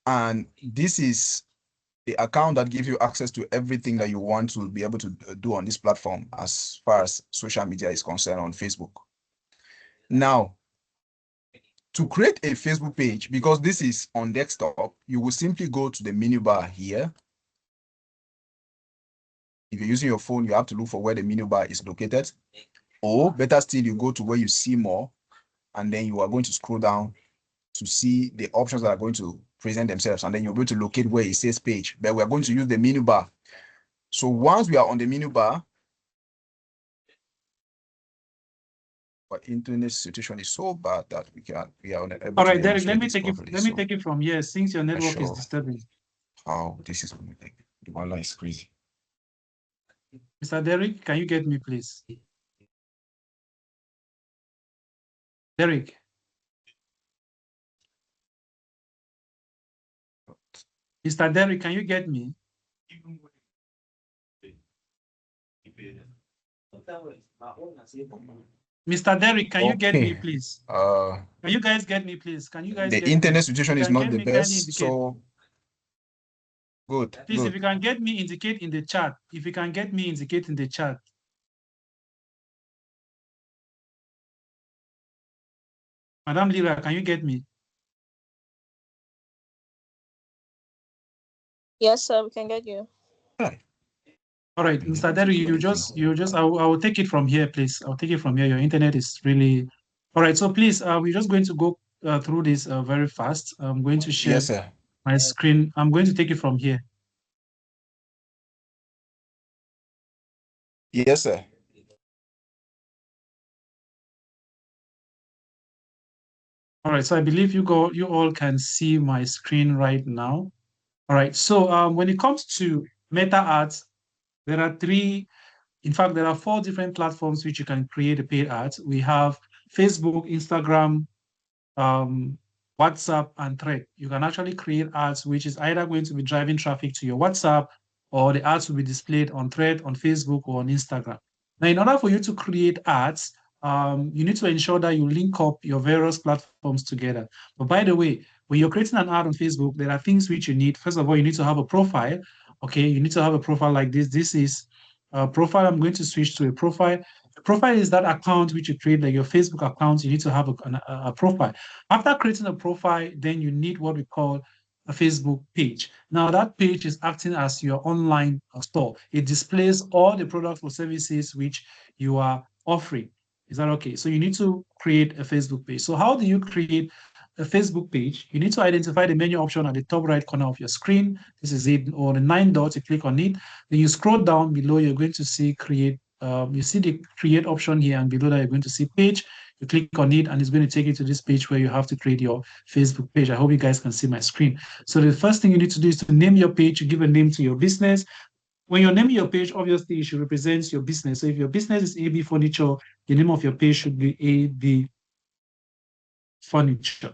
And this is the account that gives you access to everything that you want to be able to do on this platform as far as social media is concerned on Facebook. Now, to create a Facebook page, because this is on desktop, you will simply go to the menu bar here. If you're using your phone, you have to look for where the menu bar is located. Or better still, you go to where you see more, and then you are going to scroll down to see the options that are going to present themselves. And then you're going to locate where it says page. But we're going to use the menu bar. So once we are on the menu bar, our internet situation is so bad that we are unable All to right, Derek, demonstrate this properly. let me So take it from here since your I'm not network is sure disturbing. how this is going to take. The one line is crazy. Mr. Derek, can you get me, please? Derek. Mr. Derek, can you get me? Mr. Derek, can you get me, Okay. please? Can you guys get me, please? Can you guys The get me? internet If situation you is can not get the me, kindly best. indicate. So good. Please, if Good. you can get me, indicate in the chat. If you can get me, indicate in the chat. Madam Lira, can you get me? Yes, sir, we can get you. Right. All right, Mr. Derry, I will take it from here, please. I'll take it from here. Your internet is really, all right. So please, we're just going to go through this very fast. I'm going to share Yes, sir. my screen. I'm going to take it from here. Yes, sir. All right, so I believe you all can see my screen right now. All right, so when it comes to meta ads, there are three. In fact, there are four different platforms which you can create a paid ads. We have Facebook, Instagram, WhatsApp, and Thread. You can actually create ads which is either going to be driving traffic to your WhatsApp, or the ads will be displayed on Thread, on Facebook, or on Instagram. Now, in order for you to create ads, you need to ensure that you link up your various platforms together. But by the way, when you're creating an ad on Facebook, there are things which you need. First of all, you need to have a profile. Okay, you need to have a profile like this. This is a profile. I'm going to switch to a profile. A profile is that account which you create, like your Facebook account. You need to have a profile. After creating a profile, then you need what we call a Facebook page. Now, that page is acting as your online store. It displays all the products or services which you are offering. Is that okay? So you need to create a Facebook page. So how do you create a Facebook page, you need to identify the menu option at the top right corner of your screen. This is it, or the 9 dots, you click on it. Then you scroll down below, you're going to see create. You see the create option here, and below that, you're going to see page. You click on it, and it's going to take you to this page where you have to create your Facebook page. I hope you guys can see my screen. So the first thing you need to do is to name your page. You give a name to your business. When you're naming your page, obviously it should represent your business. So if your business is AB Furniture, the name of your page should be AB Furniture.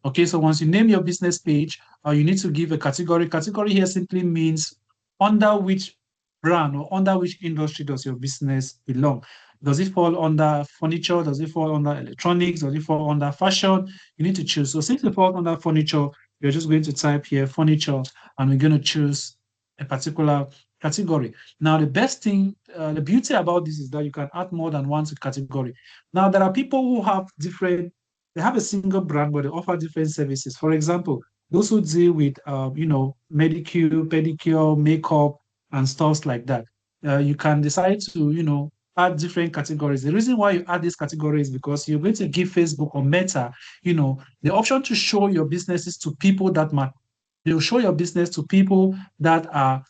Okay, so once you name your business page, you need to give a category. Category here simply means under which brand or under which industry does your business belong. Does it fall under furniture? Does it fall under electronics? Does it fall under fashion? You need to choose. So since it falls under furniture, you're just going to type here furniture, and we're going to choose a particular category. Now, the best thing, the beauty about this is that you can add more than one category. Now, there are people who have different, they have a single brand, but they offer different services. For example, those who deal with, manicure, pedicure, makeup, and stuff like that. You can decide to, add different categories. The reason why you add these categories is because you're going to give Facebook or Meta, the option to show your businesses to people that matter. They'll show your business to people that are,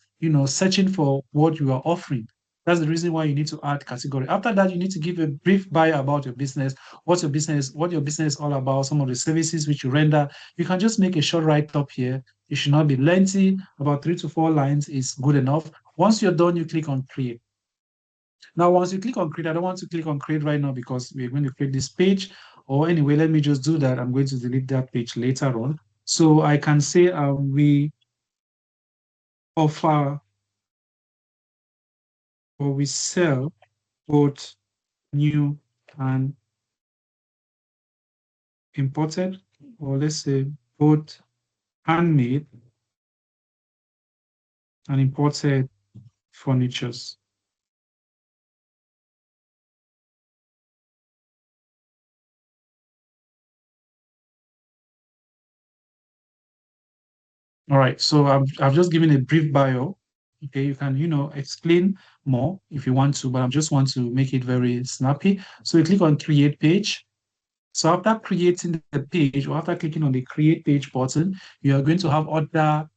searching for what you are offering. That's the reason why you need to add category. After that, you need to give a brief bio about your business, what your business is all about, some of the services which you render. You can just make a short write-up here. It should not be lengthy. About 3 to 4 lines is good enough. Once you're done, you click on create. Now, once you click on create, I don't want to click on create right now because we're going to create this page. Or anyway, let me just do that. I'm going to delete that page later on. So I can say we offer or we sell both new and imported, or let's say both handmade and imported furnitures. All right, so I've just given a brief bio. Okay, you can, explain more if you want to, but I just want to make it very snappy. So you click on create page. So after creating the page, or after clicking on the create page button, you are going to have other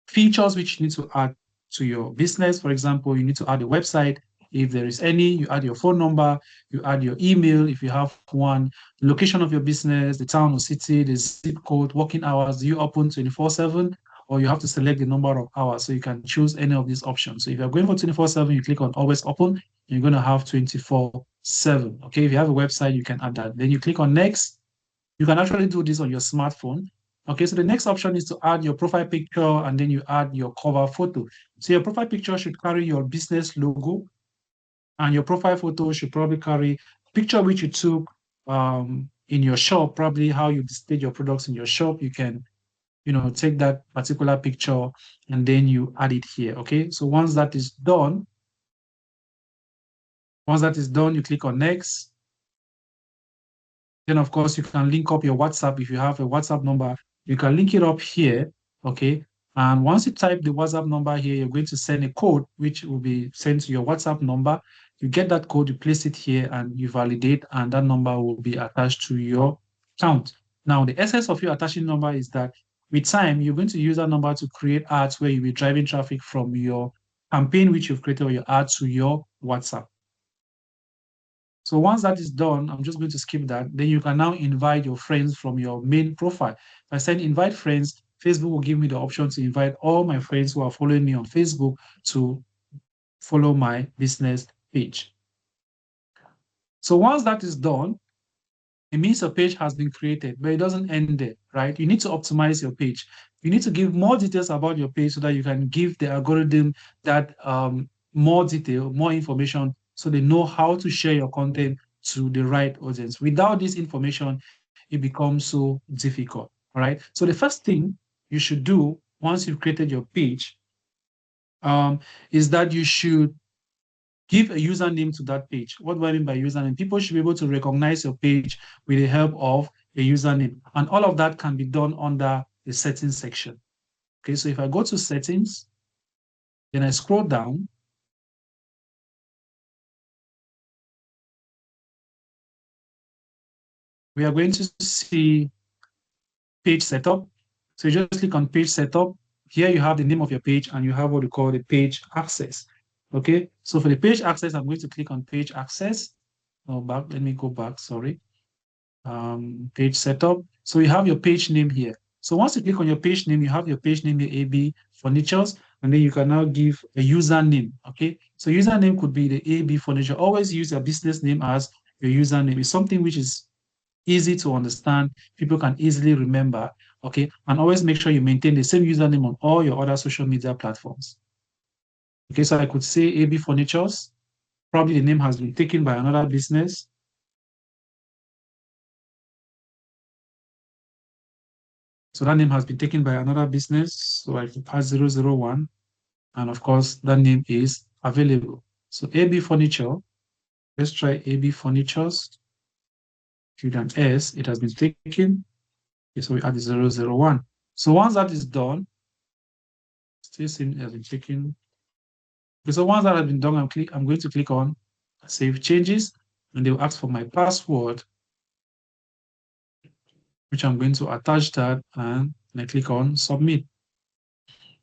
features which you need to add to your business. For example, you need to add a website. If there is any, you add your phone number, you add your email if you have one, the location of your business, the town or city, the zip code, working hours. Do you open 24/7, or you have to select the number of hours? So you can choose any of these options. So if you're going for 24/7, you click on always open, you're going to have 24/7. Okay, if you have a website, you can add that. Then you click on next. You can actually do this on your smartphone. Okay, so the next option is to add your profile picture, and then you add your cover photo. So your profile picture should carry your business logo, and your profile photo should probably carry picture which you took in your shop, probably how you display your products in your shop. You can, take that particular picture and then you add it here. Okay, so once that is done, you click on next. Then, of course, you can link up your WhatsApp. If you have a WhatsApp number, you can link it up here, okay? And once you type the WhatsApp number here, you're going to send a code, which will be sent to your WhatsApp number. You get that code, you place it here, and you validate, and that number will be attached to your account. Now, the essence of your attaching number is that with time, you're going to use that number to create ads where you'll be driving traffic from your campaign, which you've created, or your ad to your WhatsApp. So once that is done, I'm just going to skip that. Then you can now invite your friends from your main profile. If I said invite friends, Facebook will give me the option to invite all my friends who are following me on Facebook to follow my business page. So once that is done, it means your page has been created, but it doesn't end there, right? You need to optimize your page. You need to give more details about your page so that you can give the algorithm that more detail, more information, so they know how to share your content to the right audience. Without this information, it becomes so difficult, all right? So the first thing you should do once you've created your page is that you should give a username to that page. What do I mean by username? People should be able to recognize your page with the help of a username. And all of that can be done under the settings section. Okay, so if I go to settings, then I scroll down, we are going to see page setup. So you just click on page setup. Here you have the name of your page and you have what we call the page access. Okay, so for the page access, I'm going to click on page access. Oh, back, let me go back, sorry. Page setup. So you have your page name here. So once you click on your page name, you have your page name here, AB Furnitures, and then you can now give a username. Okay, so username could be the AB Furniture. Always use your business name as your username. It's something which is easy to understand, people can easily remember, okay? And always make sure you maintain the same username on all your other social media platforms. Okay, so I could say AB Furnitures, probably the name has been taken by another business. So that name has been taken by another business, so I could pass 001, and of course, that name is available. So AB Furniture, let's try AB Furnitures, with an S, it has been taken. Okay, so we add the 001. So once that is done, still same has been taken. Okay, so once that has been done, I'm going to click on Save Changes, and they will ask for my password, which I'm going to attach that, and I click on Submit.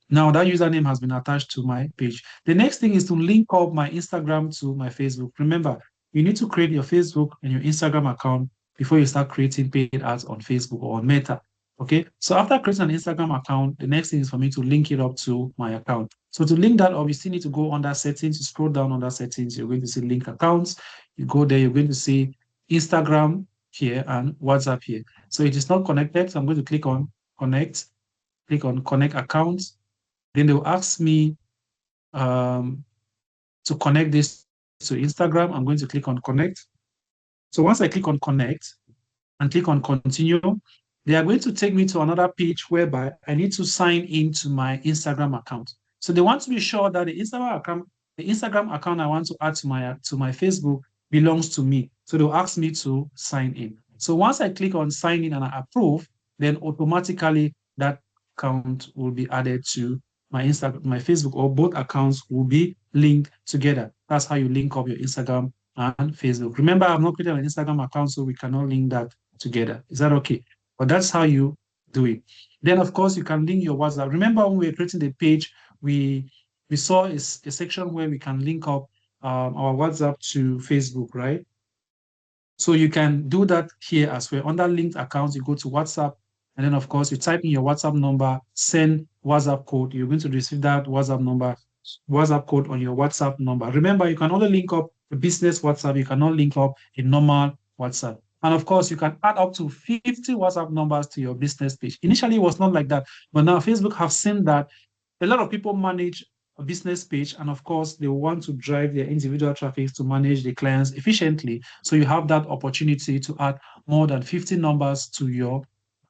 Now that username has been attached to my page. The next thing is to link up my Instagram to my Facebook. Remember, you need to create your Facebook and your Instagram account before you start creating paid ads on Facebook or on Meta. Okay, so after creating an Instagram account, the next thing is for me to link it up to my account. So to link that up, you still need to go under settings, you scroll down under settings, you're going to see link accounts. You go there, you're going to see Instagram here and WhatsApp here. So it is not connected, so I'm going to click on connect, click on connect accounts. Then they'll ask me to connect this to Instagram. I'm going to click on connect. So once I click on connect and click on continue, they are going to take me to another page whereby I need to sign into my Instagram account. So they want to be sure that the Instagram account I want to add to my Facebook belongs to me. So they'll ask me to sign in. So once I click on sign in and I approve, then automatically that account will be added to my Instagram, my Facebook, or both accounts will be linked together. That's how you link up your Instagram and Facebook. Remember, I've not created an Instagram account, so we cannot link that together. Is that okay? But that's how you do it. Then, of course, you can link your WhatsApp. Remember, when we were creating the page, we saw a section where we can link up our WhatsApp to Facebook, right? So you can do that here as well. Under linked accounts, you go to WhatsApp, and then of course you type in your WhatsApp number, send WhatsApp code. You're going to receive that WhatsApp code on your WhatsApp number. Remember, you can only link up a business WhatsApp. You cannot link up a normal WhatsApp. And of course, you can add up to 50 WhatsApp numbers to your business page. Initially, it was not like that, but now Facebook have seen that a lot of people manage a business page, and of course, they want to drive their individual traffic to manage the clients efficiently. So you have that opportunity to add more than 50 numbers to your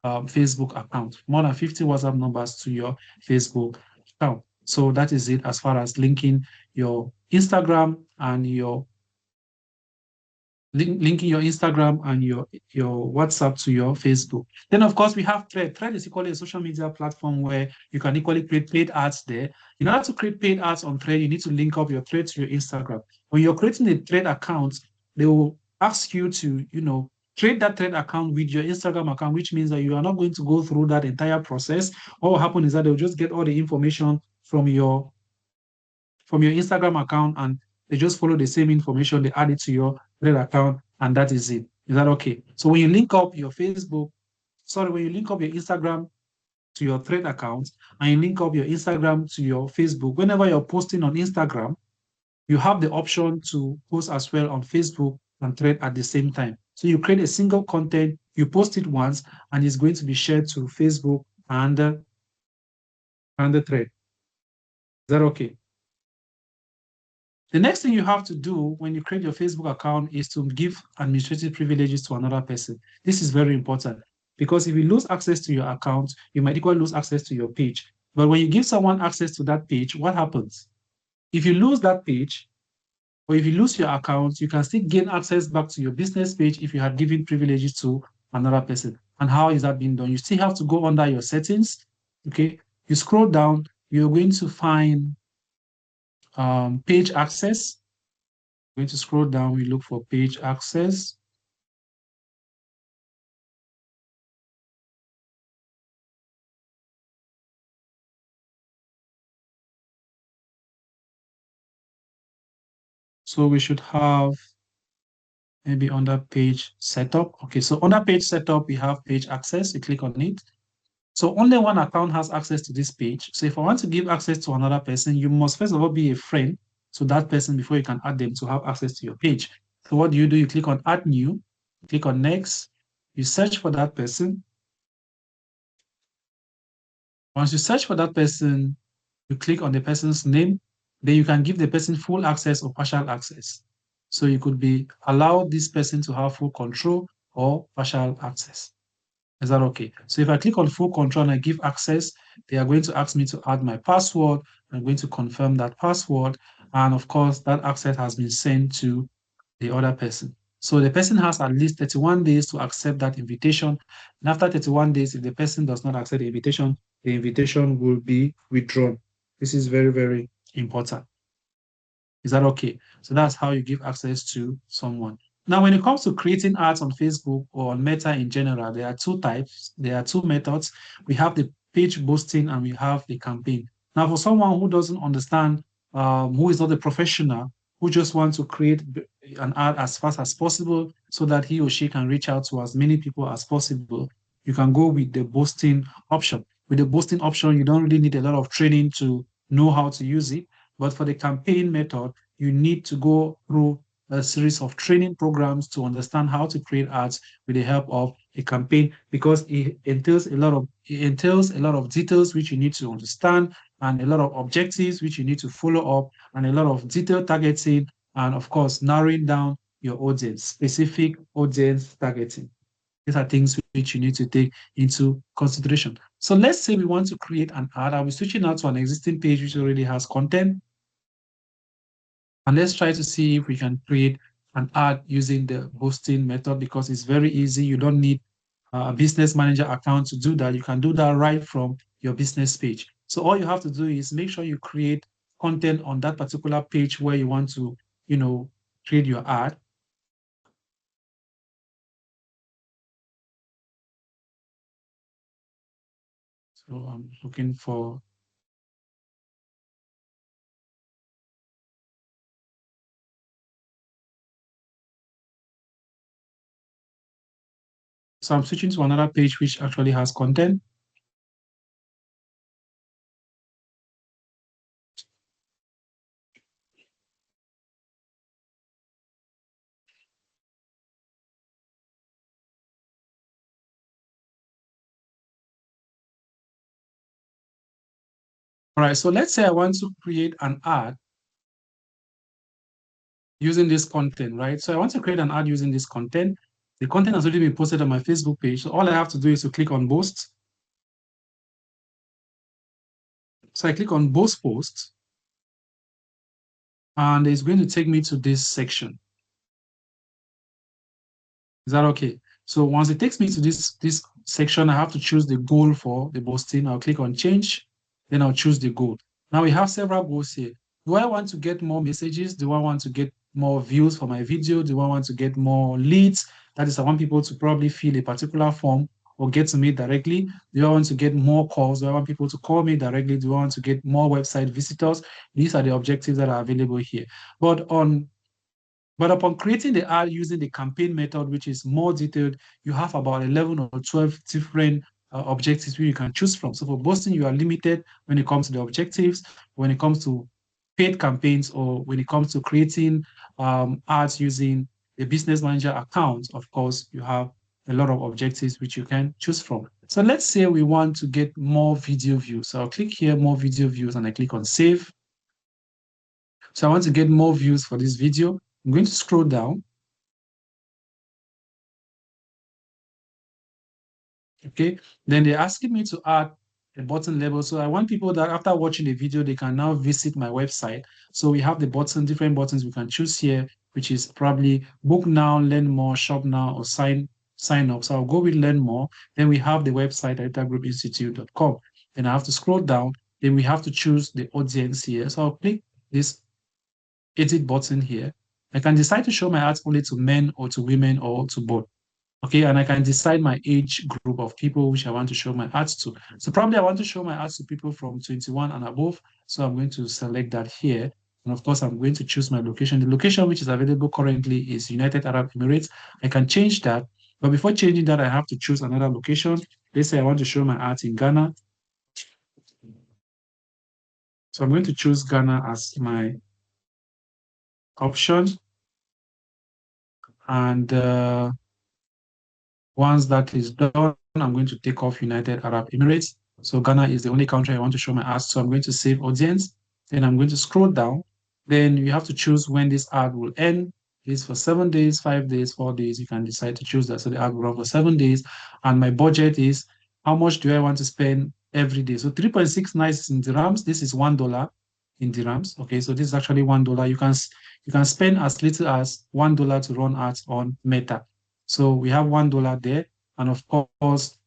Facebook account, more than 50 WhatsApp numbers to your Facebook account. So that is it as far as linking your Instagram and your linking your Instagram and your WhatsApp to your Facebook. Then, of course, we have Thread. Thread is equally a social media platform where you can equally create paid ads there. In order to create paid ads on Thread, you need to link up your Thread to your Instagram. When you're creating a Thread account, they will ask you to, create that Thread account with your Instagram account, which means that you are not going to go through that entire process. What will happen is that they'll just get all the information from your Instagram account, and they just follow the same information, they add it to your Thread account, and that is it. Is that okay? So when you link up your when you link up your Instagram to your Thread account and you link up your Instagram to your Facebook, whenever you're posting on Instagram, you have the option to post as well on Facebook and Thread at the same time. So you create a single content, you post it once, and it's going to be shared to Facebook and the Thread. Is that okay? The next thing you have to do when you create your Facebook account is to give administrative privileges to another person. This is very important because if you lose access to your account, you might equally lose access to your page. But when you give someone access to that page, what happens? If you lose that page, or if you lose your account, you can still gain access back to your business page if you had given privileges to another person. And how is that being done? You still have to go under your settings. Okay. You scroll down, you're going to find page access. Going to scroll down, we look for page access. So we should have maybe under page setup. Okay, so under page setup, we have page access. You click on it. So only one account has access to this page. So if I want to give access to another person, you must first of all be a friend to that person before you can add them to have access to your page. So what do? You click on add new, click on next, you search for that person. Once you search for that person, you click on the person's name, then you can give the person full access or partial access. So you could be allow this person to have full control or partial access. Is that okay? So if I click on full control and I give access, they are going to ask me to add my password. I'm going to confirm that password. And of course, that access has been sent to the other person. So the person has at least 31 days to accept that invitation. And after 31 days, if the person does not accept the invitation will be withdrawn. This is very, very important. Is that okay? So that's how you give access to someone. Now, when it comes to creating ads on Facebook or on Meta in general, there are two types. There are two methods. We have the page boosting and we have the campaign. Now, for someone who doesn't understand, who is not a professional, who just wants to create an ad as fast as possible so that he or she can reach out to as many people as possible, you can go with the boosting option. With the boosting option, you don't really need a lot of training to know how to use it. But for the campaign method, you need to go through a series of training programs to understand how to create ads with the help of a campaign because it entails a lot of details which you need to understand and a lot of objectives which you need to follow up and a lot of detailed targeting and of course narrowing down your audience, specific audience targeting. These are things which you need to take into consideration. So let's say we want to create an ad. I'll be switching out to an existing page which already has content. And let's try to see if we can create an ad using the boosting method because it's very easy. You don't need a business manager account to do that. You can do that right from your business page. So all you have to do is make sure you create content on that particular page where you want to, create your ad. So I'm looking for So I'm switching to another page which actually has content. All right, so let's say I want to create an ad using this content, right? So I want to create an ad using this content. The content has already been posted on my Facebook page. So all I have to do is to click on Boost. So I click on Boost Post, and it's going to take me to this section. Is that okay? So once it takes me to this section, I have to choose the goal for the boosting. I'll click on Change, then I'll choose the goal. Now we have several goals here. Do I want to get more messages? Do I want to get more views for my video? Do I want to get more leads? That is, I want people to probably fill a particular form or get to me directly. Do I want to get more calls? Do I want people to call me directly? Do I want to get more website visitors? These are the objectives that are available here. But upon creating the ad using the campaign method, which is more detailed, you have about 11 or 12 different objectives where you can choose from. So for boosting, you are limited when it comes to the objectives, when it comes to paid campaigns, or when it comes to creating ads using the business manager account. Of course, you have a lot of objectives which you can choose from. So let's say we want to get more video views. So I'll click here, more video views, and I click on save. So I want to get more views for this video. I'm going to scroll down. Okay, then they're asking me to add a button label. So I want people that after watching the video, they can now visit my website. So we have the different buttons we can choose here, which is probably book now, learn more, shop now, or sign up. So I'll go with learn more. Then we have the website at datagroupinstitute.com. Then I have to scroll down. Then we have to choose the audience here. So I'll click this edit button here. I can decide to show my ads only to men or to women or to both. Okay, and I can decide my age group of people which I want to show my ads to. So probably I want to show my ads to people from 21 and above. So I'm going to select that here. And of course, I'm going to choose my location. The location which is available currently is United Arab Emirates. I can change that. But before changing that, I have to choose another location. Let's say I want to show my art in Ghana. So I'm going to choose Ghana as my option. And once that is done, I'm going to take off United Arab Emirates. So Ghana is the only country I want to show my ads. So I'm going to save audience. Then I'm going to scroll down. Then you have to choose when this ad will end. It's for 7 days, 5 days, 4 days. You can decide to choose that. So the ad will run for 7 days. And my budget is how much do I want to spend every day? So 3.69 is in dirhams. This is $1 in dirhams. Okay, so this is actually $1. You can spend as little as $1 to run ads on Meta. So we have $1 there. And of course,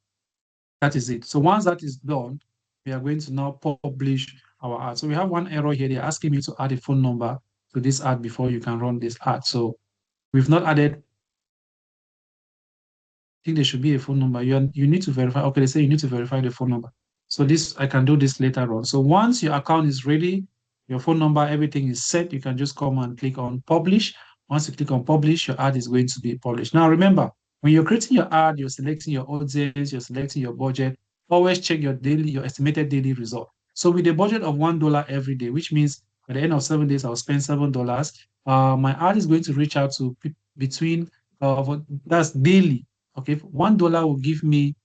that is it. So once that is done, we are going to now publish our ad. So we have one error here. They're asking me to add a phone number to this ad before you can run this ad. So we've not added. I think there should be a phone number. You need to verify. Okay, they say you need to verify the phone number. So this, I can do this later on. So once your account is ready, your phone number, everything is set, you can just come and click on publish. Once you click on publish, your ad is going to be published. Now remember, when you're creating your ad, you're selecting your audience, you're selecting your budget, always check your estimated daily result. So with a budget of $1 every day, which means at the end of 7 days, I'll spend $7. My ad is going to reach out to between, that's daily. Okay, $1 will give me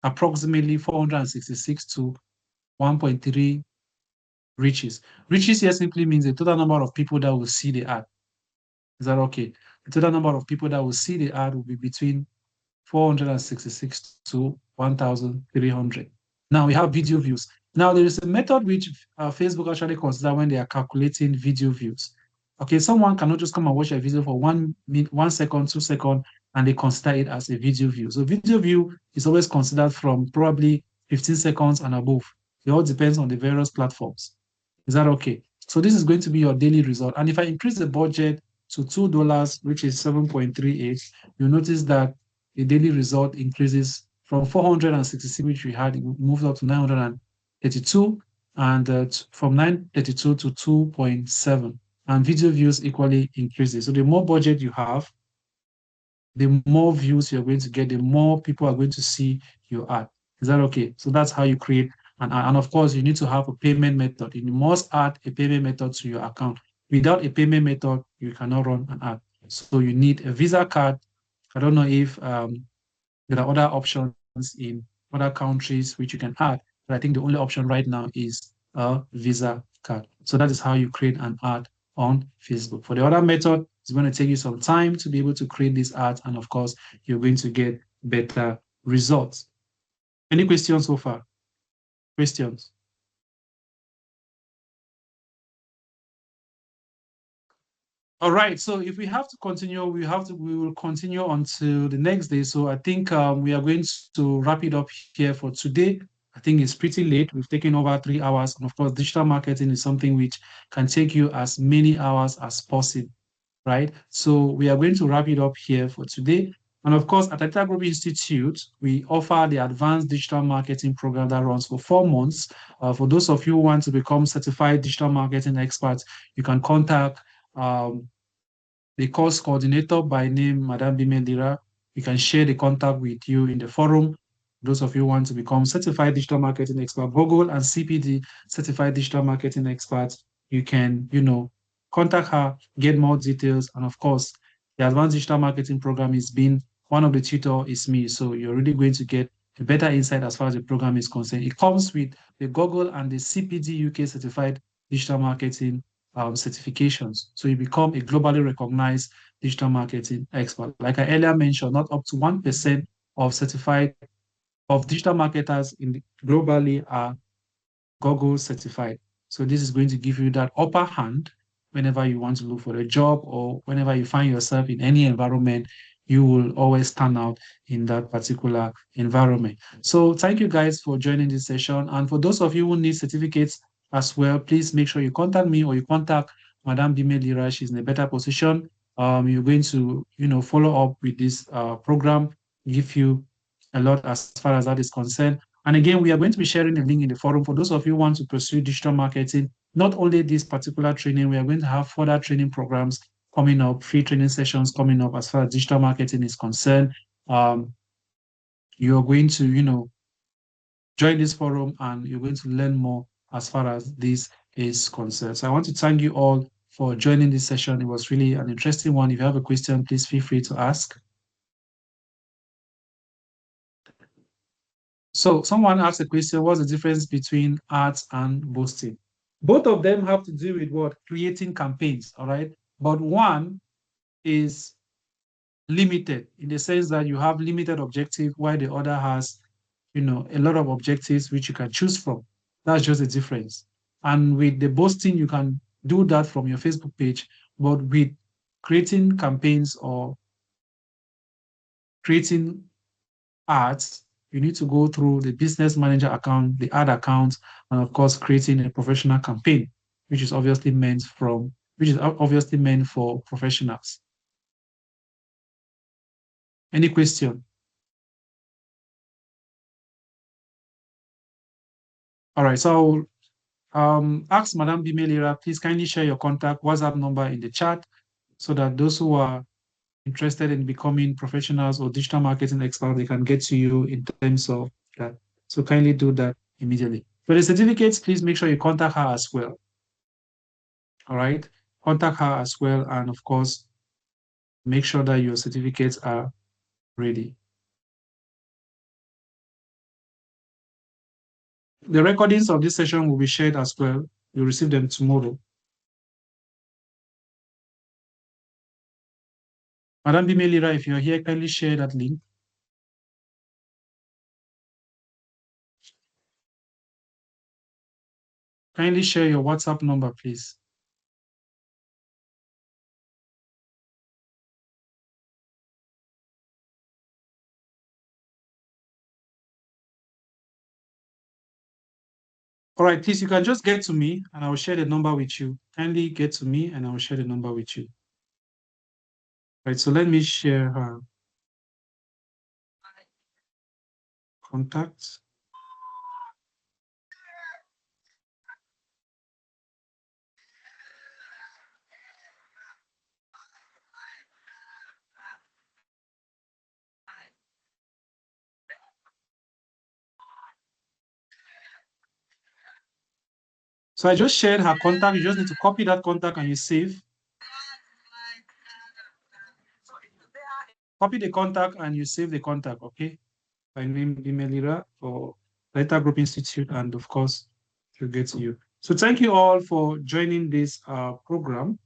approximately 466 to 1.3 reaches. Reaches here simply means the total number of people that will see the ad. Is that okay? The total number of people that will see the ad will be between 466 to 1,300. Now we have video views. Now there is a method which Facebook actually consider when they are calculating video views. Okay, someone cannot just come and watch a video for 1 minute, 1 second, 2 seconds, and they consider it as a video view. So video view is always considered from probably 15 seconds and above. It all depends on the various platforms. Is that okay? So this is going to be your daily result. And if I increase the budget to $2, which is 7.38, you'll notice that the daily result increases from 466, which we had, it moved up to 932, and from 932 to 2.7. And video views equally increases. So the more budget you have, the more views you're going to get, the more people are going to see your ad. Is that okay? So that's how you create an ad. And of course, you need to have a payment method. You must add a payment method to your account. Without a payment method, you cannot run an ad. So you need a Visa card. I don't know if there are other options in other countries which you can add, but I think the only option right now is a Visa card. So that is how you create an ad on Facebook. For the other method, it's going to take you some time to be able to create these ads, and of course, you're going to get better results. Any questions so far? Questions? All right, so if we have to continue, we will continue until the next day. So I think we are going to wrap it up here for today. I think it's pretty late. We've taken over 3 hours. And of course, digital marketing is something which can take you as many hours as possible, right? So we are going to wrap it up here for today. And of course, at Atita Group Institute, we offer the advanced digital marketing program that runs for 4 months. For those of you who want to become certified digital marketing experts, you can contact the course coordinator by name, Madam Bimendira. We can share the contact with you in the forum. Those of you who want to become certified digital marketing expert, Google and CPD certified digital marketing experts, you can, contact her, get more details. And of course, the advanced digital marketing program is being one of the tutor is me. So you're really going to get a better insight as far as the program is concerned. It comes with the Google and the CPD UK certified digital marketing certifications. So you become a globally recognized digital marketing expert. Like I earlier mentioned, not up to 1% of certified of digital marketers globally are Google certified. So this is going to give you that upper hand whenever you want to look for a job or whenever you find yourself in any environment, you will always stand out in that particular environment. So thank you guys for joining this session. And for those of you who need certificates as well, please make sure you contact me or you contact Madame Bime Lira. She's in a better position. You're going to, follow up with this program, give you a lot as far as that is concerned. And again, we are going to be sharing a link in the forum for those of you who want to pursue digital marketing. Not only this particular training, we are going to have further training programs coming up, free training sessions coming up as far as digital marketing is concerned. You're going to, join this forum and you're going to learn more as far as this is concerned. So I want to thank you all for joining this session. It was really an interesting one. If you have a question, please feel free to ask. So someone asked a question, what's the difference between ads and boosting? Both of them have to do with what? Creating campaigns, all right? But one is limited in the sense that you have limited objective, while the other has, a lot of objectives which you can choose from. That's just the difference. And with the boosting, you can do that from your Facebook page, but with creating campaigns or creating ads, you need to go through the business manager account, the ad account, and of course, creating a professional campaign, which is obviously meant for professionals. Any question? All right, so ask Madam Bimelira, please kindly share your contact WhatsApp number in the chat so that those who are interested in becoming professionals or digital marketing experts, they can get to you in terms of that. So kindly do that immediately. For the certificates, please make sure you contact her as well. All right, contact her as well, and of course, make sure that your certificates are ready. The recordings of this session will be shared as well. You'll receive them tomorrow. Madam Bimelira, if you're here, kindly share that link. Kindly share your WhatsApp number, please. All right, please, you can just get to me and I will share the number with you. Kindly get to me and I will share the number with you. All right, so let me share her contacts. So I just shared her contact. You just need to copy that contact and you save. Copy the contact and you save the contact, okay? My name is Bimelira for Data Group Institute, and of course, to get to you. So thank you all for joining this program.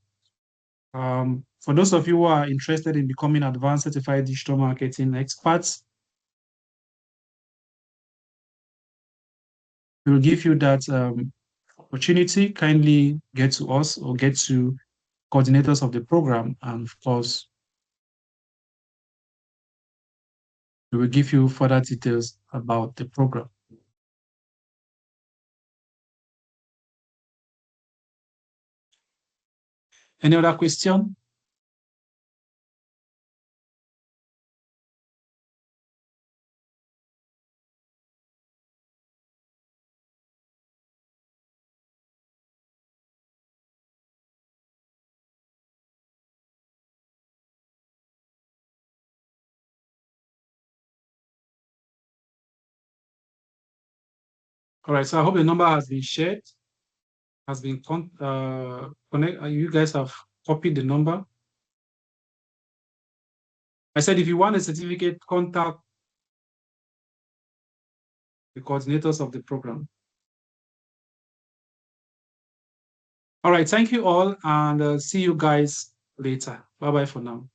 For those of you who are interested in becoming advanced certified digital marketing experts, we will give you that opportunity. Kindly get to us or get to coordinators of the program, and of course, we will give you further details about the program. Any other question? All right, so I hope the number has been shared, has been you guys have copied the number. I said if you want a certificate, contact the coordinators of the program. All right, thank you all, and see you guys later. Bye-bye for now.